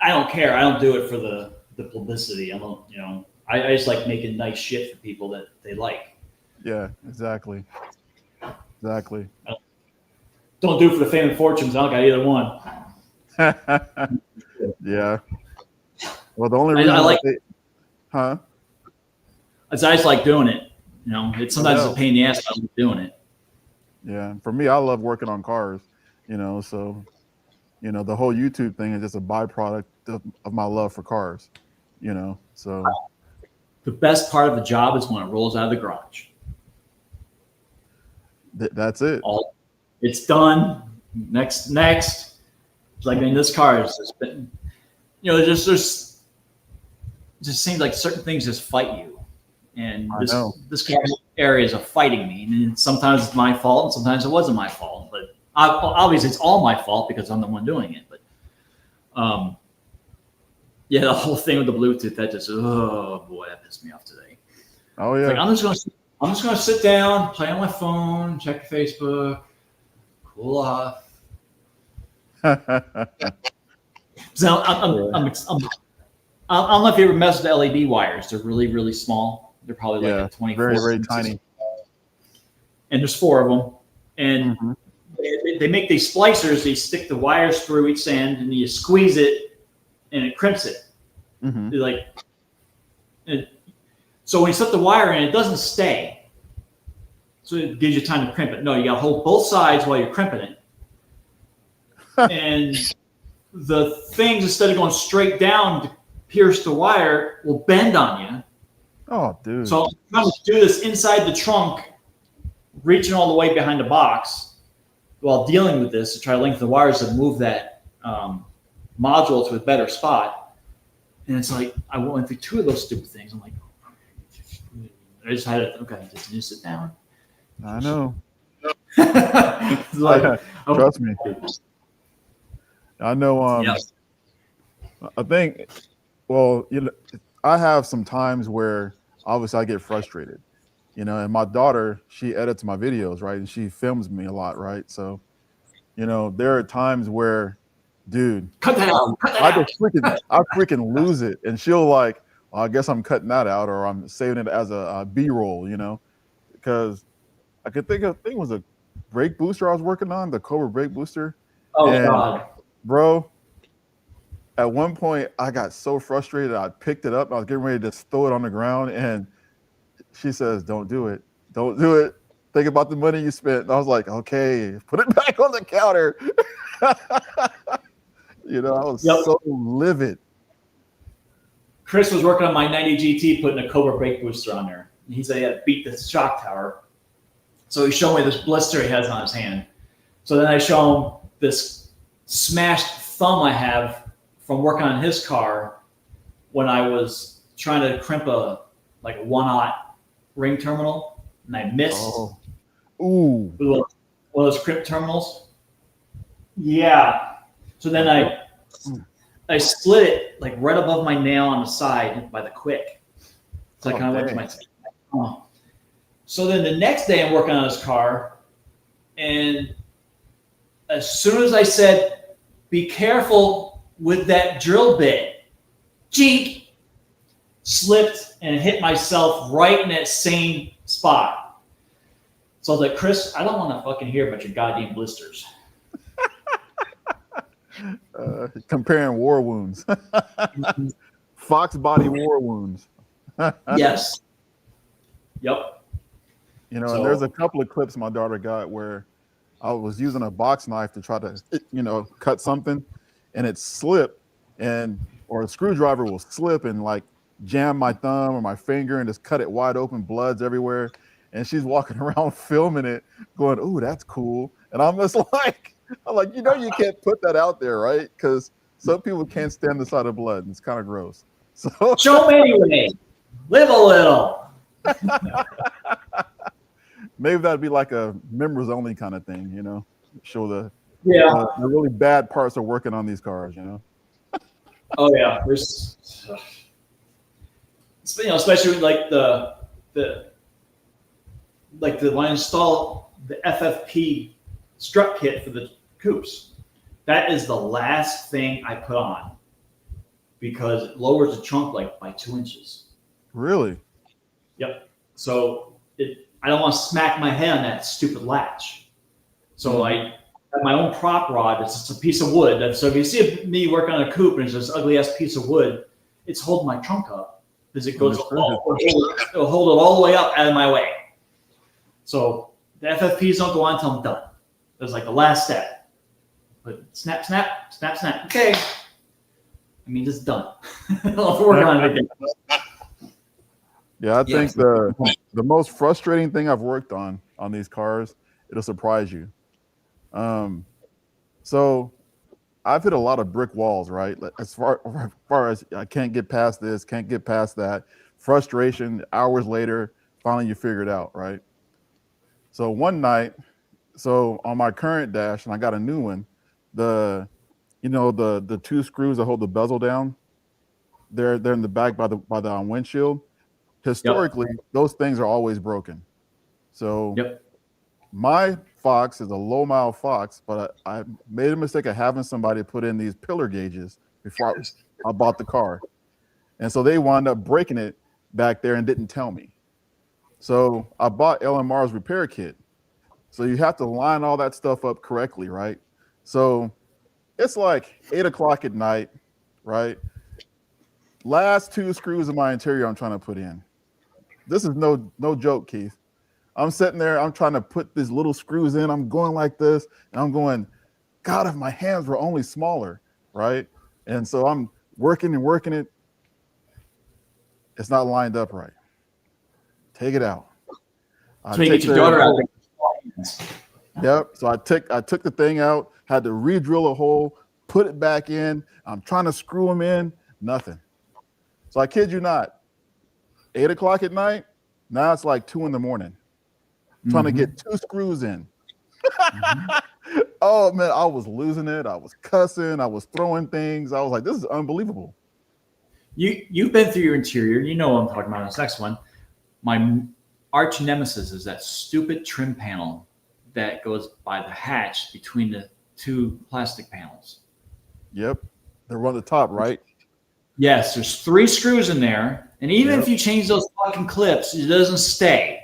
I don't care. I don't do it for the publicity. I don't, you know, I just like making nice shit for people that they like. Yeah, exactly. Exactly. Don't do it for the fame and fortunes. I don't got either one. Yeah. Well, the only reason I like, huh? I just like doing it. You know, it's sometimes a pain in the ass, but I'm doing it. Yeah. For me, I love working on cars, so, the whole YouTube thing is just a byproduct of my love for cars, so. The best part of the job is when it rolls out of the garage. That's it. It's done. Next. It's like in this car, it's just been, just seems like certain things just fight you. And this car area is fighting me. And sometimes it's my fault, and sometimes it wasn't my fault. But obviously, it's all my fault because I'm the one doing it. But yeah, the whole thing with the Bluetooth, that just, oh boy, that pissed me off today. Oh yeah. Like, I'm just gonna sit down, play on my phone, check Facebook, cool off. So I don't know if you ever messed with LED wires. They're really, really small. They're probably like a 24. Very, very tiny. And there's 4 of them. And they make these splicers. They stick the wires through each end, and you squeeze it, and it crimps it. So when you set the wire in, it doesn't stay. So it gives you time to crimp it. No, you got to hold both sides while you're crimping it. And the things, instead of going straight down to pierce the wire, will bend on you. Oh, dude. So I'm trying to do this inside the trunk, reaching all the way behind the box while dealing with this to try to lengthen the wires and move that module to a better spot. And it's like, I went through 2 of those stupid things. I'm like, I just had to, okay, just sit down. I know. Like, trust me. I know. I think, well, I have some times where obviously I get frustrated, and my daughter, she edits my videos, right? And she films me a lot, right? So, there are times where, dude, cut that out. I freaking lose it. And she'll like, well, I guess I'm cutting that out, or I'm saving it as a B-roll, because I could think of, I think it was a brake booster I was working on, the Coupe brake booster. Oh, God. Bro, at one point I got so frustrated, I picked it up. I was getting ready to just throw it on the ground, and she says, "Don't do it. Don't do it. Think about the money you spent." And I was like, "Okay, put it back on the counter." I was so livid. Chris was working on my 90 GT, putting a Cobra brake booster on there. He said he had to beat the shock tower. So he showed me this blister he has on his hand. So then I show him this smashed thumb I have from working on his car when I was trying to crimp a 1/0 ring terminal, and I missed. Oh. Ooh. One of those crimp terminals. Yeah. So then I split it like right above my nail on the side by the quick. So I kind of went to my thumb. So then the next day I'm working on his car, and as soon as I said, "Be careful with that drill bit," cheek, slipped and hit myself right in that same spot. So I was like, "Chris, I don't want to fucking hear about your goddamn blisters." Comparing war wounds. Foxbody war wounds. Yes. Yep. And there's a couple of clips my daughter got where I was using a box knife to try to, cut something, and it slipped, or a screwdriver will slip and like jam my thumb or my finger and just cut it wide open, blood's everywhere. And she's walking around filming it, going, "Ooh, that's cool." And I'm just like, you can't put that out there, right? Because some people can't stand the sight of blood, and it's kind of gross. So show me anyway. Live a little. Maybe that'd be like a members only kind of thing, show the really bad parts of working on these cars, Oh yeah, there's, especially like when I install the FFP strut kit for the coupes, that is the last thing I put on because it lowers the trunk by 2 inches. Really? Yep. So I don't want to smack my head on that stupid latch. So I have my own prop rod. It's just a piece of wood. So if you see me working on a coupe and it's this ugly ass piece of wood, it's holding my trunk up because it'll hold it all the way up out of my way. So The FFPs don't go on until I'm done. That's like the last step. But snap, snap, snap, snap. Okay. I mean, just done. I'll have to work on it again. Yeah, I think the most frustrating thing I've worked on these cars, it'll surprise you. So I've hit a lot of brick walls, right? As far as I can't get past this, can't get past that. Frustration, hours later, finally you figure it out, right? So one night, on my current dash, and I got a new one, the two screws that hold the bezel down, they're in the back by the windshield. Historically, those things are always broken. So my Fox is a low mile Fox, but I made a mistake of having somebody put in these pillar gauges before I bought the car. And so they wound up breaking it back there and didn't tell me. So I bought LMR's repair kit. So you have to line all that stuff up correctly, right? So it's like 8 o'clock at night, right? Last 2 screws in my interior I'm trying to put in. This is no joke, Keith. I'm sitting there, I'm trying to put these little screws in. I'm going like this, and I'm going, God, if my hands were only smaller, right? And so I'm working and working it. It's not lined up right. Take it out. So you get your daughter out there. Yep. So I took the thing out, had to re-drill a hole, put it back in. I'm trying to screw them in, nothing. So I kid you not, 8 o'clock at night, now it's like 2 in the morning. Trying to get 2 screws in. Oh man, I was losing it. I was cussing. I was throwing things. I was like, this is unbelievable. You've been through your interior. You know what I'm talking about on this next one. My arch nemesis is that stupid trim panel that goes by the hatch between the 2 plastic panels. Yep. They're on the top, right? Yes, there's 3 screws in there. And even if you change those fucking clips, it doesn't stay.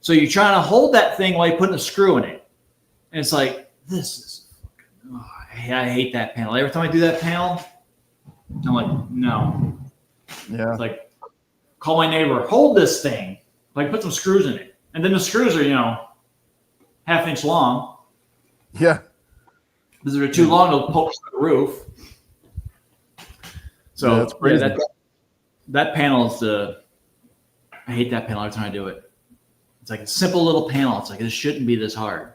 So you're trying to hold that thing while you're putting a screw in it. And it's like, this is fucking, I hate that panel. Every time I do that panel, I'm like, no. Yeah. It's like, call my neighbor, hold this thing. Like, put some screws in it. And then the screws are, ½ inch long. Yeah. Because they're too long, they'll poke through the roof. So that's crazy. That panel is I hate that panel every time I do it. It's like a simple little panel. It's like, this shouldn't be this hard.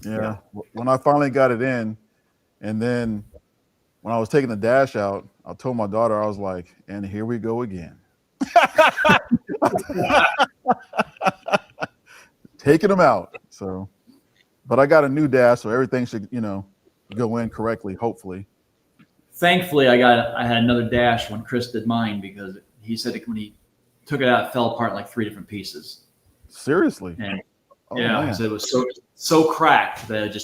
Yeah. When I finally got it in, and then when I was taking the dash out, I told my daughter, I was like, and here we go again. Taking them out. So, but I got a new dash, so everything should, go in correctly, hopefully. Thankfully, I had another dash when Chris did mine, because he said when he took it out, it fell apart in like 3 different pieces. Seriously? And Oh, yeah, man. he said it was so cracked that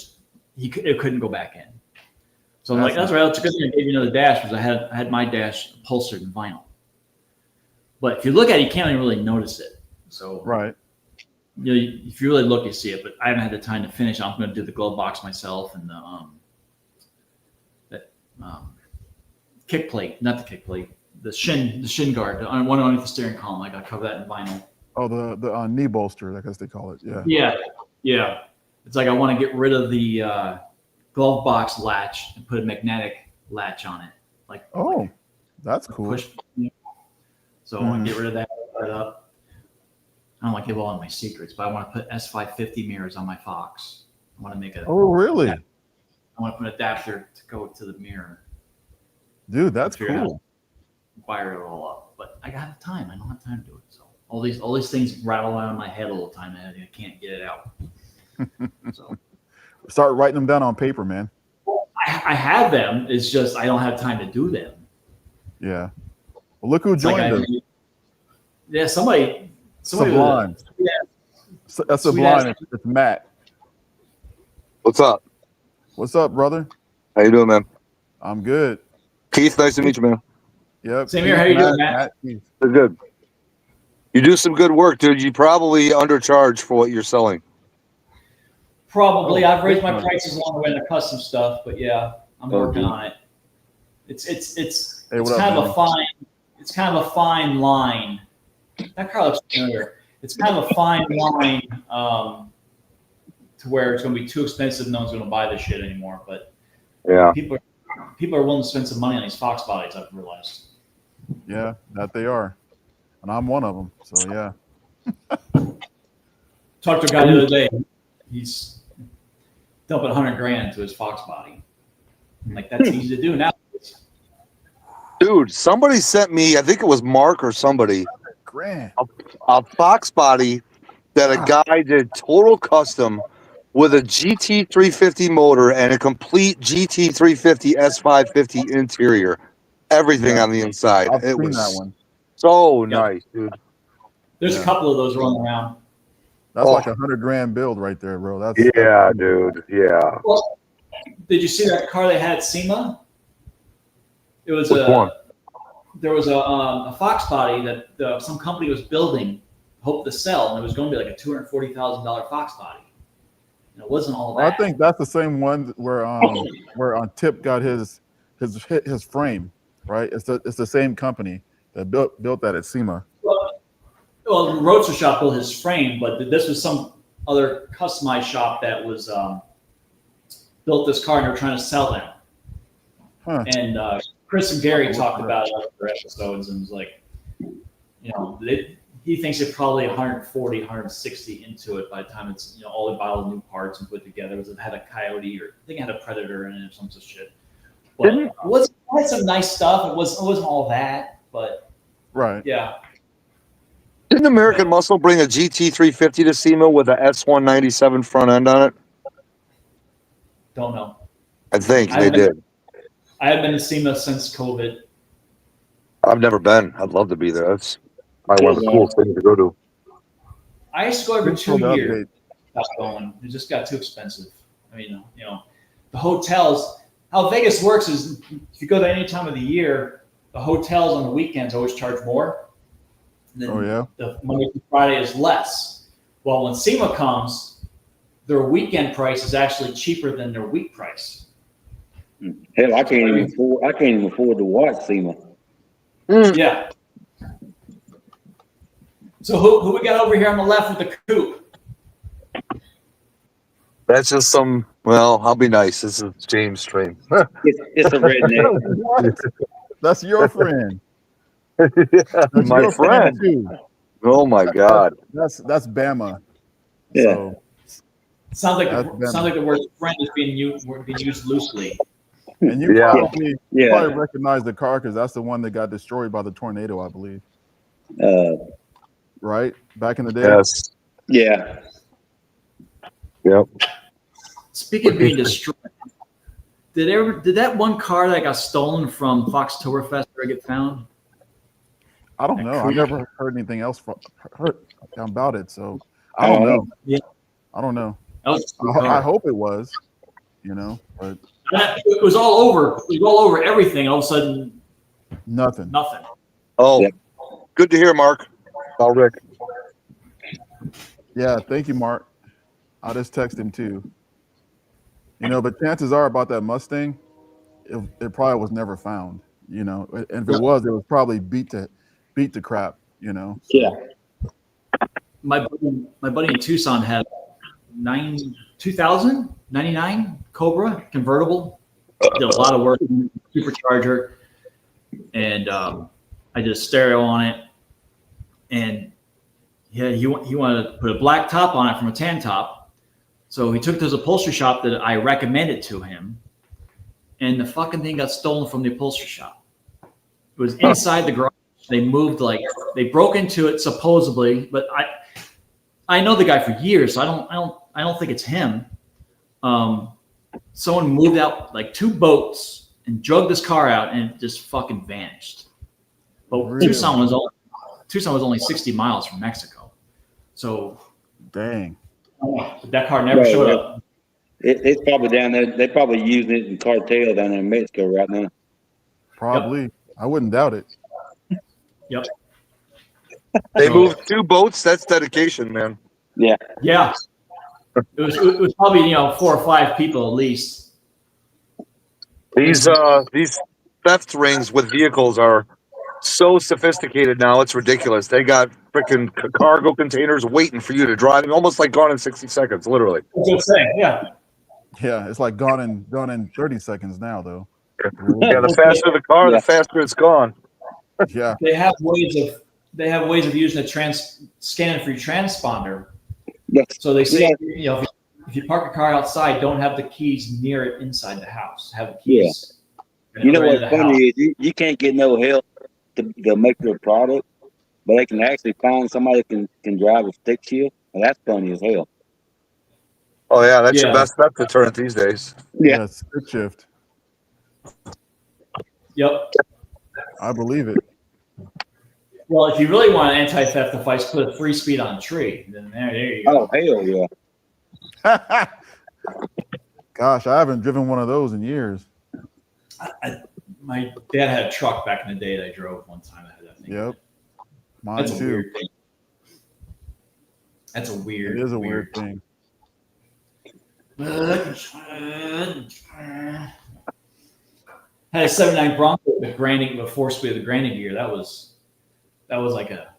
it couldn't go back in. So I'm like, that's right. It's a good thing I gave you another dash, because I had my dash upholstered in vinyl. But if you look at it, you can't even really notice it. So Right. If you really look, you see it. But I haven't had the time to finish. I'm going to do the glove box myself and the kick plate, not the kick plate, the shin guard, the one underneath the steering column. I got to cover that in vinyl. Oh, the knee bolster, I guess they call it. Yeah. It's like I want to get rid of the glove box latch and put a magnetic latch on it. That's cool. So I want to get rid of that. Put it up. I don't want to give all of my secrets, but I want to put S550 mirrors on my Fox. I want to make Oh, really? I want to put an adapter to go to the mirror. Dude, that's cool. Wire it all up, but I got time. I don't have time to do it. So all these things rattle around in my head all the time, and I can't get it out. So start writing them down on paper, man. I have them. It's just I don't have time to do them. Yeah. Well, look who joined us. Yeah, somebody. Sublime. That's Sublime. It's Matt. What's up? What's up, brother? How you doing, man? I'm good. Keith, nice to meet you, man. Yep. Same here. How you doing, Matt? They're good. You do some good work, dude. You probably undercharge for what you're selling. Probably. I've raised my prices along the way in the custom stuff, but yeah, I'm working on it. It's kind of a fine line. That car looks familiar. it's kind of a fine line to where it's going to be too expensive. No one's going to buy this shit anymore. But Yeah. people are willing to spend some money on these Fox bodies. I've realized. Yeah, that they are, and I'm one of them. So yeah. Talked to a guy the other day. He's dumping $100,000 into his Fox body. I'm like, that's easy to do now. Dude, somebody sent me, I think it was Mark or somebody, Grand. a Fox body that a guy did total custom with a GT350 motor and a complete GT350 S550 interior. Everything on the inside. I've It seen was that one. so nice, dude. There's a couple of those rolling around. That's like $100,000 build right there, bro. That's dude. Yeah. Well, did you see that car they had at SEMA? It was there was a Fox body that some company was building, hoped to sell, and it was going to be like a $240,000 Fox body. And it wasn't all that. I think that's the same one where Tip got his frame, right? It's the same company that built that at SEMA. Well, the Roadster shop built his frame, but this was some other customized shop that was built this car, and they were trying to sell them. Huh. And Chris and Gary talked about it on other episodes, and was like, he thinks it probably 140, 160 into it by the time it's all the new parts and put together. It had a Coyote, or I think it had a Predator in it or some such shit. But it had some nice stuff. It wasn't all that, but right. Yeah. Didn't American Muscle bring a GT350 to SEMA with a S197 front end on it? Don't know. I think they did. I have been to SEMA since COVID. I've never been. I'd love to be there. That's probably one of the coolest things to go to. I used to go every 2 years. Stopped going. It just got too expensive. I mean, the hotels. How Vegas works is if you go there any time of the year, the hotels on the weekends always charge more. Then the Monday through Friday is less. Well, when SEMA comes, their weekend price is actually cheaper than their week price. Hell, I can't even afford to watch SEMA. Yeah. So who we got over here on the left with the Coupe? That's just some. Well, I'll be nice. This is James' train. It's a redneck. What? That's your friend. My friend. Too. Oh my God. That's Bama. Yeah. So, sounds like the word friend is being used loosely. And you probably recognize the car because that's the one that got destroyed by the tornado, I believe. Right? Back in the day? Yes. Yeah. Yep. Speaking of being destroyed, did that one car that got stolen from Foxtoberfest ever get found? I don't know. I never heard anything else about it, so I don't know. Yeah. I don't know. I hope it was, but it was all over. It was all over everything. All of a sudden, nothing. Oh, good to hear, Mark. Oh, Rick. Yeah, thank you, Mark. I'll just text him too. But chances are about that Mustang, it probably was never found. And if it was probably beat to crap. So. Yeah. My buddy in Tucson had 2099 Cobra convertible. Did a lot of work, supercharger, and I did a stereo on it. And he wanted to put a black top on it from a tan top. So he took it to his upholstery shop that I recommended to him, and the fucking thing got stolen from the upholstery shop. It was inside the garage. They moved they broke into it supposedly, but I know the guy for years, so I don't think it's him. Someone moved out like 2 boats and drug this car out, and it just fucking vanished. But really? Tucson was only 60 miles from Mexico, so dang, that car never showed up. It's probably down there. They're probably using it in cartel down there in Mexico right now. Probably, yep. I wouldn't doubt it. Yep. They moved 2 boats. That's dedication, man. Yeah. Yeah. It was probably 4 or 5 people at least. These theft rings with vehicles are so sophisticated now. It's ridiculous. They got freaking cargo containers waiting for you to drive. Almost like gone in 60 seconds, literally. That's what I'm saying. Yeah. Yeah, it's like gone in 30 seconds now, though. Yeah, the faster the car, the faster it's gone. Yeah. They have ways of using a scanning for your transponder. Yes. So they say, if you park a car outside, don't have the keys near it inside the house. Have the keys. You know what's funny is you can't get no help to make your product, but they can actually find somebody that can drive a stick shift. And that's funny as hell. Oh yeah, that's your best bet deterrent these days. Yeah, stick shift. Yep. I believe it. Well, if you really want an anti-theft device, put a 3-speed on tree. Then there you go. Oh hell yeah! Gosh, I haven't driven one of those in years. My dad had a truck back in the day that I drove one time. I had that thing. Yep. Mine That's a too. weird thing. That's a weird. It is a weird thing. Had a 79 Bronco with a 4-speed with granny gear. That was like a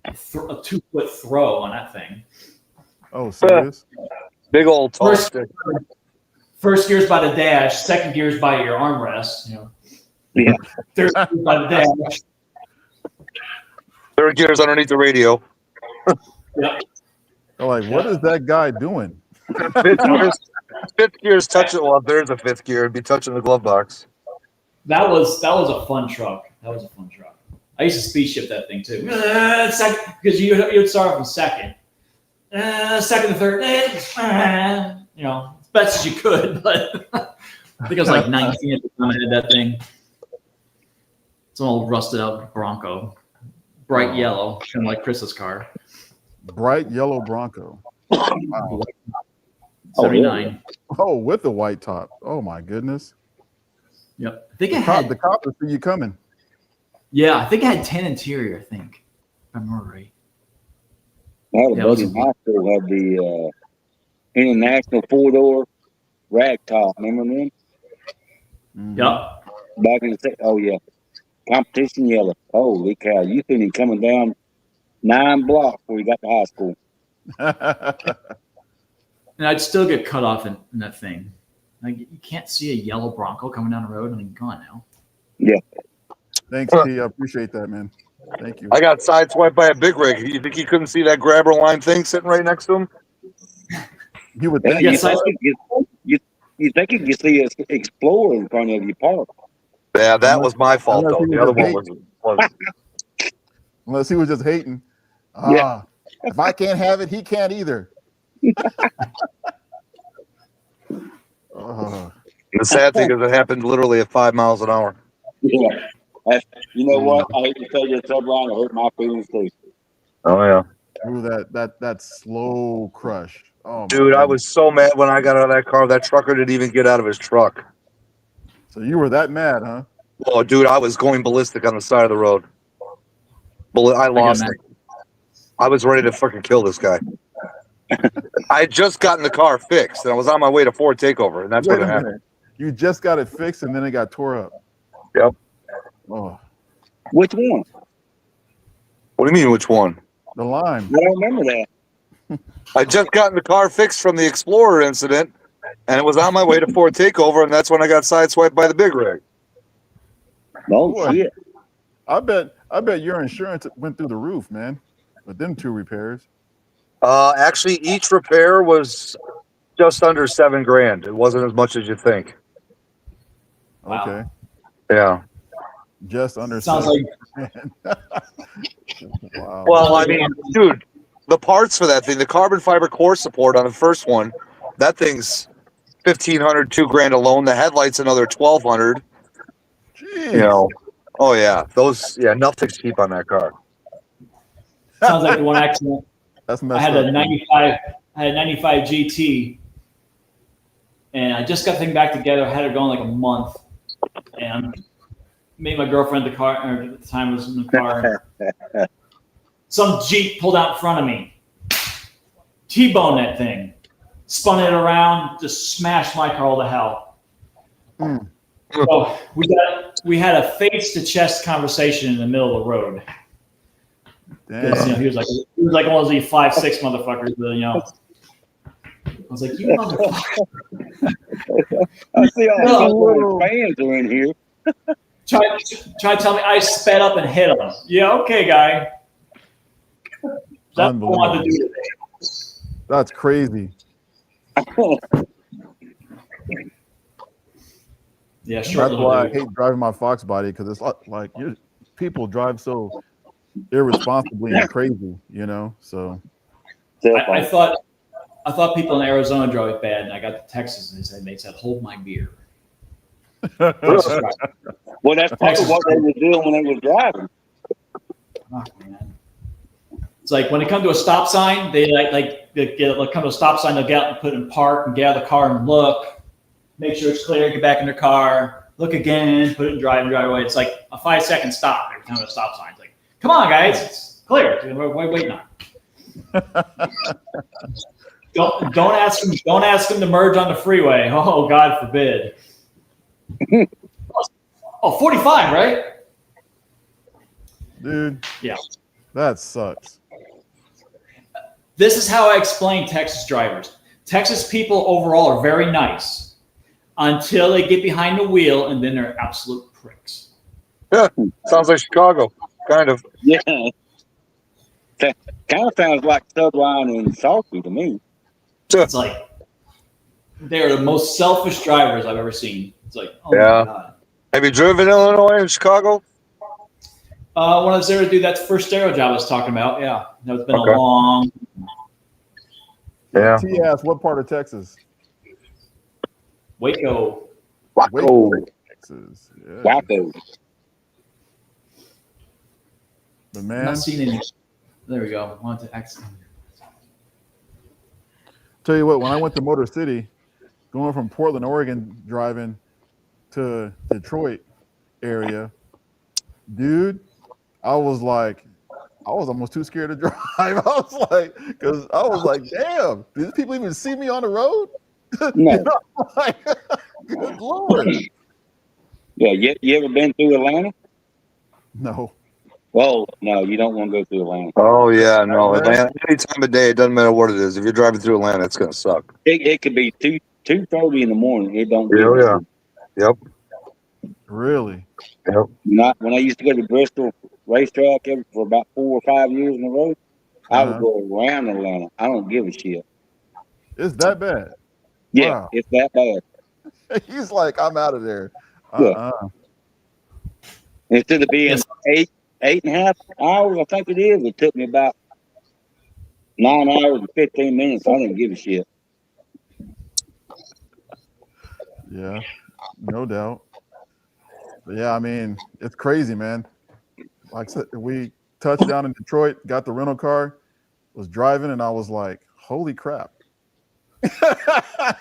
2-foot throw on that thing. Oh, serious? Big old tall stick. First gear's by the dash. Second gear's by your armrest. Yeah. Third gear's by the dash. Third gear's underneath the radio. Yep. I'm like, what is that guy doing? Fifth gear's touching. Well, if there's a fifth gear, it'd be touching the glove box. That was a fun truck. I used to speed shift that thing too. Because you would start off in second. Second to third. As best as you could, but I think I was like 19 at the time I had that thing. It's an old rusted out Bronco. Bright yellow, kind of like Chris's car. Bright yellow Bronco. Wow. 79. Oh, with the white top. Oh my goodness. Yep. I think the cops see you coming. Yeah, I think I had 10 interior, I think. If I remember right. I had a buddy in high school had the International 4-door rag top. Remember them? Mm-hmm. Yep. Back in the oh yeah, competition yellow. Holy cow! You seen him coming down 9 blocks before he got to high school. And I'd still get cut off in that thing. Like you can't see a yellow Bronco coming down the road. I mean, come on now. Yeah. Thanks, T. I appreciate that, man. Thank you. I got sideswiped by a big rig. You think he couldn't see that grabber line thing sitting right next to him? You would think. think. You think you could see an Explorer in front of you park. Yeah, that was my fault, though. The other one was. Unless he was just hating. Yeah. If I can't have it, he can't either. The sad thing is it happened literally at 5 miles an hour. Yeah. You know what? I hate to tell you, subline, it hurt my feelings too. Oh yeah. Ooh, that slow crush. Oh, dude, I was so mad when I got out of that car. That trucker didn't even get out of his truck. So you were that mad, huh? Oh, dude, I was going ballistic on the side of the road. I lost it. I was ready to fucking kill this guy. I had just gotten the car fixed, and I was on my way to Ford Takeover, and that's what happened. You just got it fixed, and then it got tore up. Yep. Oh. Which one? What do you mean, which one? The Lime. I don't remember that. I just gotten the car fixed from the Explorer incident, and it was on my way to Ford Takeover, and that's when I got sideswiped by the big rig. Oh shit! I bet your insurance went through the roof, man, with them 2 repairs. Actually, each repair was just under $7,000. It wasn't as much as you think. Wow. Okay. Yeah. Just under. Sounds 7. like. Wow. Well, I mean, dude, the parts for that thing, the carbon fiber core support on the first one, that thing's $1,500, $2,000 alone. The headlights another $1,200. Jeez. You know. Oh yeah, nothing's cheap on that car. Sounds like the one accident. That's messed I had up. a 95 GT, and I just got the thing back together. I had it going like a month, and me and my girlfriend at the car, or at the time was in the car. Some Jeep pulled out in front of me, T-boned that thing, spun it around, just smashed my car all to hell. So we had a face to chest conversation in the middle of the road. Because, he was like one of these 5'6" motherfuckers. I was like, you motherfucker. I see all the fans are in here. Try to tell me I sped up and hit him. Yeah, okay, guy. That's what I wanted to do today. That's crazy. Yeah, sure. That's why I hate driving my Foxbody, because it's like people drive so irresponsibly and crazy, So I thought people in Arizona drove it bad, and I got to Texas and they said, "Hold my beer." Well, that's probably what they were doing when they were driving. Oh, man. It's like when they come to a stop sign, they come to a stop sign, they'll get out and put in park and get out of the car and look, make sure it's clear, get back in their car, look again, put it in drive and drive away. It's like a 5-second stop every time at a stop sign. It's like, come on, guys, it's clear. What are you waiting on? Don't ask them to merge on the freeway. Oh, God forbid. 45, right? Dude. Yeah. That sucks. This is how I explain Texas drivers. Texas people overall are very nice until they get behind the wheel, and then they're absolute pricks. Yeah, sounds like Chicago, kind of. Yeah. That kind of sounds like Subline and Salty to me. It's like they're the most selfish drivers I've ever seen. It's like, oh Yeah. my God. Have you driven Illinois and Chicago? When I was there to do that first aero job I was talking about, yeah. It's been Okay. a long. Yeah. T asked, what part of Texas? Waco. Waco. Texas. Yeah. Waco. But I'm man, not seeing any. There we go. On to accident. tell you what, when I went to Motor City, going from Portland, Oregon, driving to Detroit area, dude, I was almost too scared to drive. I was like, damn, do these people even see me on the road? No. Good Lord. Yeah, you ever been through Atlanta? No. Well, no, you don't want to go through Atlanta. Oh, yeah, no. Atlanta, any time of day, it doesn't matter what it is. If you're driving through Atlanta, it's going to suck. It could be 2:30 in the morning. It don't. Yeah. Yep. Really? Yep. When I used to go to Bristol racetrack for about 4 or 5 years in a row, I would go around Atlanta. I don't give a shit. It's that bad? Yeah, Wow. it's that bad. He's like, I'm out of there. Instead of being 8.5 hours, I think it is, it took me about 9 hours and 15 minutes. I didn't give a shit. Yeah, no doubt. But yeah, I mean, it's crazy, man. Like I said, we touched down in Detroit, got the rental car, was driving, and I was like, holy crap. I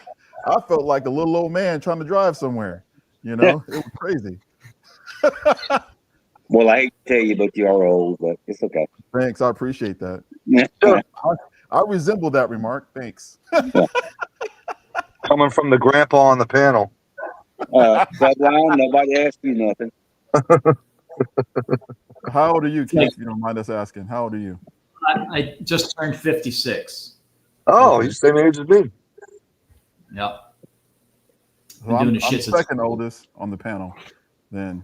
felt like a little old man trying to drive somewhere. It was crazy. Well, I hate to tell you, but you are old, but it's okay. Thanks, I appreciate that. I resemble that remark. Thanks. Coming from the grandpa on the panel. Subline, nobody asked you nothing. How old are you, Keith, if you don't mind us asking? How old are you? I just turned 56. Oh, you're the same age as me. Yep. So I'm second oldest on the panel then,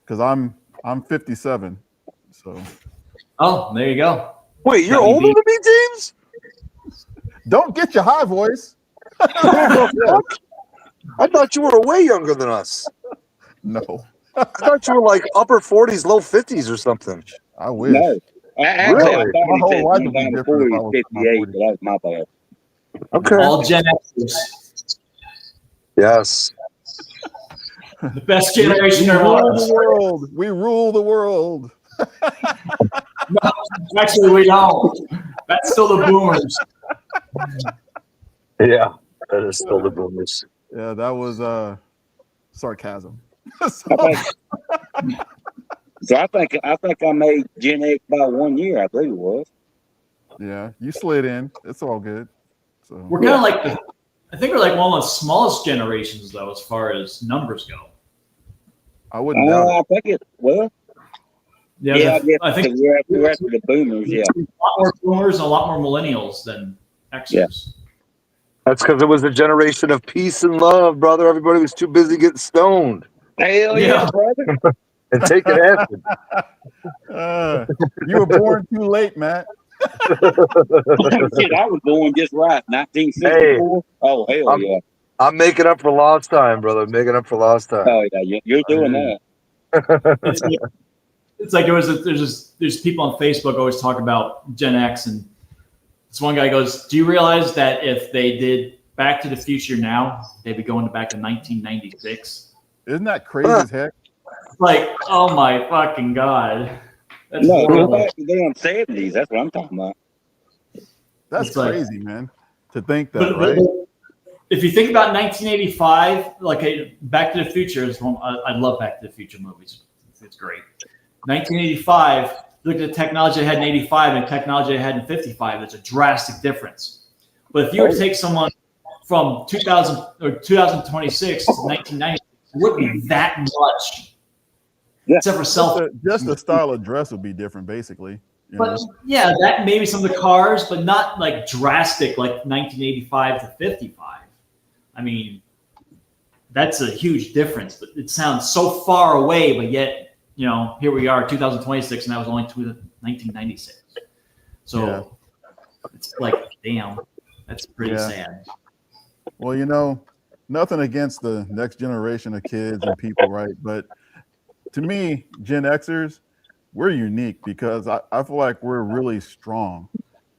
because I'm 57. So. Oh, there you go. Wait, you're older than me, James? Don't get your high voice. I thought you were way younger than us. No. I thought you were like upper 40s, low 50s or something. I wish. No. Actually, I thought My whole life he would be said different if I was 58, in but that was my bad. Okay. All Gen Xers. Yes. The best generation there was. We rule the world. No, actually, we don't. That's still the boomers. Yeah, that is still the boomers. Yeah, that was sarcasm. So I think I made Gen X by 1 year. I believe it was. Yeah, you slid in. It's all good. So We're kind of like I think we're like one of the smallest generations though, as far as numbers go. I wouldn't doubt I think it. Well, Yeah, I guess we're after the boomers. Yeah, a lot more boomers and a lot more millennials than Xers. Yeah. That's because it was a generation of peace and love, brother. Everybody was too busy getting stoned hell Yeah. brother. and taking acid. You were born too late, Matt. Shit, I was born just right, 1964. Oh hell yeah. I'm making up for lost time, brother. Making up for lost time. Oh yeah, you're doing that. It's like there's people on Facebook always talk about Gen X, and this one guy goes, "Do you realize that if they did Back to the Future now, they'd be going back to 1996?" Isn't that crazy as heck? Like, oh my fucking god, that's No, horrible. they're back to the 70s. That's what I'm talking about. That's It's like- crazy, man. To think that, But right? if you think about 1985, like Back to the Future is one. I love Back to the Future movies. It's great. 1985. Look at the technology they had in 85 and technology they had in 55. There's a drastic difference. But if you were to take someone from 2000 or 2026 to 1990, it wouldn't be that much. Yeah. Except for cell phones. Just the style of dress would be different, basically. You But know? yeah, that maybe some of the cars, but not like drastic like 1985 to 55. I mean, that's a huge difference. But it sounds so far away, but yet, you know, here we are, 2026, and that was only 1996. So it's like, damn, that's pretty sad. Well, you know, nothing against the next generation of kids and people, right? But to me, Gen Xers, we're unique because I feel like we're really strong,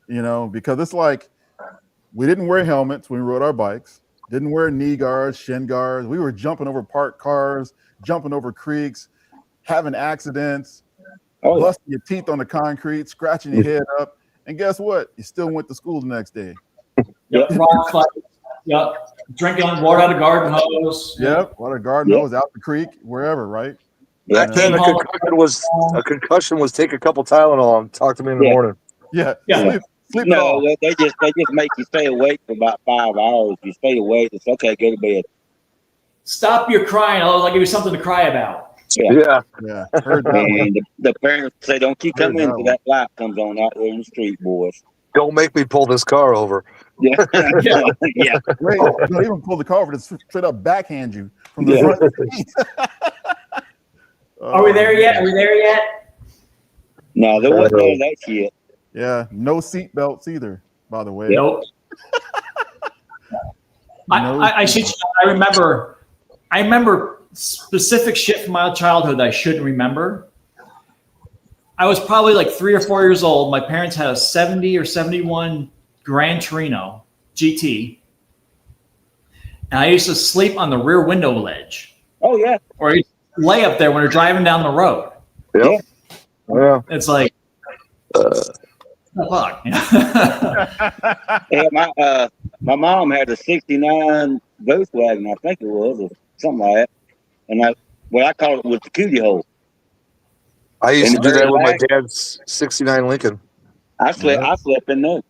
you know, because it's like we didn't wear helmets when we rode our bikes, didn't wear knee guards, shin guards. We were jumping over parked cars, jumping over creeks, having accidents, busting your teeth on the concrete, scratching your head up. And guess what? You still went to school the next day. Yep, rock fight. Yep, drinking water out of garden hose. Yep, water garden hose out the creek, wherever, right? Back then, a concussion was take a couple Tylenol and talk to me in the morning. Yeah. Sleep no, they just make you stay awake for about 5 hours. You stay awake, it's okay, go to bed. Stop your crying. I'll give you something to cry about. Yeah. Heard that and the parents say, don't keep coming until that light comes on out there in the street, boys. Don't make me pull this car over. Yeah. Yeah. Wait, don't even pull the car over. Just straight up backhand you from the front seat. Are we there yet? Are we there yet? No, there wasn't none of that shit. Yeah, no seat belts either, by the way. Nope. I remember specific shit from my childhood that I shouldn't remember. I was probably like 3 or 4 years old. My parents had a 70 or 71 Gran Torino GT. And I used to sleep on the rear window ledge. Oh, yeah. Or I used to lay up there when we're driving down the road. Yep. Yeah. It's like, fuck. Yeah, my mom had a 69 Volkswagen, I think it was, or something like that. And I call it with the cootie hole. I used to do that with my dad's 69 Lincoln. I slept in there.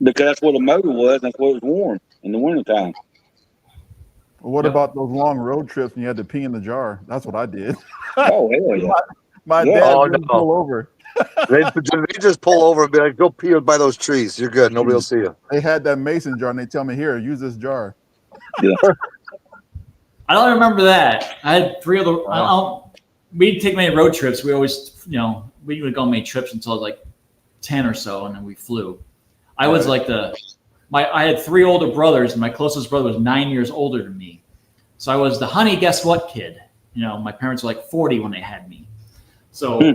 Because that's where the motor was, that's where it was warm in the wintertime. Well, what about those long road trips when you had to pee in the jar? That's what I did. Oh, hell yeah. My dad would pull over. They just pull over and be like, go pee by those trees. You're good. Nobody will see you. They had that mason jar and they tell me, here, use this jar. Yeah. I don't remember that. I had 3 other. We didn't take many road trips. We always, we would go on many trips until I was like 10 or so, and then we flew. I was like I had 3 older brothers, and my closest brother was 9 years older than me. So I was the honey, guess what kid. My parents were like 40 when they had me. So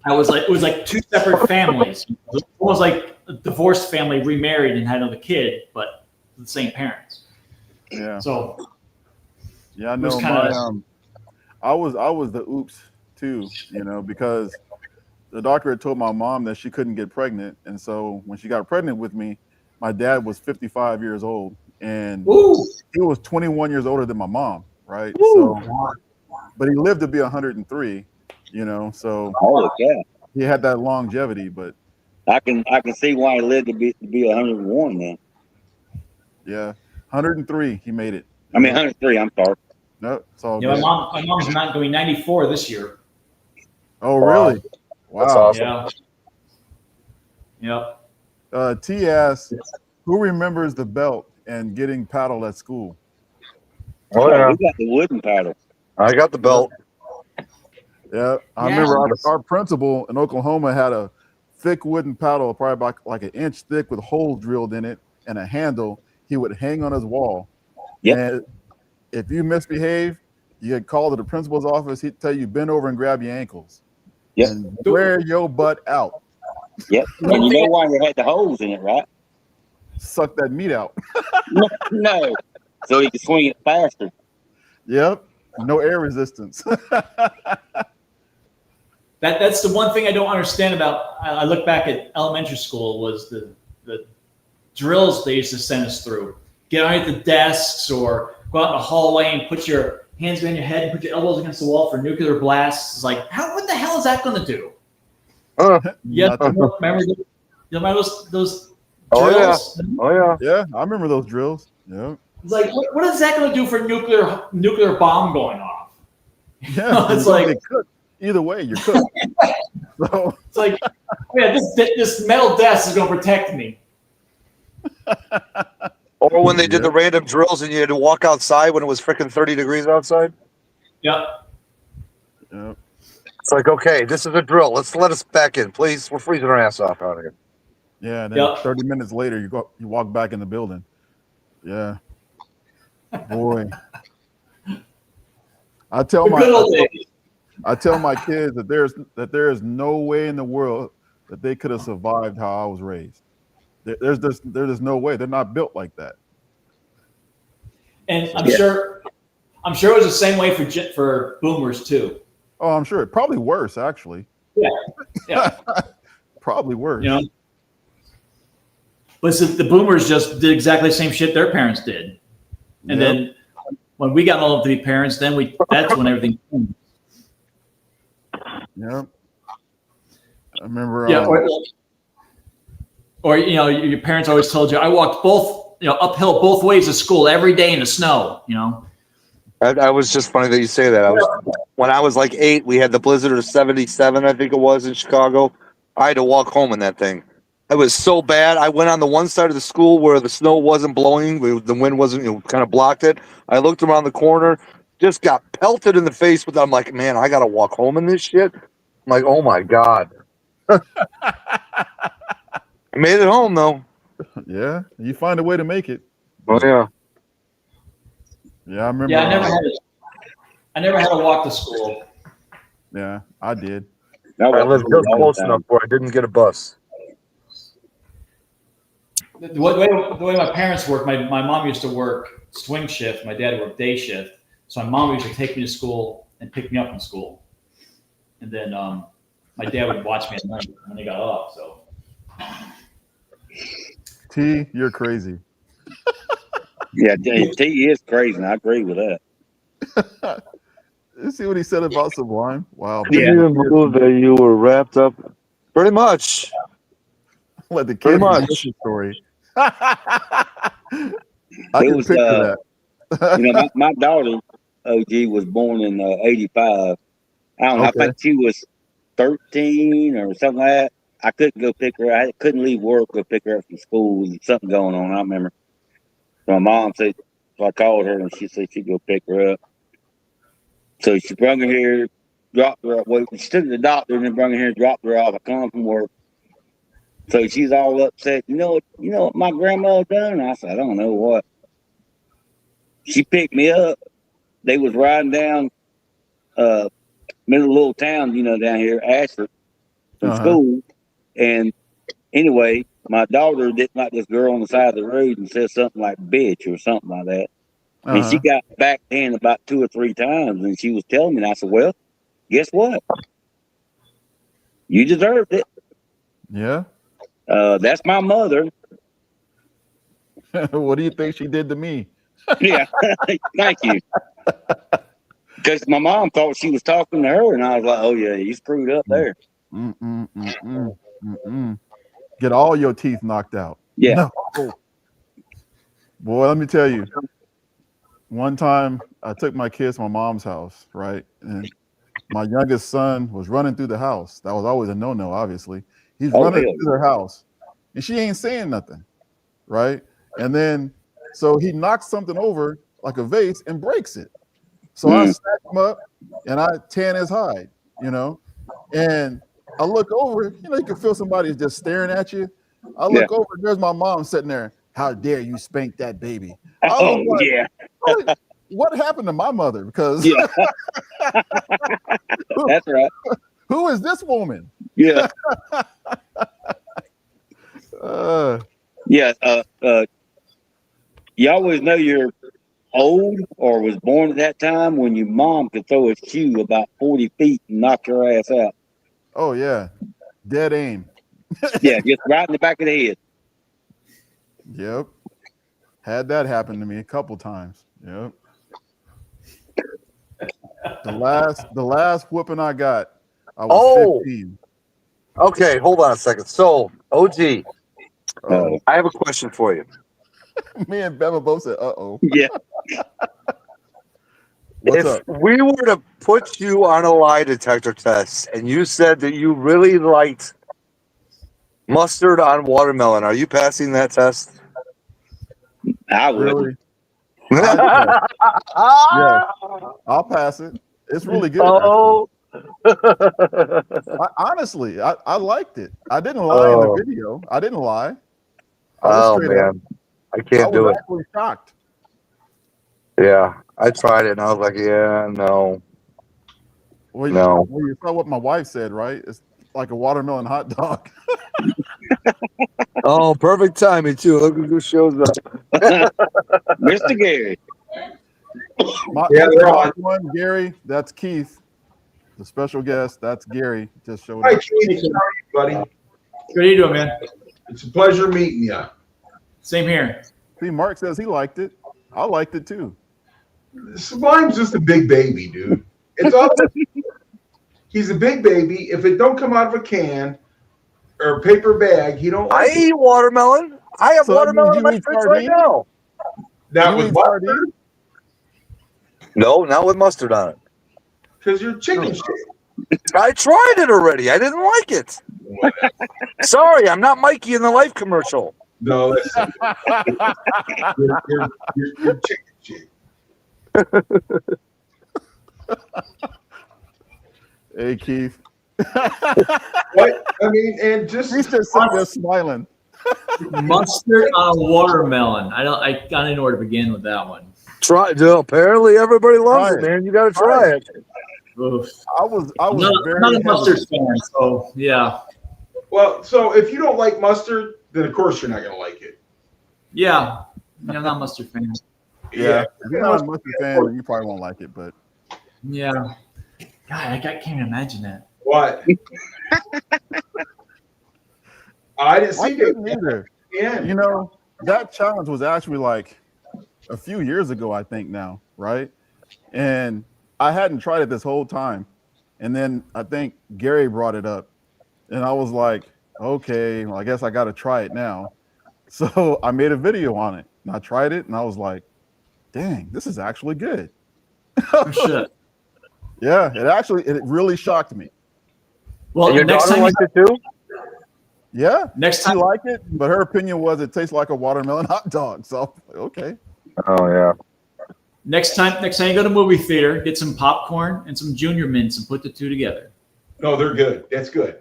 I was like, it was like 2 separate families. It was almost like a divorced family remarried and had another kid, but the same parents. Yeah. So yeah, I know. I was the oops too, because the doctor had told my mom that she couldn't get pregnant, and so when she got pregnant with me, my dad was 55 years old, and he was 21 years older than my mom, right? So, but he lived to be 103, so he had that longevity. But I can see why he lived to be 101 then. Yeah, 103, he made it. I mean, 103. I'm sorry. No, it's all Yeah, good. my mom's not going 94 this year. Oh, really? Wow. That's awesome. Yeah. Yep. T asks, who remembers the belt and getting paddled at school? Oh, yeah. We got the wooden paddle. I got the belt. Yeah, I remember our principal in Oklahoma had a thick wooden paddle, probably about like an inch thick with holes drilled in it and a handle. He would hang on his wall. Yep. And if you misbehave, you get called to the principal's office. He'd tell you, bend over and grab your ankles. Yep. And wear your butt out. Yep. And you know why they had the holes in it, right? Suck that meat out. No. So he could swing it faster. Yep. No air resistance. That's the one thing I don't understand about. I look back at elementary school was the drills they used to send us through. Get underneath the desks or go out in the hallway and put your hands behind your head and put your elbows against the wall for nuclear blasts. It's like, what the hell is that going to do? Yeah, remember those drills? Oh yeah. Yeah, I remember those drills. Yeah. It's like, what is that going to do for nuclear bomb going off? Yeah, it's like either way, you're cooked. So it's like, yeah, this metal desk is going to protect me. Or when they did the random drills and you had to walk outside when it was freaking 30 degrees outside. Yep. Yep. It's like, okay, this is a drill. Let us back in, please. We're freezing our ass off out here. Yeah, and then 30 minutes later, you walk back in the building. Yeah. Boy. I tell my kids that there is no way in the world that they could have survived how I was raised. There's just no way. They're not built like that. And I'm sure it was the same way for boomers too. Oh, I'm sure. Probably worse, actually. Yeah. Probably worse. You know? But the boomers just did exactly the same shit their parents did. And then when we got old enough to be parents, that's when everything changed. Yeah. I remember. Yeah. Or your parents always told you, I walked uphill both ways to school every day in the snow, I was just funny that you say that. When I was like 8, we had the blizzard of 77, I think it was, in Chicago. I had to walk home in that thing. It was so bad. I went on the one side of the school where the snow wasn't blowing. The wind wasn't, kind of blocked it. I looked around the corner, just got pelted in the face with. I'm like, man, I got to walk home in this shit. I'm like, oh my God. I made it home though. Yeah, you find a way to make it. Oh yeah. Yeah, I remember. Yeah, I never had to walk to school. Yeah, I did. I lived just close enough where I didn't get a bus. The way my parents worked, my mom used to work swing shift. My dad worked day shift. So my mom used to take me to school and pick me up from school. And then my dad would watch me at night when they got off. So. T, you're crazy. Yeah, T is crazy, and I agree with that. You see what he said about Sublime? Wow. I didn't even believe that you were wrapped up. Pretty much. Let the kids finish the story. I can picture that. My daughter, OG, was born in 85. I don't know. I think she was 13 or something like that. I couldn't go pick her. I couldn't leave work to pick her up from school. There was something going on. I remember. So my mom said, so I called her and she said she'd go pick her up. So she brought her here, dropped her off. Well, she took the doctor and then brought her here, dropped her off. I come from work. So she's all upset. You know what my grandma done? I said, I don't know what. She picked me up. They was riding down middle of a little town, down here, Ashford, from school. And anyway, my daughter didn't like this girl on the side of the road and said something like bitch or something like that. And she got backhanded about 2 or 3 times, and she was telling me, and I said, well, guess what? You deserved it. Yeah. That's my mother. What do you think she did to me? Yeah. Thank you. Because my mom thought she was talking to her, and I was like, oh, yeah, you screwed up there. Get all your teeth knocked out. Yeah. No. Boy, let me tell you. one time I took my kids to my mom's house, right? And my youngest son was running through the house. That was always a no-no, obviously. He's running through their house, and she ain't saying nothing, right? And then, so he knocks something over, like a vase, and breaks it. So I snatch him up, and I tan his hide, you know? And I look over, you know, you can feel somebody just staring at you. I look over, there's my mom sitting there. How dare you spank that baby? I was like, what happened to my mother? Because that's right. Who is this woman? Yeah. You always know you're old or was born at that time when your mom could throw a shoe about 40 feet and knock your ass out. Oh, yeah. Dead aim. Yeah, just right in the back of the head. Yep. Had that happen to me a couple times. Yep. The last whooping I got, I was 15. Okay, hold on a second. So, OG, I have a question for you. Me and Beva both said, uh-oh. Yeah. What's up? We were to put you on a lie detector test and you said that you really liked mustard on watermelon, are you passing that test? I would. Really? Yeah, I'll pass it. It's really good. Honestly, I liked it. I didn't lie in the video. I didn't lie. Man, I can't do it. I was actually shocked. Yeah, I tried it and I was like, yeah, no. Well, you saw what my wife said, right? It's like a watermelon hot dog. Oh, perfect timing too. Look who shows up. Mr. Gary. One, Gary, that's Keith. The special guest, that's Gary. Just showed up. Hi, Keith. How are you, buddy? Good, how you doing, man? It's a pleasure meeting you. Same here. See, Mark says he liked it. I liked it too. Sublime's just a big baby, dude. It's all. He's a big baby. If it don't come out of a can or a paper bag, he don't. I eat watermelon. I have watermelon in my fridge right now. That with mustard? No, not with mustard on it. Because you're chicken shit. I tried it already. I didn't like it. Sorry, I'm not Mikey in the Life commercial. No, listen. you're chicken shit. Hey, Keith. What? I mean, and just he's just sitting there smiling. Mustard on watermelon. I don't know where to begin with that one. Try. Apparently, everybody loves it, man. You got to try it. Oof. I was very not a mustard fan, so yeah. Well, so if you don't like mustard, then of course you're not gonna like it. Yeah, I'm not a mustard fan. Yeah, if you're not a mustard fan, then you probably won't like it. But yeah, God, I can't even imagine that. What? I didn't see that either. Yeah, you know, that challenge was actually like a few years ago, I think now, right? And I hadn't tried it this whole time. And then I think Gary brought it up. And I was like, okay, well, I guess I got to try it now. So I made a video on it. And I tried it, and I was like, dang, this is actually good. Oh, shit. Yeah, it really shocked me. Well, and your daughter liked it too? Yeah. Next time she liked it, but her opinion was it tastes like a watermelon hot dog. So, okay. Oh, yeah. Next time you go to movie theater, get some popcorn and some Junior Mints and put the two together. No, they're good. That's good.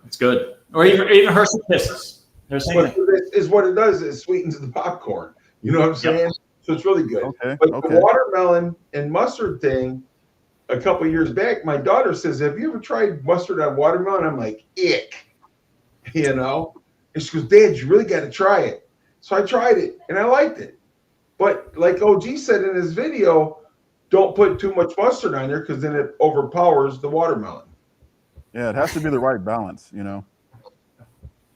It's good. Or even Hershey Kisses. Is what it does. It sweetens the popcorn. You know what I'm saying? Yep. So it's really good. Okay. But the watermelon and mustard thing, a couple years back, my daughter says, "Have you ever tried mustard on watermelon?" I'm like, "Ick," you know. And she goes, "Dad, you really got to try it." So I tried it and I liked it. But like OG said in his video, don't put too much mustard on there because then it overpowers the watermelon. Yeah, it has to be the right balance, you know.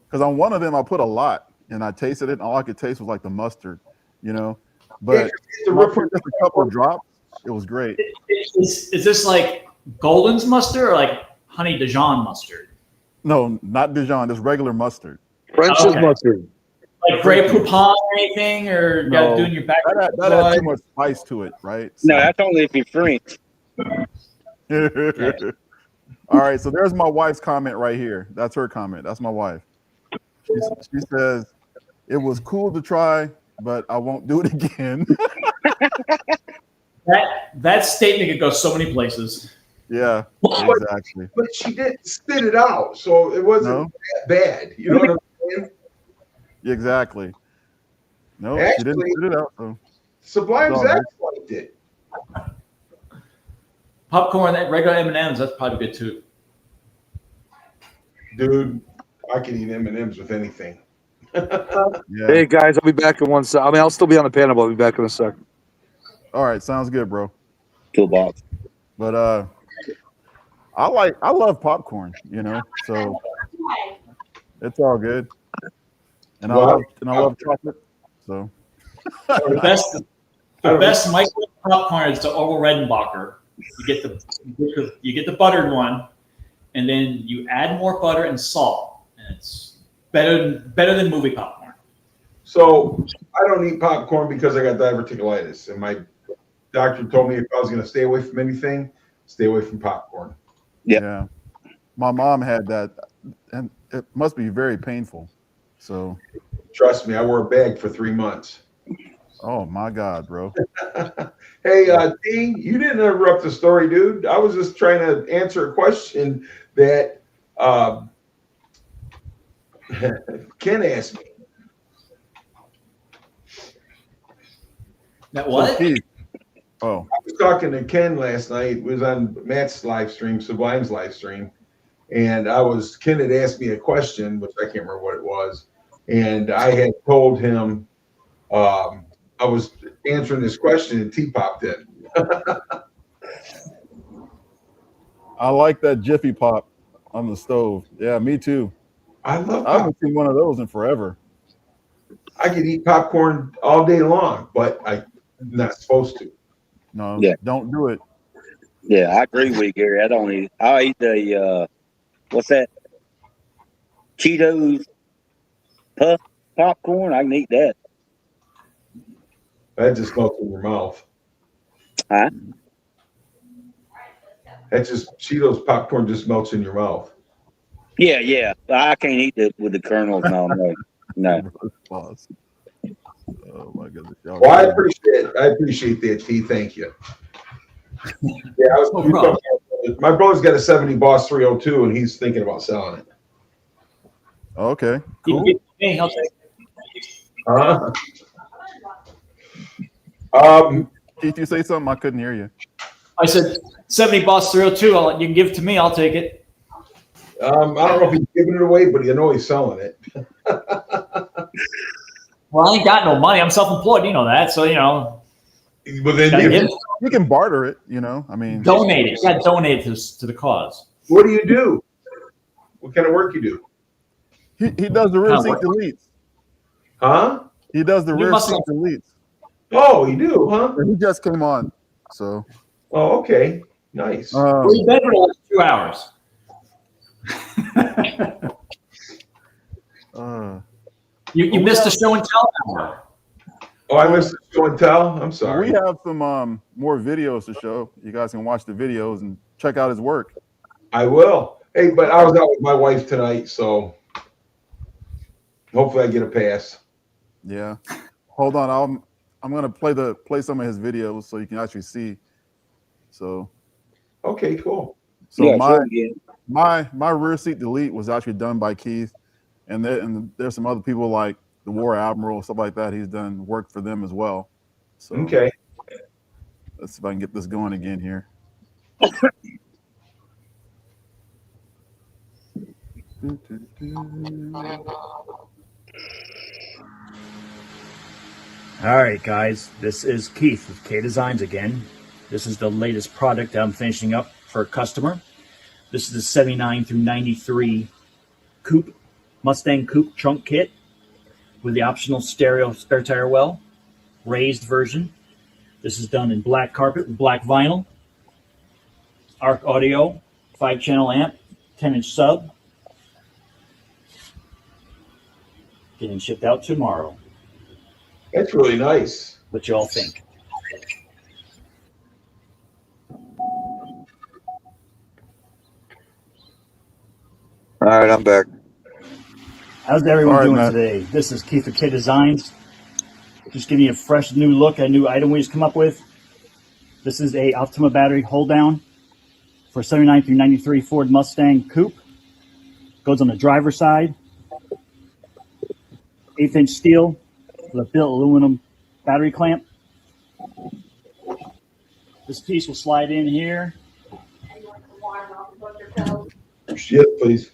Because on one of them, I put a lot, and I tasted it, and all I could taste was like the mustard, you know. But when I put just a couple of drops, it was great. Is this like Golden's mustard or like Honey Dijon mustard? No, not Dijon. Just regular mustard. French's mustard. Like Grey Poupon or anything, or No, got to do in your back? that had too much spice to it, right? No, that's only if you're French. All right, so there's my wife's comment right here. That's her comment. That's my wife. She says, it was cool to try, but I won't do it again. That statement could go so many places. Yeah, exactly. But she didn't spit it out, so it wasn't that bad. You know what I'm saying? Exactly. No, Actually, she didn't spit it out. So. Sublime's X liked it. Popcorn, that regular M&Ms, that's probably good too. Dude, I can eat M&Ms with anything. Yeah. Hey guys, I'll be back in 1 sec. I mean, I'll still be on the panel, but I'll be back in a sec. All right, sounds good, bro. Toolbox. But I love popcorn, you know, so it's all good. And I love chocolate. So the best microwave popcorn is the Orville Redenbacher. You get the buttered one, and then you add more butter and salt, and it's better than movie popcorn. So I don't eat popcorn because I got diverticulitis, and my doctor told me if I was going to stay away from anything, stay away from popcorn. Yeah. My mom had that, and it must be very painful. So trust me, I wore a bag for 3 months. Oh my God, bro. Hey, D, you didn't interrupt the story, dude. I was just trying to answer a question that Ken asked me. That what? Oh. I was talking to Ken last night. It was on Matt's live stream, Sublime's live stream. And Ken had asked me a question, which I can't remember what it was. And I had told him I was answering this question and T popped in. I like that Jiffy Pop on the stove. Yeah, me too. I love I haven't seen one of those in forever. I could eat popcorn all day long, but I'm not supposed to. No, don't do it. Yeah, I agree with you, Gary. I'll eat the what's that? Cheetos puff popcorn. I can eat that. That just melts in your mouth. Huh? That's just Cheetos popcorn just melts in your mouth. Yeah. I can't eat it with the kernels. No. Oh my goodness. Well, I appreciate that, T. Thank you. Yeah, my brother's got a 70 Boss 302 and he's thinking about selling it. Okay. Cool. Keith, you say something? I couldn't hear you. I said 70 Boss 302. You can give it to me. I'll take it. I don't know if he's giving it away, but you know he's selling it. Well, I ain't got no money. I'm self-employed. You know that. So, Well, then you can barter it, I mean. Donate it. You got to donate it to the cause. What do you do? What kind of work you do? He does the rear seat deletes. Huh? He does the rear seat deletes. Oh, you do, huh? He just came on, so. Oh, okay. Nice. We've been for like 2 hours. You missed the show and tell hour. Oh, I missed the show and tell? I'm sorry. We have some more videos to show. You guys can watch the videos and check out his work. I will. Hey, but I was out with my wife tonight, so hopefully I get a pass. Yeah. Hold on. I'm gonna play some of his videos so you can actually see. So. Okay, cool. So my rear seat delete was actually done by Keith, and there's some other people like the War Admiral, stuff like that. He's done work for them as well. So okay. Let's see if I can get this going again here. All right, guys, this is Keith with KDezines again. This is the latest product that I'm finishing up for a customer. This is the 79 through 93 Coupe, Mustang Coupe trunk kit with the optional stereo spare tire well, raised version. This is done in black carpet with black vinyl, ARC audio, 5-channel amp, 10-inch sub. Getting shipped out tomorrow. That's really nice. What y'all think? All right, I'm back. How's everyone All right, doing Matt. today? This is Keith of KDezines. Just giving you a fresh new look at a new item we just come up with. This is a Optima battery hold down for 79 through 93 Ford Mustang Coupe. Goes on the driver's side. 1/8-inch steel with a built aluminum battery clamp. This piece will slide in here. Shit, please.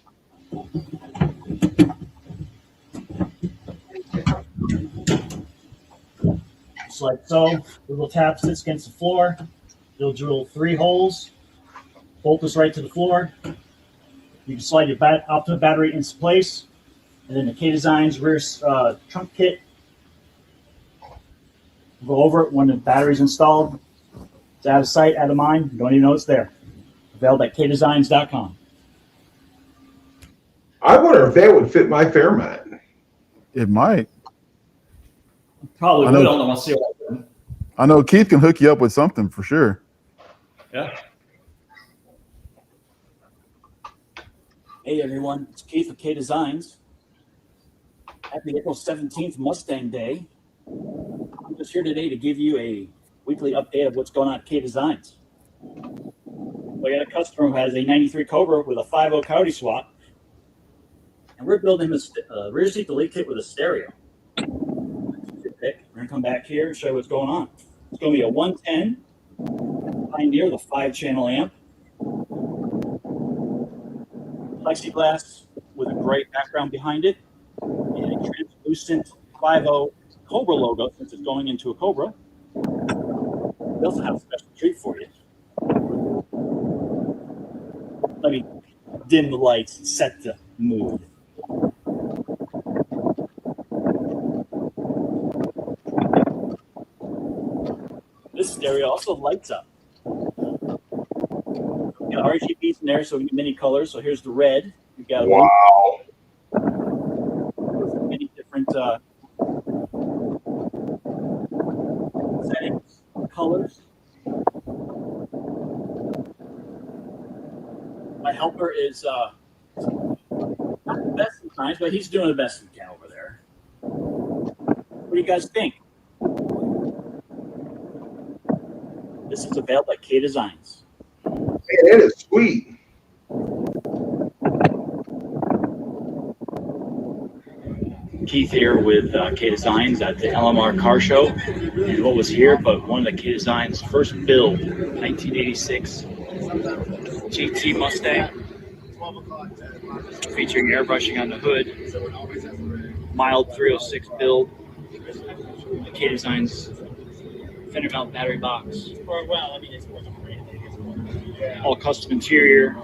Just like so. The little tab sits against the floor. You'll drill 3 holes. Bolt this right to the floor. You can slide your Optima battery into place. And then the KDezines rear trunk kit. Go over it when the battery's installed. It's out of sight, out of mind. You don't even know it's there. Available at KDezines.com. I wonder if that would fit my Fairmont. It might. Probably I would. know. I don't want to see it. I know Keith can hook you up with something for sure. Yeah. Hey everyone, it's Keith of KDezines. Happy April 17th, Mustang Day. I'm just here today to give you a weekly update of what's going on at KDezines. We got a customer who has a 93 Cobra with a 5.0 Coyote swap. And we're building him a rear seat delete kit with a stereo. We're going to come back here and show you what's going on. It's going to be a 110 Pioneer with a 5-channel amp. Plexiglass with a gray background behind it. And a translucent 5.0 Cobra logo since it's going into a Cobra. We also have a special treat for you. Let me dim the lights and set the mood. This stereo also lights up. We've got RGBs in there, so we get many colors. So here's the red. We've got many different settings, colors. My helper is not the best sometimes, but he's doing the best he can over there. What do you guys think? This is available at KDezines. Man, that is sweet. Keith here with KDezines at the LMR car show. And what was here, but one of the KDezines' first build, 1986 GT Mustang, featuring airbrushing on the hood, mild 306 build, the KDezines fender mount battery box. All custom interior,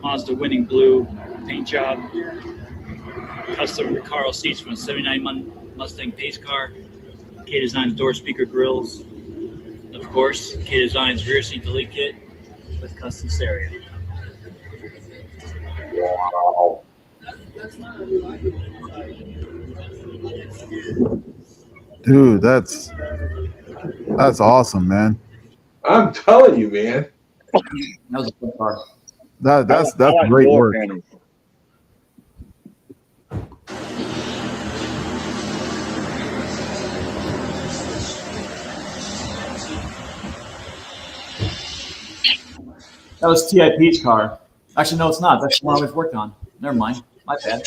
Mazda winning blue paint job, custom Recaro seats from a 79 Mustang pace car, KDezines door speaker grills, of course, KDezines rear seat delete kit with custom stereo. Wow. Dude, that's awesome, man. I'm telling you, man. That was a good car. That's I like great door work. panels. That was TIP's car. Actually, no, it's not. That's the one I was working on. Never mind. My bad.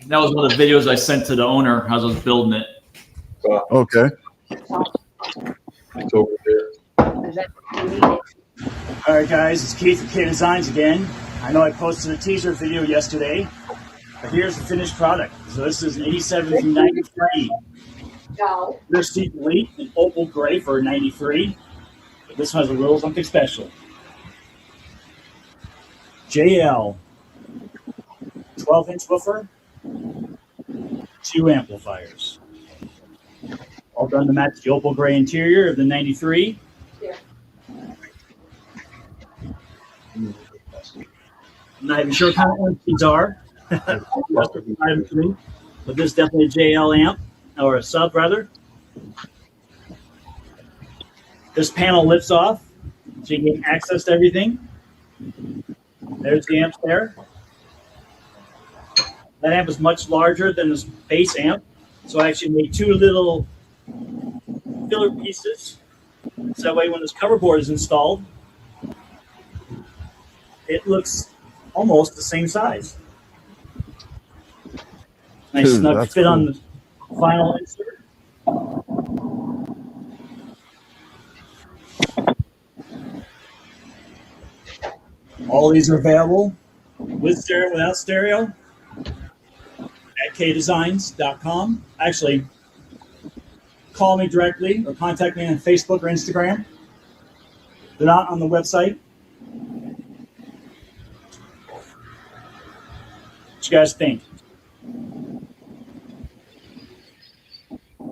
That was one of the videos I sent to the owner as I was building it. Okay. It's over there. All right, guys, it's Keith of KDezines again. I know I posted a teaser video yesterday, but here's the finished product. So this is an 87 through 93. Rear seat delete in opal gray for 93. But this one has a little something special. JL 12-inch woofer, 2 amplifiers. All done to match the opal gray interior of the 93. Yeah. I'm not even sure what kind of amps these are. But this is definitely a JL amp, or a sub rather. This panel lifts off, so you can access to everything. There's the amps there. That amp is much larger than this base amp, so I actually made 2 little filler pieces. So that way when this cover board is installed, it looks almost the same size. Nice Dude, snug that's fit cool. on the final insert. All these are available with stereo, without stereo at KDezines.com. Actually, call me directly or contact me on Facebook or Instagram. They're not on the website. What you guys think?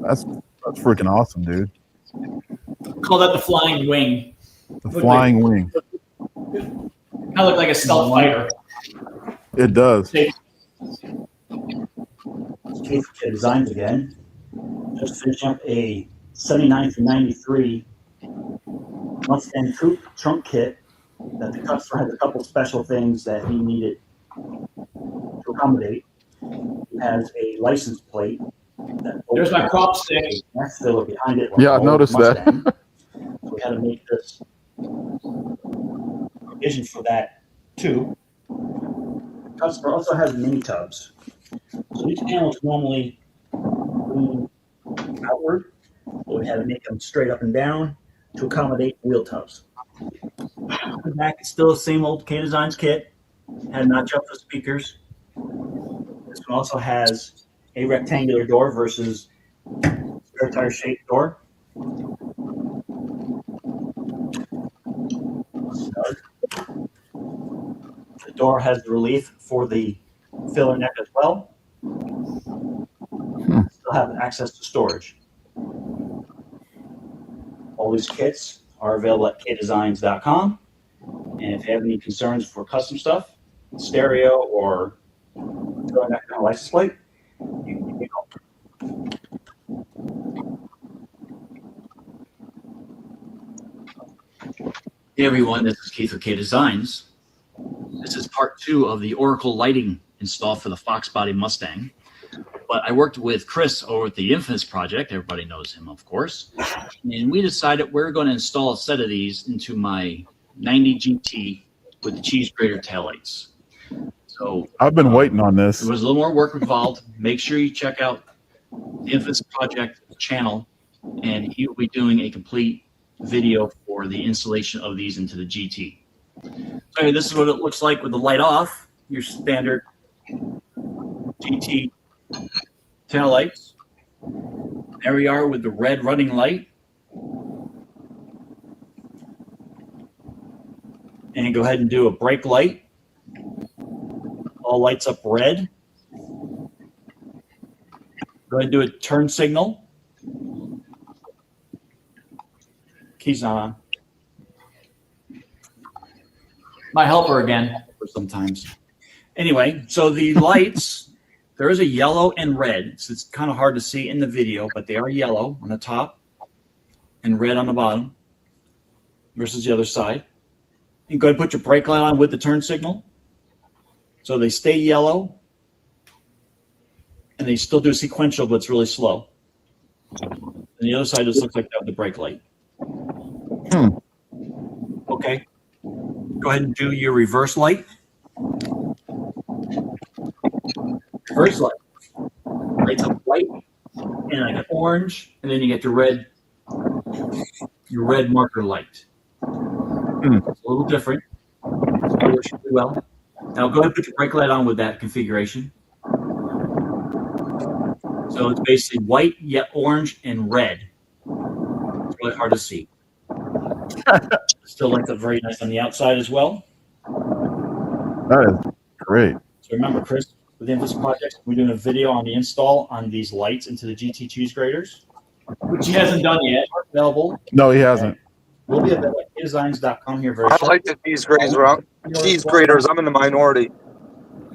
That's freaking awesome, dude. Call that the flying wing. The flying wing. Kind of look like a stealth fighter. It does. Kate Designs again. Just finishing up a 79 through 93 Mustang Coupe trunk kit that the customer has a couple special things that he needed to accommodate. He has a license plate. There's my crop stick. That's still behind it. Yeah, I noticed that. So we had to make this provision for that too. The customer also has mini tubs. So these panels normally lean outward, but we had to make them straight up and down to accommodate wheel tubs. The back is still the same old KDezines kit. Had to notch up the speakers. This one also has a rectangular door versus spare tire shaped door. The door has the relief for the filler neck as well. Still have access to storage. All these kits are available at KDezines.com. And if you have any concerns for custom stuff, stereo or filler neck and a license plate, you can give me a call. Hey everyone, this is Keith with KDezines. This is part 2 of the Oracle lighting install for the Foxbody Mustang. But I worked with Chris over at the Infamous project. Everybody knows him, of course. And we decided we're going to install a set of these into my 90 GT with the cheese grater taillights. So I've been waiting on this. there was a little more work involved. Make sure you check out the Infamous project channel, and he will be doing a complete video for the installation of these into the GT. So this is what it looks like with the light off. Your standard GT tail lights. There we are with the red running light. And go ahead and do a brake light. All lights up red. Go ahead and do a turn signal. Key's not on. My helper again. Sometimes. Anyway, so the lights, there is a yellow and red. So it's kind of hard to see in the video, but they are yellow on the top and red on the bottom versus the other side. You go ahead and put your brake light on with the turn signal. So they stay yellow and they still do sequential, but it's really slow. And the other side just looks like that with the brake light. Okay. Go ahead and do your reverse light. Reverse light. Lights up white and like an orange, and then you get your red marker light. It's a little different. It works really well. Now go ahead and put your brake light on with that configuration. So it's basically white, yet orange, and red. It's really hard to see. Still lights up very nice on the outside as well. That is great. So remember, Chris, with with the Infamous project. We're doing a video on the install on these lights into the GT cheese graters, which he hasn't done yet. Available. No, he hasn't. We'll be available at KDezines.com here very I soon. like the cheese graters. I'm in the minority.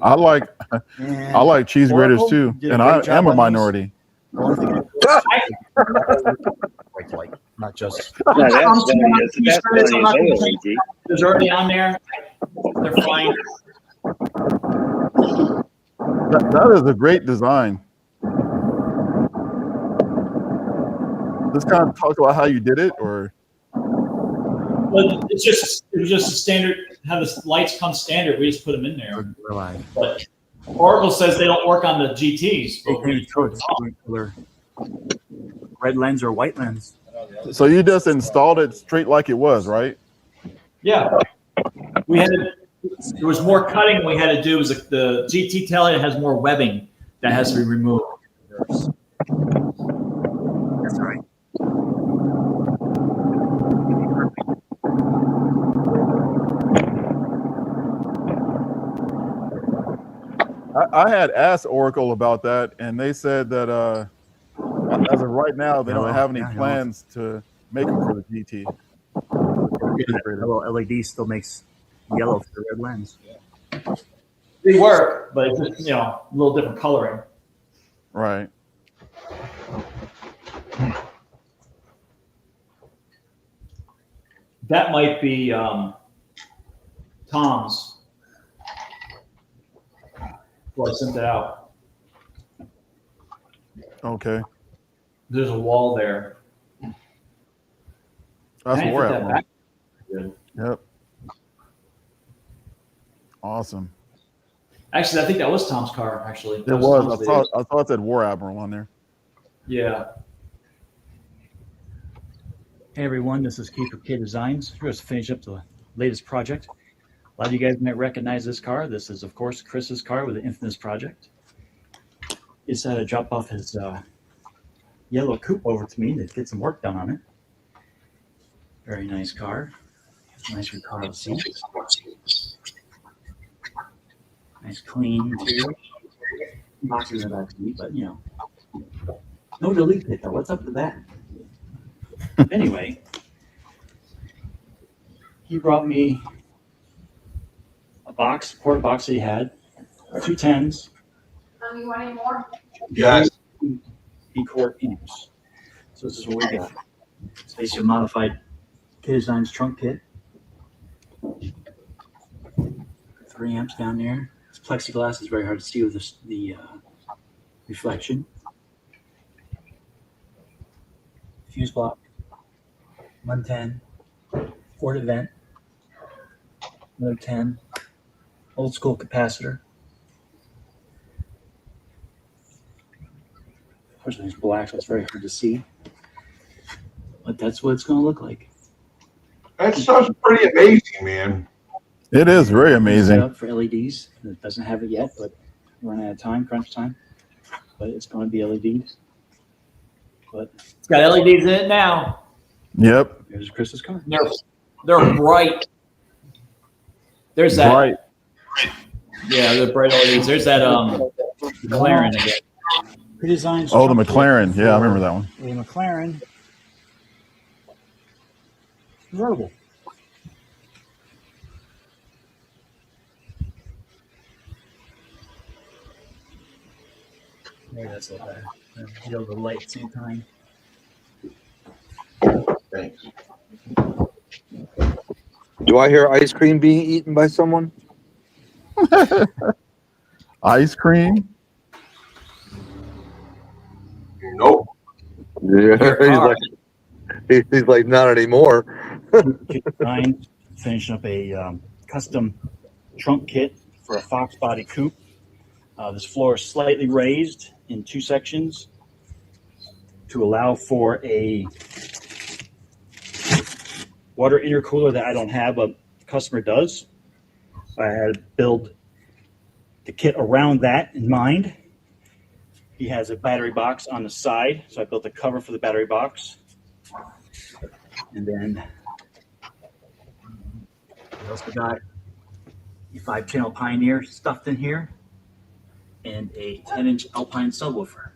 I like cheese graters Oracle too, did a and great I job am a on minority. Not just. No, that's funny. That's funny as hell, AG. There's already on there. They're fine. That is a great design. This kind of talk about how you did it, or Well, it was just a standard. How the lights come standard, we just put them in there. But Oracle says they don't work on the GTs. But Color. Red lens or white lens. so you just installed it straight like it was, right? yeah, we had to, there was more cutting we had to do. It was like the GT taillight has more webbing that has to be removed. That's right. I had asked Oracle about that, and they said that as of right now, they don't have any plans to make them for the GT. Hello, LED still makes yellow for the red lens. They work, but it's just, a little different coloring. Right. That might be Tom's. Well, I sent it out. Okay. There's a wall there. That's I where we're put at. that One. back. Yep. Awesome. Actually, I think that was Tom's car. Actually, It was. I thought it said War Admiral on there. Yeah. Hey everyone, this is Coupe of KDezines. We're just finish up the latest project. A lot of you guys might recognize this car. This is, of course, Chris's car with the Infamous project. He decided to drop off his yellow coupe over to me to get some work done on it. Very nice car. Nice Ricardo seats. Nice clean interior. Boxes in the back seat, but no delete kit though. What's up with that? Anyway, he brought me a quarter box that he had, 2 10s. You want any more? Yes. E-Core amps. So this is what we got. It's basically a modified KDezines trunk kit. 3 amps down there. This plexiglass is very hard to see with the reflection. Fuse block. 110. Ford Event. Another 10. Old school capacitor. Of course, it's black, so it's very hard to see. But that's what it's going to look like. That stuff's pretty amazing, man. It is very amazing. For LEDs, it doesn't have it yet, but we're running out of time, crunch time. But it's going to be LEDs. But It's got LEDs in it now. Yep. There's Chris's car. They're bright. There's that. Bright. Yeah, they're bright LEDs. There's that McLaren again. KDezines. Oh, the McLaren. Yeah, I remember that one. The McLaren. Convertible. Maybe that's a little better. Feel the light at the same time. Thanks. Do I hear ice cream being eaten by someone? Ice cream. Nope. Yeah, he's like not anymore. KDezines finishing up a custom trunk kit for a Foxbody Coupe. This floor is slightly raised in 2 sections to allow for a water intercooler that I don't have, but the customer does. I had to build the kit around that in mind. He has a battery box on the side, so I built a cover for the battery box. And then we also got the 5-channel Pioneer stuffed in here. and a 10-inch Alpine subwoofer.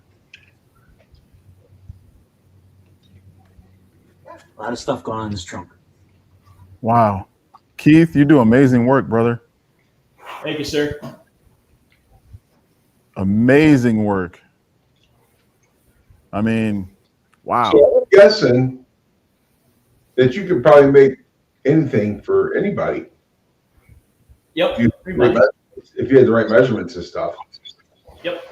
A lot of stuff going on in this trunk. Wow. Keith, you do amazing work, brother. Thank you, sir. Amazing work. I mean, wow. So I'm guessing that you could probably make anything for anybody. Yep. If you had the right measurements and stuff. Yep.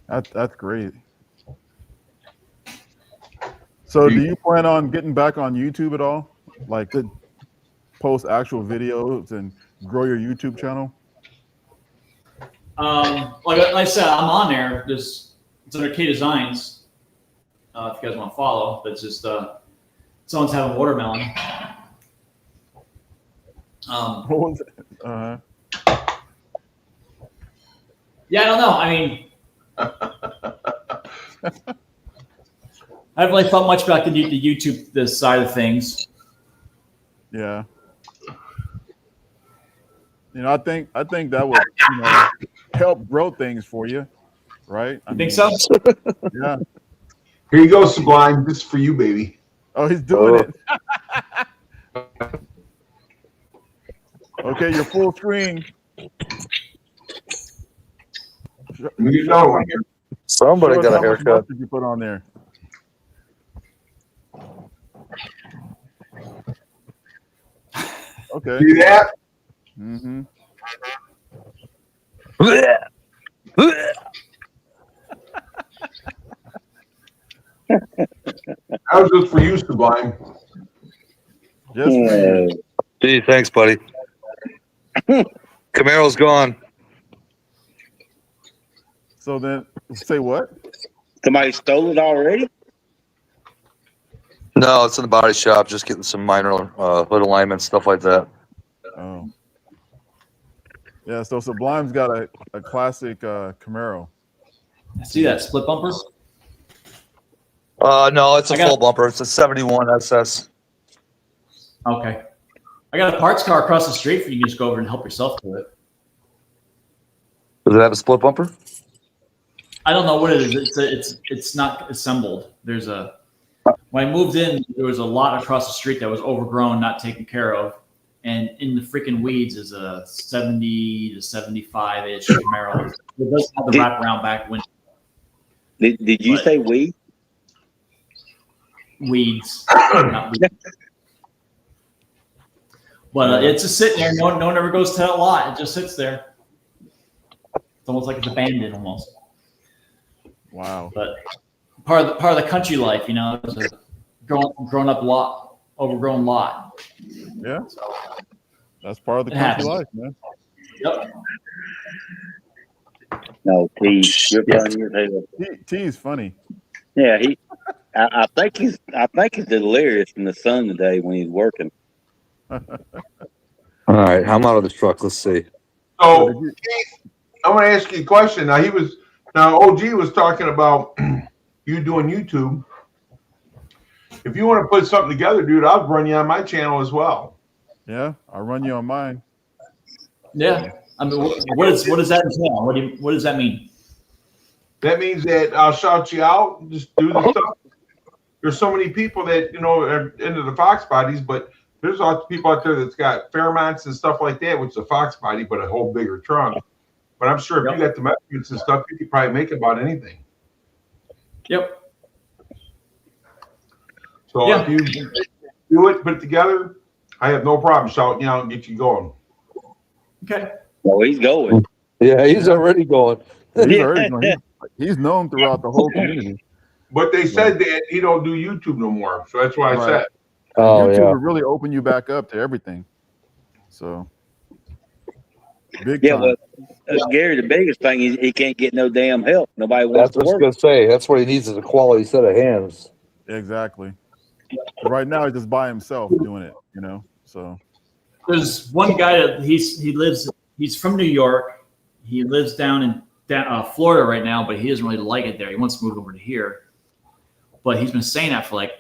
That's great. So do you plan on getting back on YouTube at all? Like to post actual videos and grow your YouTube channel? Like I said, I'm on there. It's under KDezines. If you guys want to follow, but it's just someone's having watermelon. What was it? Yeah, I don't know. I mean, I haven't really thought much about the YouTube this side of things. Yeah. You know, I think that would help grow things for you, right? I think so? Yeah. Here you go, Sublime. This is for you, baby. Oh, he's doing it. Okay, you're full screen. You know, somebody Show us got a how much haircut. mustard you put on there. Okay. See that? Mm-hmm. That was just for you, Sublime. Just for you. Gee, thanks, buddy. Camaro's gone. So then, say what? Somebody stole it already? No, it's in the body shop, just getting some minor hood alignments, stuff like that. Oh. Yeah, so Sublime's got a classic Camaro. I see that split bumper. No, it's a full bumper. It's a 71 SS. Okay. I got a parts car across the street for you. You can just go over and help yourself to it. Does it have a split bumper? I don't know what it is. It's not assembled. When I moved in, there was a lot across the street that was overgrown, not taken care of. And in the freaking weeds is a 70 to 75-ish Camaro. It doesn't have the wraparound back window. Did you say weed? Weeds. Not weeds. But it's just sitting there. No one ever goes to that lot. It just sits there. It's almost like it's abandoned almost. Wow. But part of the country life, it's a grown up lot, overgrown lot. Yeah. That's part of the country life, man. Yep. No, T. You're funny as hell. T is funny. Yeah, I think he's delirious in the sun today when he's working. All right, I'm out of the truck. Let's see. So, Keith, I want to ask you a question. Now, OG was talking about you doing YouTube. If you want to put something together, dude, I'll run you on my channel as well. Yeah, I'll run you on mine. Yeah. I mean, what does that entail? What does that mean? That means that I'll shout you out, just do the stuff. There's so many people that, are into the Fox bodies, but there's lots of people out there that's got Fairmonts and stuff like that, which is a Fox body, but a whole bigger trunk. But I'm sure if you got the measurements and stuff, you could probably make about anything. Yep. So if you do it, put it together, I have no problem shouting you out and get you going. Okay. Well, he's going. Yeah, he's already going. He's known throughout the whole community. But they said that he don't do YouTube no more, so that's why I said. Oh, YouTube yeah. will really open you back up to everything. So, big time. Well, Gary, the biggest thing is he can't get no damn help. Nobody wants That's to what I was work. going to say. That's what he needs is a quality set of hands. Exactly. Right now, he's just by himself doing it, So, There's one guy that he's from New York. He lives down in Florida right now, but he doesn't really like it there. He wants to move over to here. But he's been saying that for like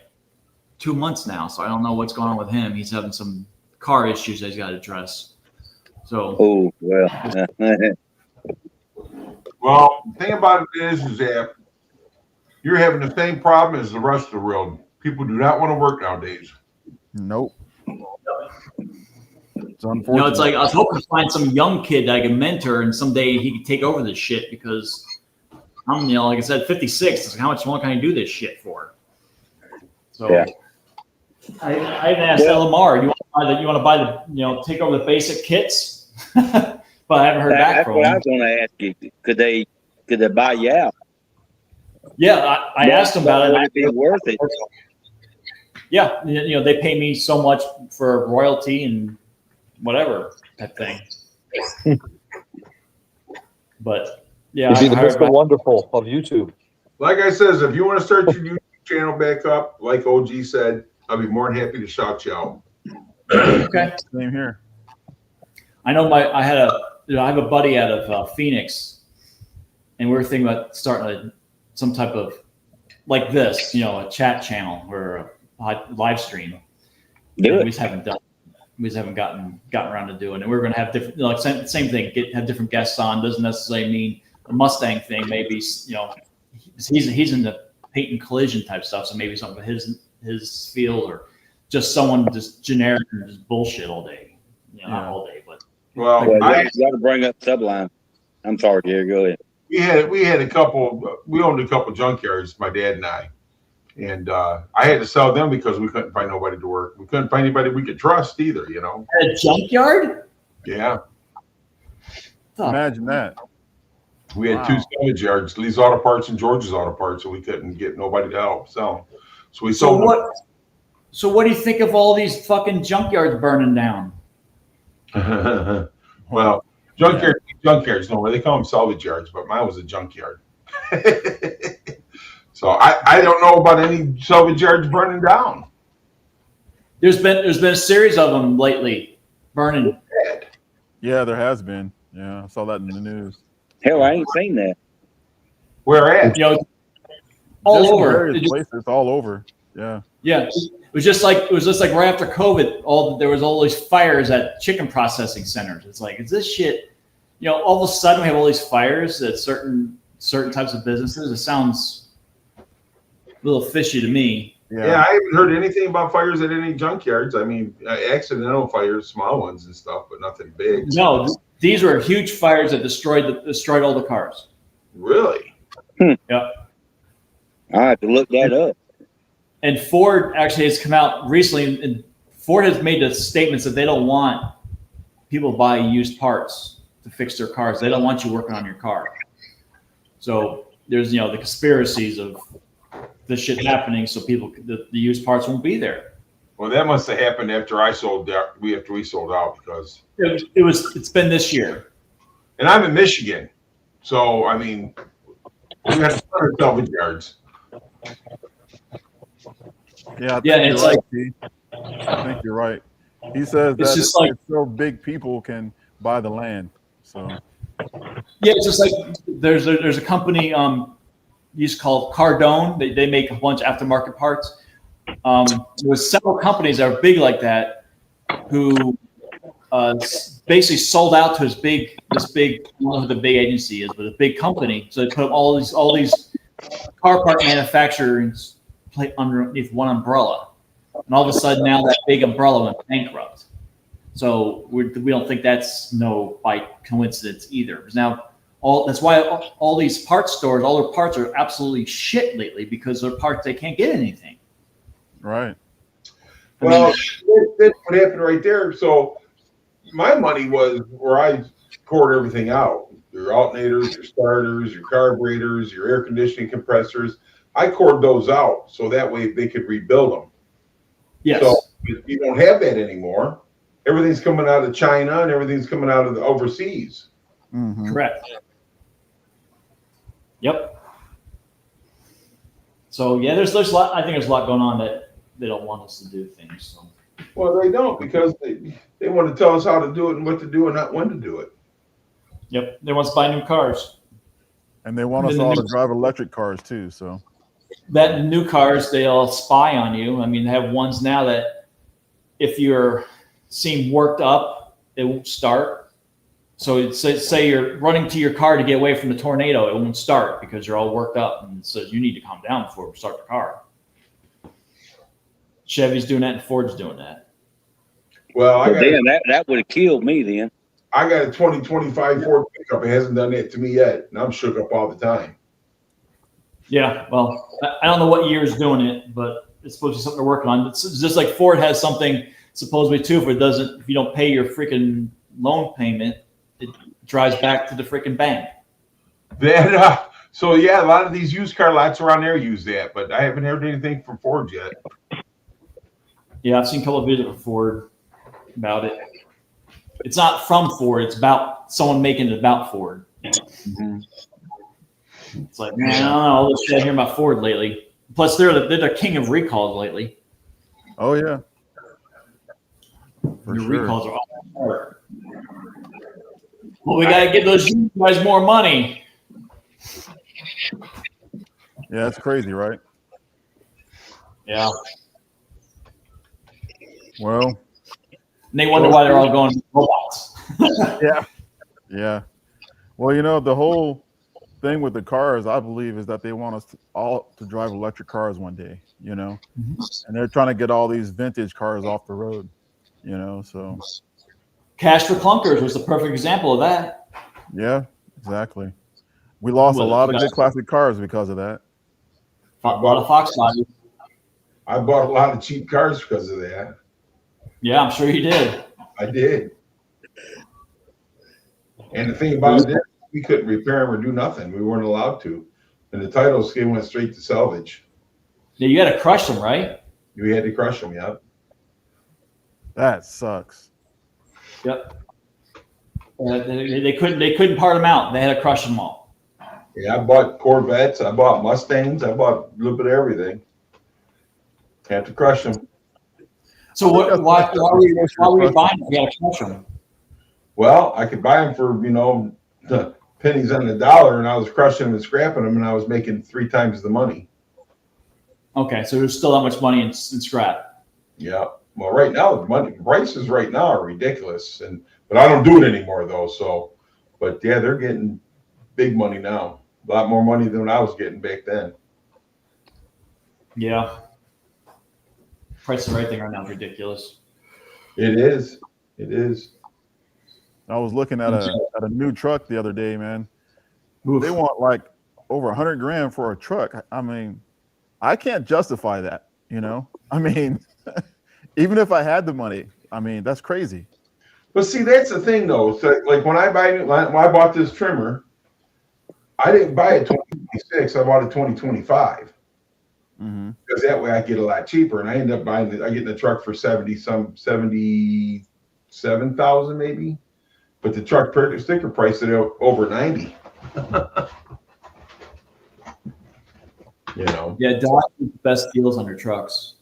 2 months now, so I don't know what's going on with him. He's having some car issues that he's got to address. So. Oh well. Well, the thing about it is that you're having the same problem as the rest of the world. People do not want to work nowadays. Nope. It's unfortunate. You know, it's like I was hoping to find some young kid that I can mentor, and someday he could take over this shit because I'm, you know, like I said, 56. It's like, how much longer can I do this shit for? So Yeah. I asked Lamar, you want to buy the, you know, take over the basic kits? But I haven't heard back from him. That's what I was going to ask you. Could they buy you out? Yeah, I asked him about it. Would it be worth it? Yeah, you know, they pay me so much for royalty and whatever type thing. But yeah, You'd be the Mr. Wonderful of YouTube. Like I says, if you want to start your YouTube channel back up, like OG said, I'll be more than happy to shout you out. Okay. Same here. I know I have a buddy out of Phoenix, and we were thinking about starting some type of like this, you know, a chat channel or a live stream. We just haven't gotten around to doing it. We're going to have different, like same thing. Have different guests on. Doesn't necessarily mean a Mustang thing. Maybe, you know, he's into paint and collision type stuff. So maybe something with his field, or just someone just generic and just bullshit all day. You know, not all day, but well, I got to bring up Sublime. I'm sorry, Gary. Go ahead. We had a couple. We owned a couple junkyards, my dad and I, and I had to sell them because we couldn't find nobody to work. We couldn't find anybody we could trust either. You know. A junkyard? Yeah. Imagine that. We had two salvage yards, Lee's Auto Parts and George's Auto Parts, and we couldn't get nobody to help sell them. So we sold them. So what do you think of all these fucking junkyards burning down? Well, junkyards, no, they call them salvage yards, but mine was a junkyard. So I don't know about any salvage yards burning down. There's been a series of them lately burning. Yeah, there has been. Yeah, I saw that in the news. Hell, I ain't seen that. Where at? You know, all Just over. various places, all over. Yeah. Yeah, it was just like right after COVID. There was all these fires at chicken processing centers. It's like, is this shit? You know, all of a sudden we have all these fires at certain types of businesses. It sounds a little fishy to me. Yeah, I haven't heard anything about fires at any junkyards. I mean, accidental fires, small ones and stuff, but nothing big. No, these were huge fires that destroyed all the cars. Really? Yeah. I have to look that up. And Ford actually has come out recently, and Ford has made the statements that they don't want people buying used parts to fix their cars. They don't want you working on your car. So there's, you know, the conspiracies of this shit happening, so the used parts won't be there. Well, that must have happened after we sold out, because it's been this year. And I'm in Michigan, so I mean, we got 100 salvage yards. Yeah, I think it's you're like, right, I think you're right. He says that just like, so big people can buy the land. So yeah, it's just like there's a company used to call Cardone. They make a bunch of aftermarket parts. There was several companies that were big like that who basically sold out to this big, I don't know who the big agency is, but a big company. So they put all these car part manufacturers underneath one umbrella, and all of a sudden now that big umbrella went bankrupt. So we don't think that's by coincidence either. Because now that's why all these parts stores, all their parts are absolutely shit lately, because their parts, they can't get anything. right. Well, that's what happened right there. So my money was where I poured everything out. Your alternators, your starters, your carburetors, your air conditioning compressors. I cored those out so that way they could rebuild them. Yes. So you don't have that anymore. Everything's coming out of China and everything's coming out of the overseas. Mm-hmm. Correct. Yep. So yeah, there's a lot. I think there's a lot going on that they don't want us to do things. So. Well, they don't, because they want to tell us how to do it and what to do and not when to do it. Yep. They want us to buy new cars. And they want us all to drive electric cars too. So that new cars, they'll spy on you. I mean, they have ones now that if you're seem worked up, it won't start. So say you're running to your car to get away from the tornado, it won't start because you're all worked up, and it says you need to calm down before we start the car. Chevy's doing that and Ford's doing that. Well, that would have killed me then. I got a 2025 Ford pickup. It hasn't done that to me yet, and I'm shook up all the time. Yeah, well, I don't know what year is doing it, but it's supposed to be something they're working on. It's just like Ford has something supposedly too. If you don't pay your freaking loan payment, it drives back to the freaking bank. Then, so yeah, a lot of these used car lots around there use that, but I haven't heard anything from Ford yet. Yeah, I've seen a couple of videos of Ford about it. It's not from Ford. It's about someone making it about Ford. Mm-hmm. It's like, man, I don't know. All this shit I hear about Ford lately. Plus, they're the king of recalls lately. Oh yeah. Your recalls are all hard. Well, we got to give those guys more money. Yeah, that's crazy, right? Yeah. Well, and they wonder why they're all going robots. Yeah. Yeah. Well, you know, the whole thing with the cars, I believe, is that they want us all to drive electric cars one day, you know, and they're trying to get all these vintage cars off the road, you know, so. Cash for Clunkers was the perfect example of that. Yeah, exactly. We lost a lot of good classic cars because of that. A lot of Foxbody. I bought a lot of cheap cars because of that. Yeah, I'm sure you did. I did. And the thing about it is, we couldn't repair them or do nothing. We weren't allowed to. And the title scheme went straight to salvage. Yeah, you got to crush them, right? We had to crush them, yeah. That sucks. Yep. They couldn't part them out. They had to crush them all. Yeah, I bought Corvettes. I bought Mustangs. I bought a little bit of everything. Had to crush them. So why were you buying them? You got to crush them. Well, I could buy them for, you know, the pennies on the dollar, and I was crushing them and scrapping them, and I was making 3 times the money. Okay, so there's still that much money in scrap. Yeah. Well, right now, the money prices right now are ridiculous, but I don't do it anymore though. So, but yeah, they're getting big money now. A lot more money than I was getting back then. Yeah. Price of everything right now is ridiculous. It is. It is. I was looking at a new truck the other day, man. Oof. They want like over $100 grand for a truck. I mean, I can't justify that, you know? I mean, even if I had the money, I mean, that's crazy. But see, that's the thing though. So, like when I bought this trimmer, I didn't buy it 2026. I bought it 2025. Because that way I get a lot cheaper, and I end up getting the truck for 77,000 maybe. But the truck sticker price it over 90. You know. Yeah, Dodge is the best deals on their trucks.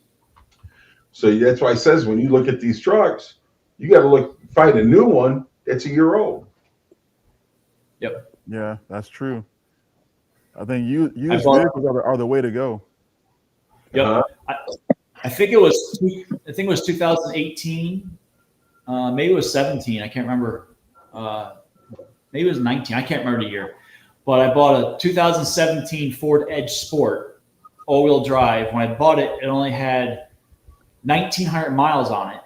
So that's why it says when you look at these trucks, you got to find a new one that's a year old. Yep. Yeah, that's true. I think used vehicles are the way to go. Yep. I think it was 2018. Maybe it was 17. I can't remember. Maybe it was 19. I can't remember the year. But I bought a 2017 Ford Edge Sport all-wheel drive. When I bought it, it only had 1,900 miles on it.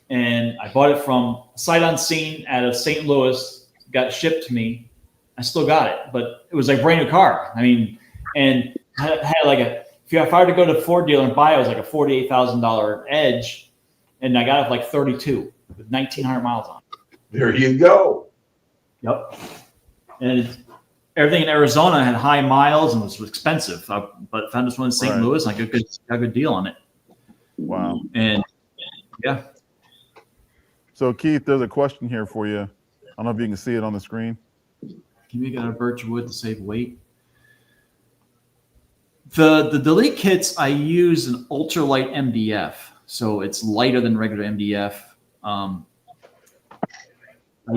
And I bought it from sight unseen out of St. Louis. Got shipped to me. I still got it, but it was like a brand new car. I mean, and I had like if I were to go to a Ford dealer and buy it, it was like a $48,000 Edge, and I got it for like 32 with 1,900 miles on it. There you go. Yep. And everything in Arizona had high miles and was expensive, but found this one in St. Louis, and I got a good deal on it. Wow. And yeah. So Keith, there's a question here for you. I don't know if you can see it on the screen. Can we get a birch wood to save weight? The delete kits, I use an ultralight MDF, so it's lighter than regular MDF. I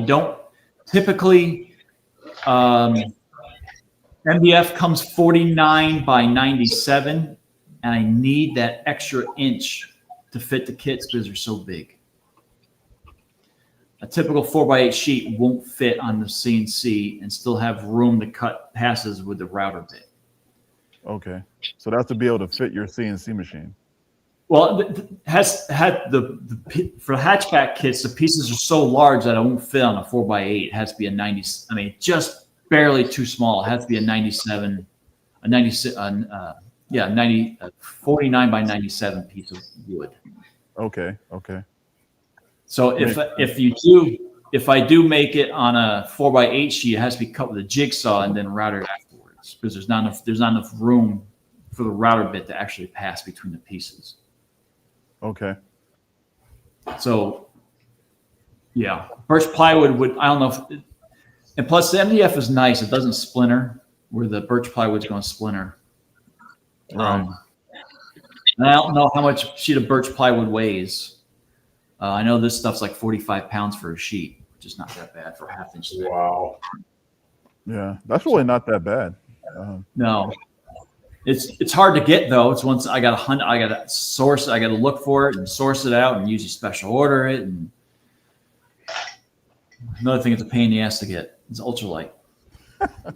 don't typically. MDF comes 49 by 97, and I need that extra inch to fit the kits because they're so big. a typical 4x8 sheet won't fit on the CNC and still have room to cut passes with the router bit. Okay, so that's to be able to fit your CNC machine. Well, for hatchback kits, the pieces are so large that it won't fit on a 4x8. It has to be a 90. I mean, just barely too small. It has to be a 97, a 96, 49 by 97 piece of wood. Okay. So if I do make it on a 4x8 sheet, it has to be cut with a jigsaw and then routed afterwards because there's not enough room for the router bit to actually pass between the pieces. Okay. So, yeah, birch plywood would, I don't know if, and plus the MDF is nice. It doesn't splinter where the birch plywood's going to splinter. Right. And I don't know how much a sheet of birch plywood weighs. I know this stuff's like 45 pounds for a sheet, which is not that bad for a half-inch. Wow. Yeah, that's really not that bad. No. It's hard to get though. It's once I got to hunt, I got to source, I got to look for it and source it out and usually special order it. And another thing, it's a pain in the ass to get. It's ultralight.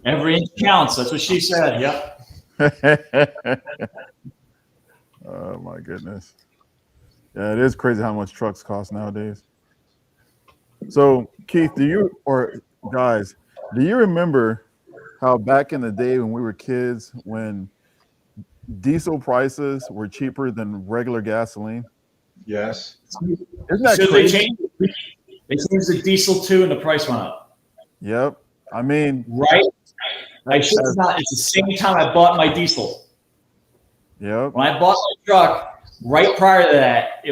Every inch counts. That's what she said. Yep. Oh my goodness. Yeah, it is crazy how much trucks cost nowadays. So Keith, do you remember how back in the day when we were kids, when diesel prices were cheaper than regular gasoline? Yes. Isn't that crazy? They changed the diesel too, and the price went up. Yep. I mean, right? It's the same time I bought my diesel. Yep. When I bought my truck, right prior to that,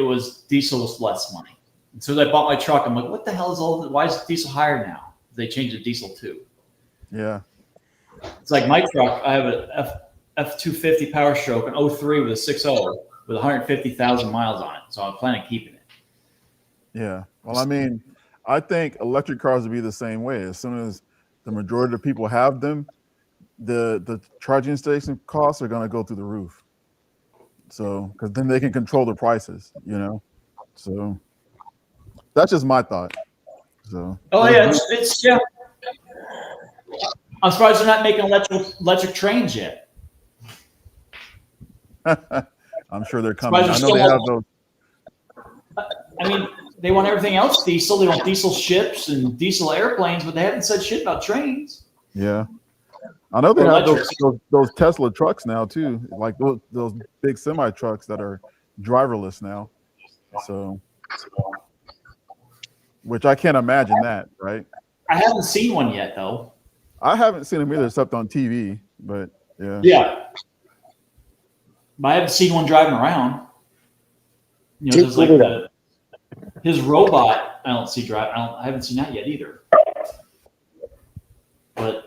diesel was less money. And so as I bought my truck, I'm like, what the hell is all this? Why is diesel higher now? They changed the diesel too. Yeah. It's like my truck. I have a F250 Power Stroke, an 03 with a 6.0 with 150,000 miles on it. So I'm planning on keeping it. Yeah. Well, I mean, I think electric cars would be the same way. As soon as the majority of people have them, the charging station costs are going to go through the roof. So, because then they can control the prices, So that's just my thought. So. Oh yeah, it's yeah. I'm surprised they're not making electric trains yet. I'm sure they're coming. I know they have those. I mean, they want everything else diesel. They want diesel ships and diesel airplanes, but they haven't said shit about trains. Yeah. I know they have those Tesla trucks now too, like those big semi trucks that are driverless now. So, which I can't imagine that, right? I haven't seen one yet, though. I haven't seen them either, except on TV. But yeah. Yeah. But I haven't seen one driving around. There's like his robot. I don't see drive. I haven't seen that yet either. But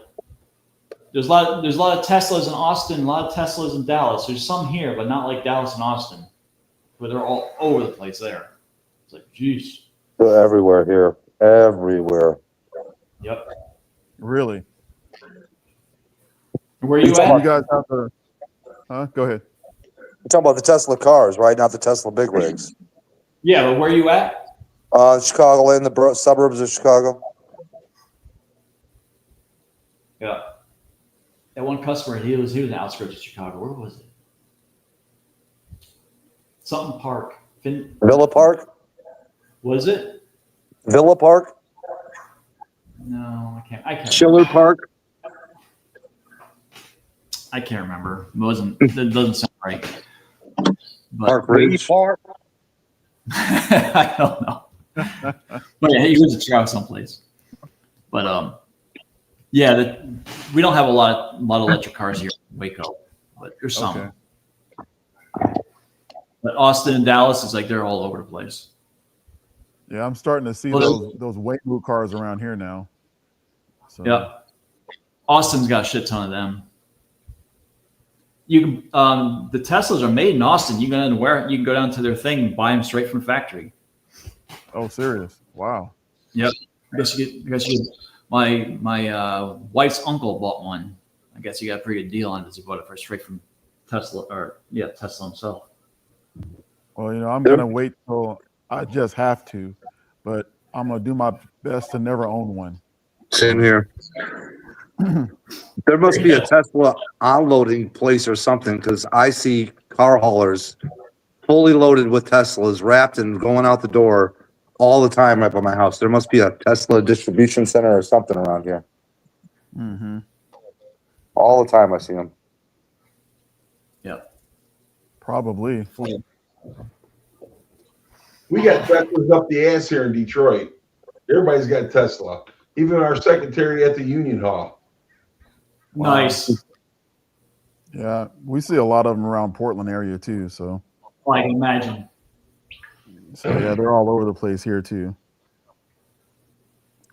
there's a lot of Teslas in Austin, a lot of Teslas in Dallas. There's some here, but not like Dallas and Austin, where they're all over the place there. It's like, geez. They're everywhere here. Everywhere. Yep. Really? Where you at? You guys have the? Go ahead. You're talking about the Tesla cars, right? Not the Tesla big rigs. Yeah, but where are you at? Chicago, in the suburbs of Chicago. Yeah. That one customer, he was in the outskirts of Chicago. Where was it? Something Park. Villa Park? Was it? Villa Park? No, I can't. Schiller Park? I can't remember. It doesn't sound right. But Park Ridge Park? I don't know. But yeah, he was a Chicago someplace. But yeah, we don't have a lot of electric cars here in Waco, but there's some. Okay. But Austin and Dallas is like they're all over the place. Yeah, I'm starting to see those Waymo cars around here now. So. Yeah, Austin's got a shit ton of them. You can, the Teslas are made in Austin. You can go down to their thing and buy them straight from the factory. Oh, serious? Wow. Yep. I guess my wife's uncle bought one. I guess he got a pretty good deal on it. He bought it straight from Tesla, Tesla himself. Well, I'm gonna wait till I just have to, but I'm gonna do my best to never own one. Same here. There must be a Tesla unloading place or something, because I see car haulers fully loaded with Teslas, wrapped and going out the door all the time right by my house. There must be a Tesla distribution center or something around here. Mm-hmm. All the time I see them. Yep. Probably. We got Teslas up the ass here in Detroit. Everybody's got Tesla. Even our secretary at the Union Hall. Nice. Yeah, we see a lot of them around Portland area too. So I can imagine. So yeah, they're all over the place here too.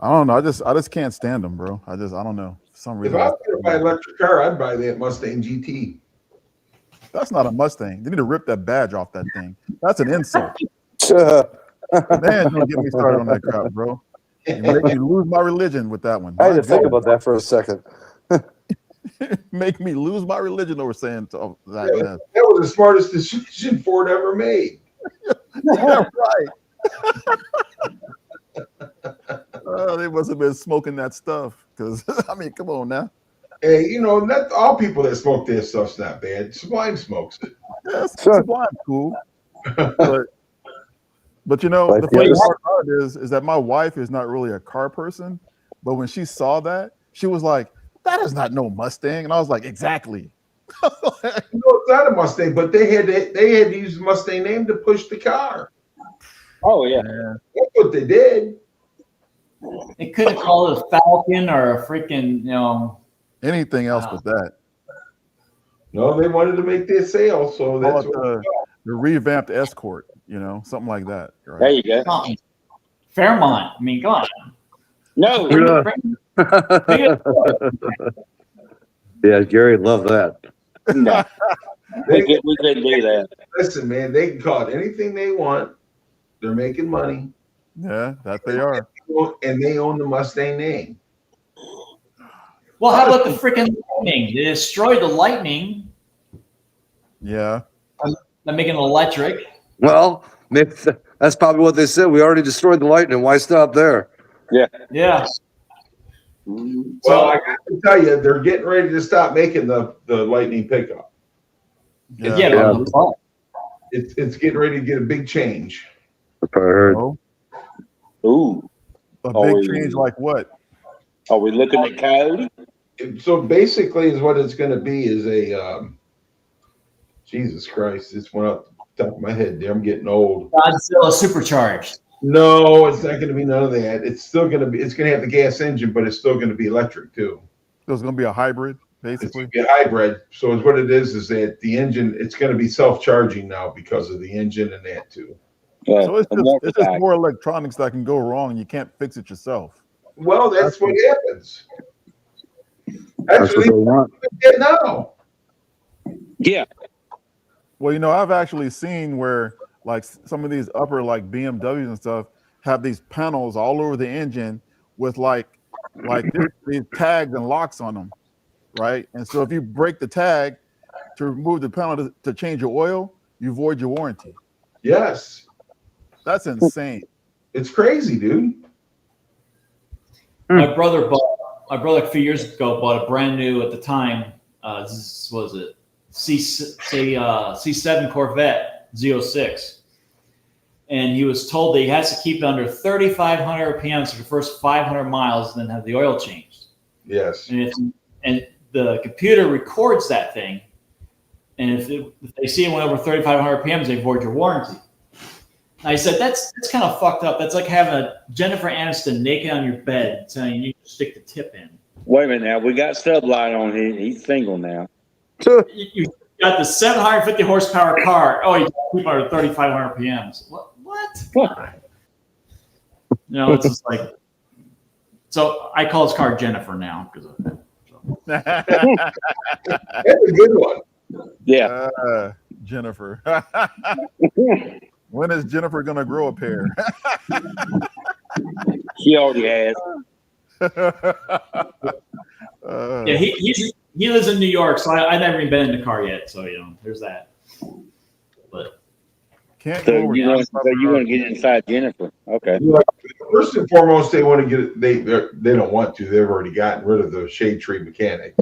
I don't know. I just can't stand them, bro. I don't know. For some If reason. I was going to buy an electric car, I'd buy that Mustang GT. That's not a Mustang. They need to rip that badge off that thing. That's an insult. Man, don't get me started on that crap, bro. You make me lose my religion with that one. I had to think about that for a second. Make me lose my religion over saying that. That was the smartest decision Ford ever made. Yeah, right. They must have been smoking that stuff. Because I mean, come on now. Hey, you know, not all people that smoke that stuff's not bad. Sublime smokes it. Yeah, Sublime's cool. But you know, Like the funny part about it is that my wife is not really a car person. But when she saw that, she was like, "That is not no Mustang," and I was like, "Exactly." No, it's not a Mustang, but they had to use the Mustang name to push the car. Oh yeah, that's what they did. They could have called it a Falcon or a freaking, anything else but that. No, they wanted to make their sale, so that's the revamped Escort, something like that. Right? There you go. Fairmont. I mean, come on. No. Yeah, Gary loved that. No. We couldn't do that. Listen, man, they can call it anything they want. They're making money. Yeah, that they are. And they own the Mustang name. Well, how about the freaking Lightning? They destroyed the Lightning. Yeah. They're making it electric. Well, maybe that's probably what they said. We already destroyed the Lightning. Why stop there? Yeah. Yeah. Well, I got to tell you, they're getting ready to stop making the Lightning pickup. Yeah. It's getting ready to get a big change. I heard. Ooh. A big change like what? Are we looking at code? So basically, is what it's going to be is a Jesus Christ! This went up the top of my head. There, I'm getting old. Godzilla supercharged. No, it's not going to be none of that. It's still going to be. It's going to have the gas engine, but it's still going to be electric too. So it's going to be a hybrid, basically. It's a hybrid. So it's what it is that the engine. It's going to be self-charging now because of the engine and that too. So it's just more electronics that can go wrong. You can't fix it yourself. Well, that's what happens. That's what they want. Now. Yeah. Well, I've actually seen where like some of these upper like BMWs and stuff have these panels all over the engine with like these tags and locks on them, right? And so if you break the tag to remove the panel to change your oil, you void your warranty. Yes. That's insane. It's crazy, dude. My brother a few years ago bought a brand new at the time. This was it C7 Corvette Z06, and he was told that he has to keep it under 3,500 RPMs for the first 500 miles, and then have the oil changed. Yes. And the computer records that thing, and if they see it went over 3,500 RPMs, they void your warranty. I said, that's kind of fucked up. That's like having a Jennifer Aniston naked on your bed telling you to stick the tip in. Wait a minute now. We got Sublight on here. He's single now. You got the 750 horsepower car. Oh, you got to keep under 3,500 RPMs. What? It's just like. So I call his car Jennifer now because of that. So. That's a good one. Yeah. Jennifer. When is Jennifer gonna grow a pair? She already has. Yeah, he lives in New York, so I never even been in the car yet. So there's that. But Can't So go over you want to get inside Jennifer? Okay. Well, first and foremost, they want to get it. They don't want to. They've already gotten rid of the shade tree mechanics.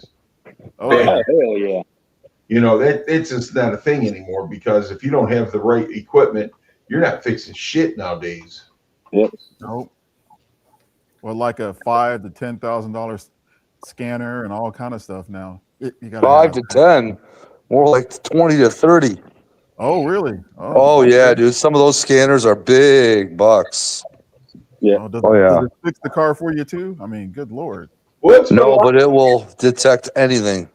Oh yeah. Hell yeah. You know, that it's just not a thing anymore, because if you don't have the right equipment, you're not fixing shit nowadays. Yep. Nope. Well, like a $5,000 to $10,000 scanner and all kind of stuff now. You got 5 to 10, more like 20 to 30. Oh, really? Oh yeah, dude. Some of those scanners are big bucks. Yeah. Does yeah. it fix the car for you too? I mean, good Lord. Well, No, but it will detect anything.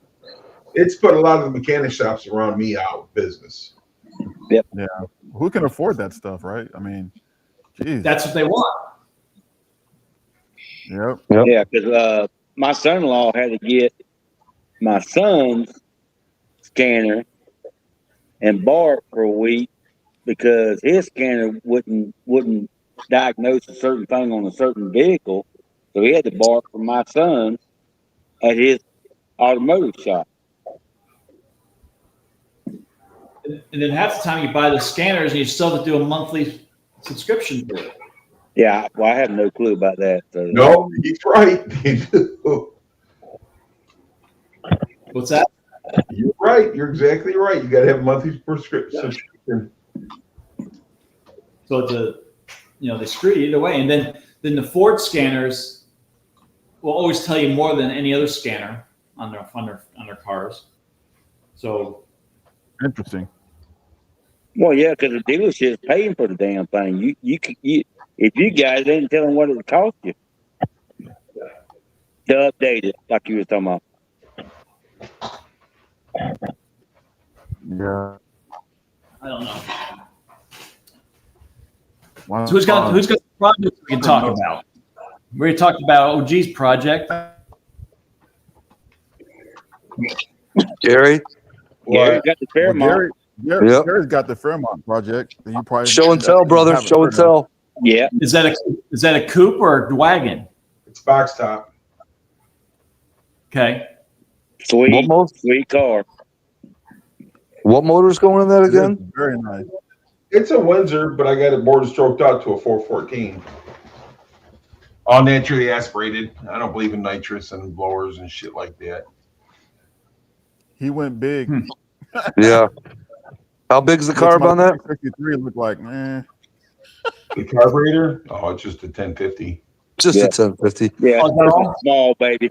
It's put a lot of the mechanic shops around me out of business. Yep. Yeah. Who can afford that stuff, right? I mean, geez. That's what they want. Yep. Yeah, because my son-in-law had to get my son's scanner and borrow it for a week because his scanner wouldn't diagnose a certain thing on a certain vehicle, so he had to borrow it from my son at his automotive shop. And then half the time you buy the scanners and you still have to do a monthly subscription for it. Yeah, well, I have no clue about that. So. No, he's right. They do. What's that? You're right. You're exactly right. You got to have a monthly subscription. So it's they screw you either way. And then the Ford scanners will always tell you more than any other scanner on their cars. So interesting. Well, yeah, because the dealership's paying for the damn thing. You if you guys didn't tell them what it would cost you to update it, like you were talking about. Yeah. I don't know. Wow. So who's got the project we can talk about? We already talked about OG's project. Gary? Gary got the Fairmont. Gary's got the Fairmont project. You probably Show and tell, brother. Show and tell. Yeah. Is that a coupe or a wagon? It's box top. Okay. Sweet car. What motor's going in that again? Very nice. It's a Windsor, but I got it board stroked out to a 414. All naturally aspirated. I don't believe in nitrous and blowers and shit like that. He went big. Yeah. How big's the carb on that? 63 looked like, The carburetor? Oh, it's just a 1050. Just a 1050. Yeah, small baby.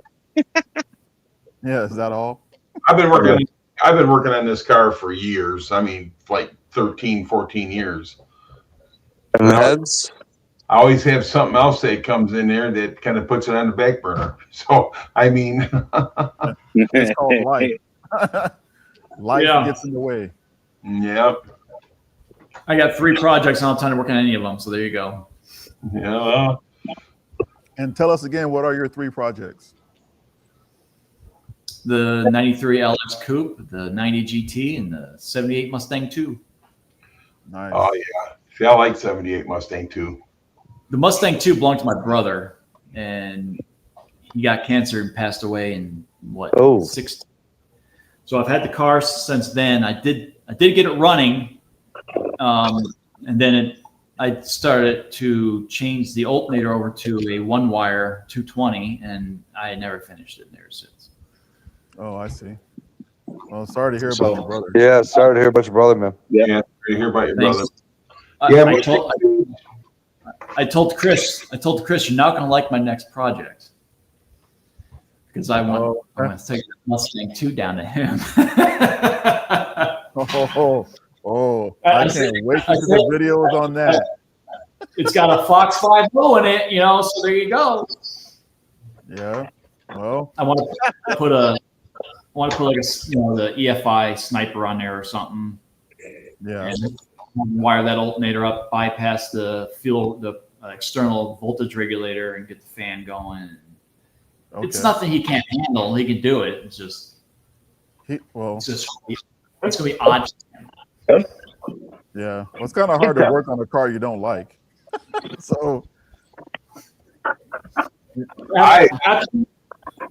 Yeah, is that all? I've been working on this car for years. I mean, like 13, 14 years. And the heads? I always have something else that comes in there that kind of puts it on the back burner. So, I mean, it's called life. Life gets in the way. Yep. I got 3 projects and I don't have time to work on any of them. So there you go. Yeah. And tell us again, what are your 3 projects? The 93 LX Coupe, the 90 GT, and the 78 Mustang 2. Nice. Oh, yeah. See, I like 78 Mustang too. The Mustang 2 belonged to my brother, and he got cancer and passed away in 6. So I've had the car since then. I did get it running, and then I started to change the alternator over to a 1-wire 220, and I never finished it there since. Oh, I see. Well, sorry to hear about your brother. Yeah, sorry to hear about your brother, man. Yeah, sorry to hear about your brother. I told Chris, you're not going to like my next project because I want to take the Mustang 2 down to him. I can't wait to see the videos on that. It's got a Fox 5.0 in it, so there you go. Yeah. Well, I want to put like the EFI sniper on there or something. Yeah. And wire that alternator up, bypass the external voltage regulator, and get the fan going. Okay. It's nothing he can't handle. He can do it. It's just, it's gonna be odd. Yeah. Well, it's kind of hard to work on a car you don't like. So.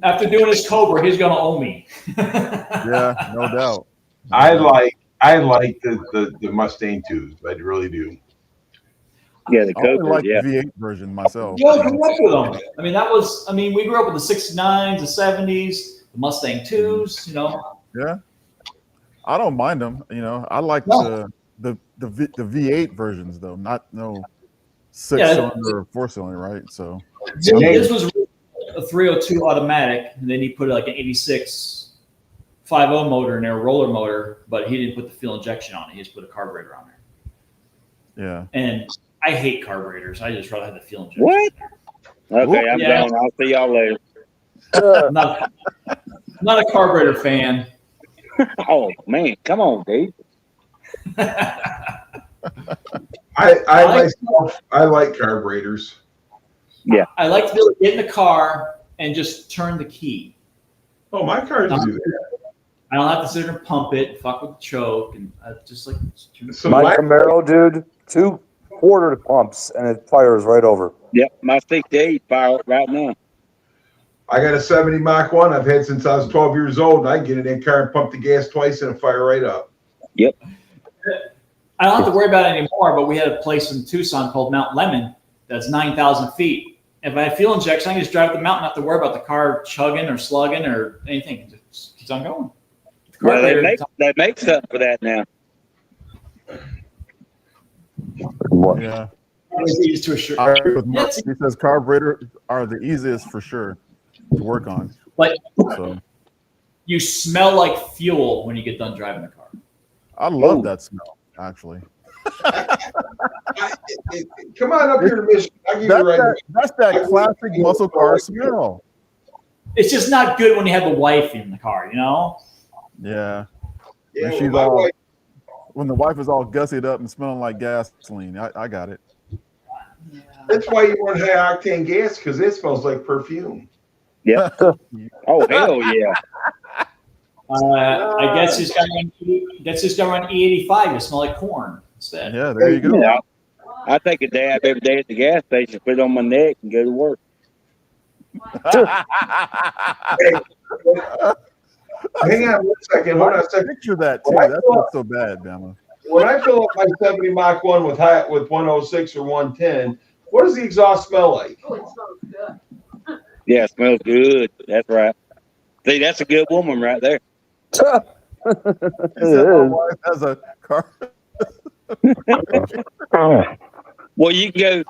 After doing his Cobra, he's gonna owe me. Yeah, no doubt. I I like the Mustang 2s. I really do. Yeah, the I only Coupe. like Yeah. the V8 version myself. You all grew up with them. I mean, we grew up with the 69s, the 70s, the Mustang 2s, you know. Yeah. I don't mind them. You know, I like No. the V8 versions though, not no 6-cylinder or 4-cylinder, right? So this was a 302 automatic, and then he put like an 86 5.0 motor in there, a roller motor, but he didn't put the fuel injection on it. He just put a carburetor on there. yeah. And I hate carburetors. I just rather have the fuel injection. What? Okay, I'm gone. I'll see y'all later. I'm not a carburetor fan. Oh man, come on, dude. I like carburetors. Yeah. I like to be able to get in the car and just turn the key. Oh, my cars do that. I don't have to sit there and pump it, fuck with the choke, and just like. So my Camaro, dude, 2 quarter pumps and it fires right over. Yep, my 68 fire right now. I got a 70 Mach 1 I've had since I was 12 years old, and I can get in that car and pump the gas twice and it fire right up. Yep. I don't have to worry about it anymore, but we had a place in Tucson called Mount Lemon that's 9,000 feet. If I have fuel injection, I can just drive up the mountain, not have to worry about the car chugging or slugging or anything. It just keeps on going. Well, they make something for that now. Yeah. I agree with Mark. He says carburetors are the easiest for sure to work on. But so you smell like fuel when you get done driving the car. I love that smell, actually. Come on up here to Michigan. I'll give you right. That's that classic muscle car smell. It's just not good when you have a wife in the car, you know? Yeah. Yeah, when, she's when the wife is all gussied up and smelling like gasoline. I got it. That's why you want high octane gas, because it smells like perfume. Yeah. Oh hell yeah. I guess he's got to run E85 to smell like corn instead. Yeah, there you go. Yeah. I take a dab every day at the gas station, put it on my neck, and go to work. Hang on 1 second. Hold on a second. Picture that too. That's not so bad, Bama. When I fill up my 70 Mach 1 with 106 or 110, what does the exhaust smell like? Oh, it smells good. Yeah, it smells good. That's right. See, that's a good woman right there. My wife has a car. Well, you can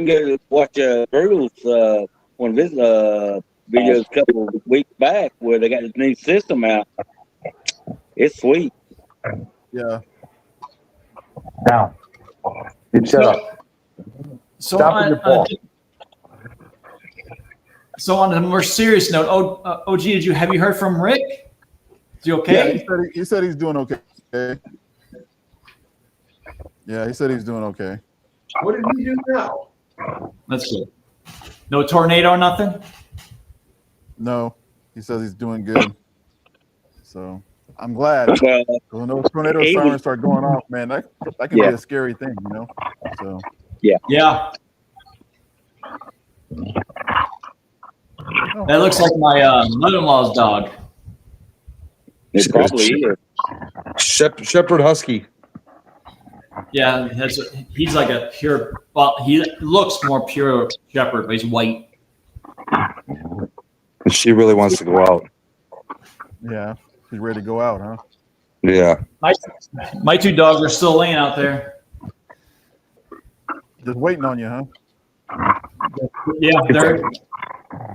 go watch Brutal's one of his videos a couple of weeks back where they got this new system out. It's sweet. Yeah. Now, shut up. So Stop your ball. So on a more serious note, OG, have you heard from Rick? Is he okay? Yeah, he said he's doing okay. Yeah, he said he's doing okay. What did he do now? That's good. No tornado or nothing? No, he says he's doing good. So I'm glad. Well, when those tornado sirens start going off, man, that can be a scary thing, you know. So yeah. That looks like my mother-in-law's dog. it probably is. Shepherd Husky. Yeah, he's like a pure. Well, he looks more pure shepherd, but he's white. She really wants to go out. yeah, he's ready to go out, huh? Yeah. My 2 dogs are still laying out there. Just waiting on you, huh? Yeah,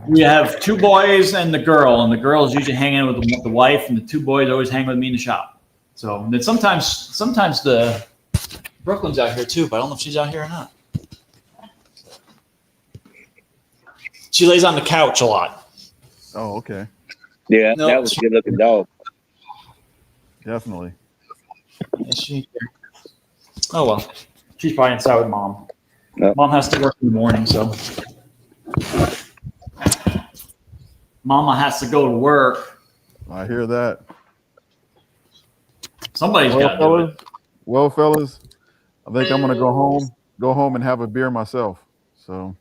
we have 2 boys and the girl, and the girl is usually hanging with the wife, and the 2 boys always hang with me in the shop. So and then sometimes the Brooklyn's out here too, but I don't know if she's out here or not. She lays on the couch a lot. Oh, okay. Yeah, No, that was a good looking dog. Definitely. Oh well, she's probably inside with mom. No. Mom has to work in the morning, so Mama has to go to work. I hear that. Somebody's got to do it. Well, fellas, I think I'm gonna go home and have a beer myself. So.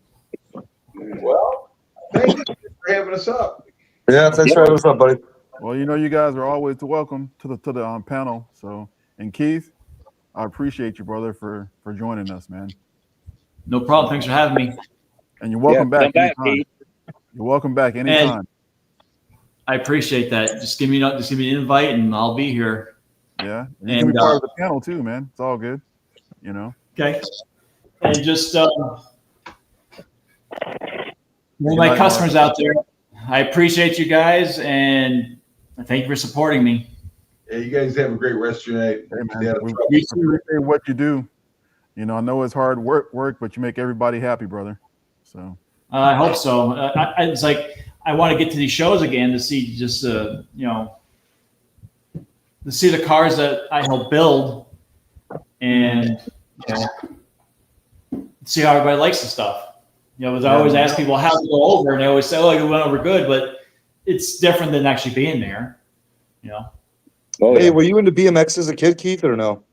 Well, thank you for having us up. Yeah, thanks for having us up, buddy. Well, Well, you guys are always welcome to the panel. So, and Keith, I appreciate you, brother, for joining us, man. No problem. Thanks for having me. And you're welcome back. Come back, anytime. Keith. You're welcome back anytime. And I appreciate that. Just give me an invite, and I'll be here. Yeah, and you can be part of the panel too, man. It's all good. Okay. And just my customers out there, I appreciate you guys, and thank you for supporting me. Yeah, you guys have a great rest of your night. Hey, man, we appreciate what you do. I know it's hard work, but you make everybody happy, brother. So I hope so. It's like I want to get to these shows again to see just to see the cars that I help build, and see how everybody likes the stuff. Because I always ask people how to go over, and they always say, "Oh, you went over good," but it's different than actually being there. Hey, were you into BMX as a kid, Keith, or no?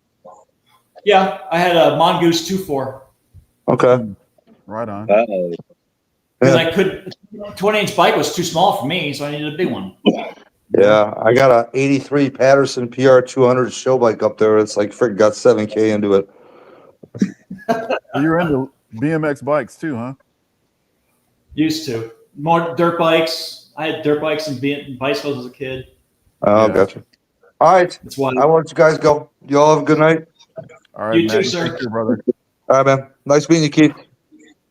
Yeah, I had a Mongoose 2.4. Okay. Right on. Because I could, 20-inch bike was too small for me, so I needed a big one. Yeah, I got a '83 Patterson PR 200 show bike up there. It's like frick got 7K into it. You're into BMX bikes too, huh? Used to. More dirt bikes. I had dirt bikes and bicycles as a kid. Oh, gotcha. All right. That's why I want you guys go. You all have a good night. All right, You man. too, sir. Thank you, brother. All right, man. Nice meeting you, Keith.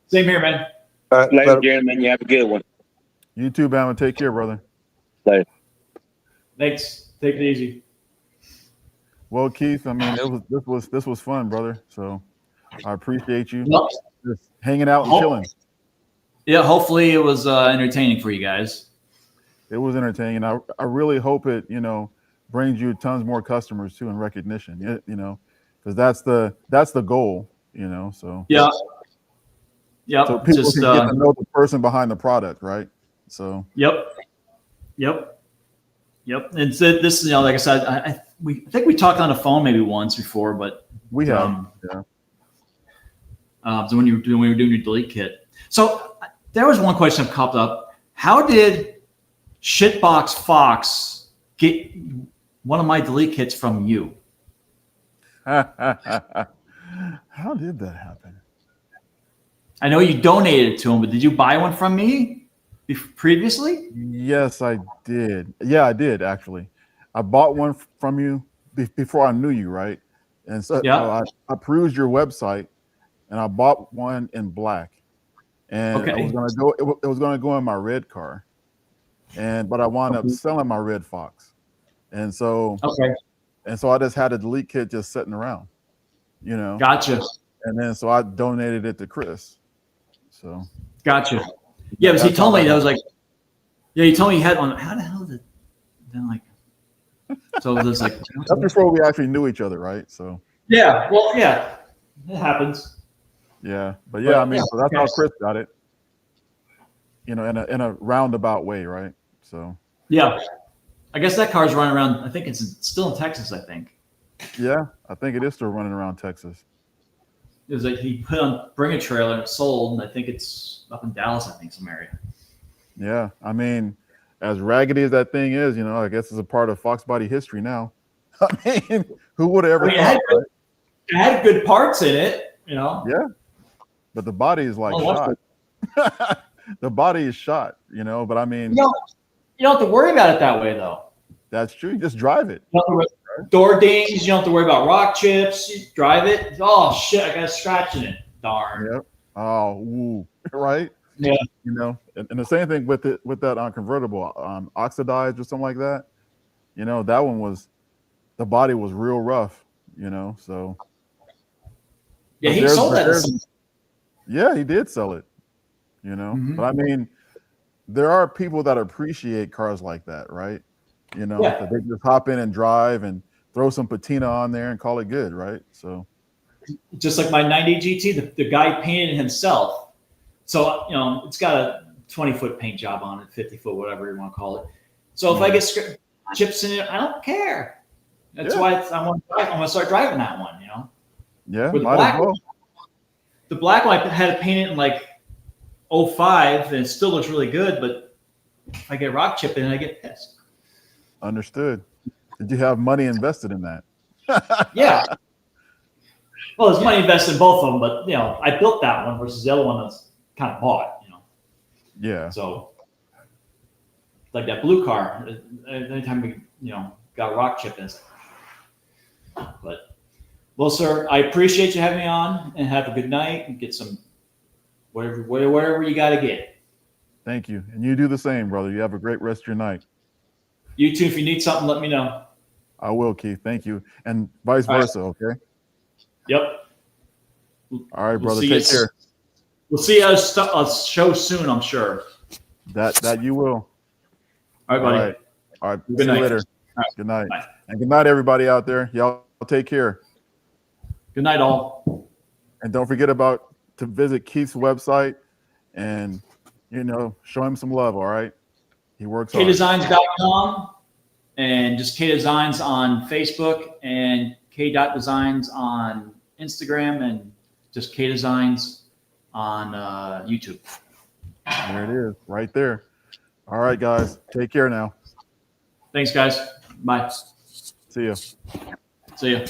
Same here, man. All right, Later, later. gentlemen. You have a good one. You too, Bama. Take care, brother. Later. Thanks. Take it easy. Well, Keith, I mean, this was fun, brother. So I appreciate you Well, just hanging out and chilling. Yeah, hopefully it was entertaining for you guys. It was entertaining. I really hope it, brings you tons more customers too and recognition. Because that's the goal. So Yeah. Yep. So people Just, can get to know the person behind the product, right? So. Yep. And so this, like I said, I think we talked on the phone maybe once before, but we have. So when we were doing your delete kit. So there was one question that popped up. How did Shitbox Fox get one of my delete kits from you? How did that happen? I know you donated it to him, but did you buy one from me previously? Yes, I did. Yeah, I did actually. I bought one from you before I knew you, right? And so I perused your website, and I bought one in black, and it was gonna go in my red car, but I wound up selling my red Fox, and so I just had a delete kit just sitting around, Gotcha. And then so I donated it to Chris. So gotcha. Yeah, because he told me that was like, he told me he had one. How the hell did then like? So it was like that's before we actually knew each other, right? So yeah, well, yeah, it happens. Yeah, but I mean, so that's how Chris got it. In a roundabout way, right? So yeah, I guess that car's running around. I think it's still in Texas. I think. Yeah, I think it is still running around Texas. It was like he put on Bring a Trailer and it sold, and I think it's up in Dallas. I think some area. Yeah, I mean, as raggedy as that thing is, I guess it's a part of Foxbody history now. I mean, who would have ever thought? It had good parts in it, Yeah, but the body is like shot. The body is shot, But I mean, you don't have to worry about it that way, though. That's true. You just drive it. Door dings. You don't have to worry about rock chips. You drive it. Oh shit! I got a scratch in it. Darn. Yep. Oh, ooh. Right. Yeah. And the same thing with that convertible, oxidized or something like that. That one was, the body was real rough. So. Yeah, he sold that. Yeah, he did sell it. But I mean, there are people that appreciate cars like that, right? That they just hop in and drive and throw some patina on there and call it good, right? So, just like my 90 GT, the guy painted it himself. So it's got a 20-foot paint job on it, 50-foot, whatever you want to call it. So if I get chips in it, I don't care. That's why I'm gonna start driving that one. Yeah, with the black one, I had it painted in like 05, and it still looks really good. But if I get rock chip in it, I get pissed. Understood. Did you have money invested in that? Yeah. Well, there's money invested in both of them, but I built that one versus the other one that's kind of bought. Yeah. So, like that blue car, anytime we got a rock chip in. But, well, sir, I appreciate you having me on, and have a good night, and get some whatever you got to get. Thank you, and you do the same, brother. You have a great rest of your night. You too. If you need something, let me know. I will, Keith. Thank you, and vice versa. Okay. Yep. All right, brother. Take care. We'll see you at a show soon, I'm sure. That you will. All right, buddy. All right. Good See night. you later. Right. Good night. Bye. And good night, everybody out there. Y'all take care. Good night, all. And don't forget to visit Keith's website and show him some love. All right. He works hard. KDezines.com and just KDezines on Facebook and K.Designs on Instagram and just KDezines on YouTube. There it is, right there. All right, guys. Take care now. Thanks, guys. Bye. See ya. See ya.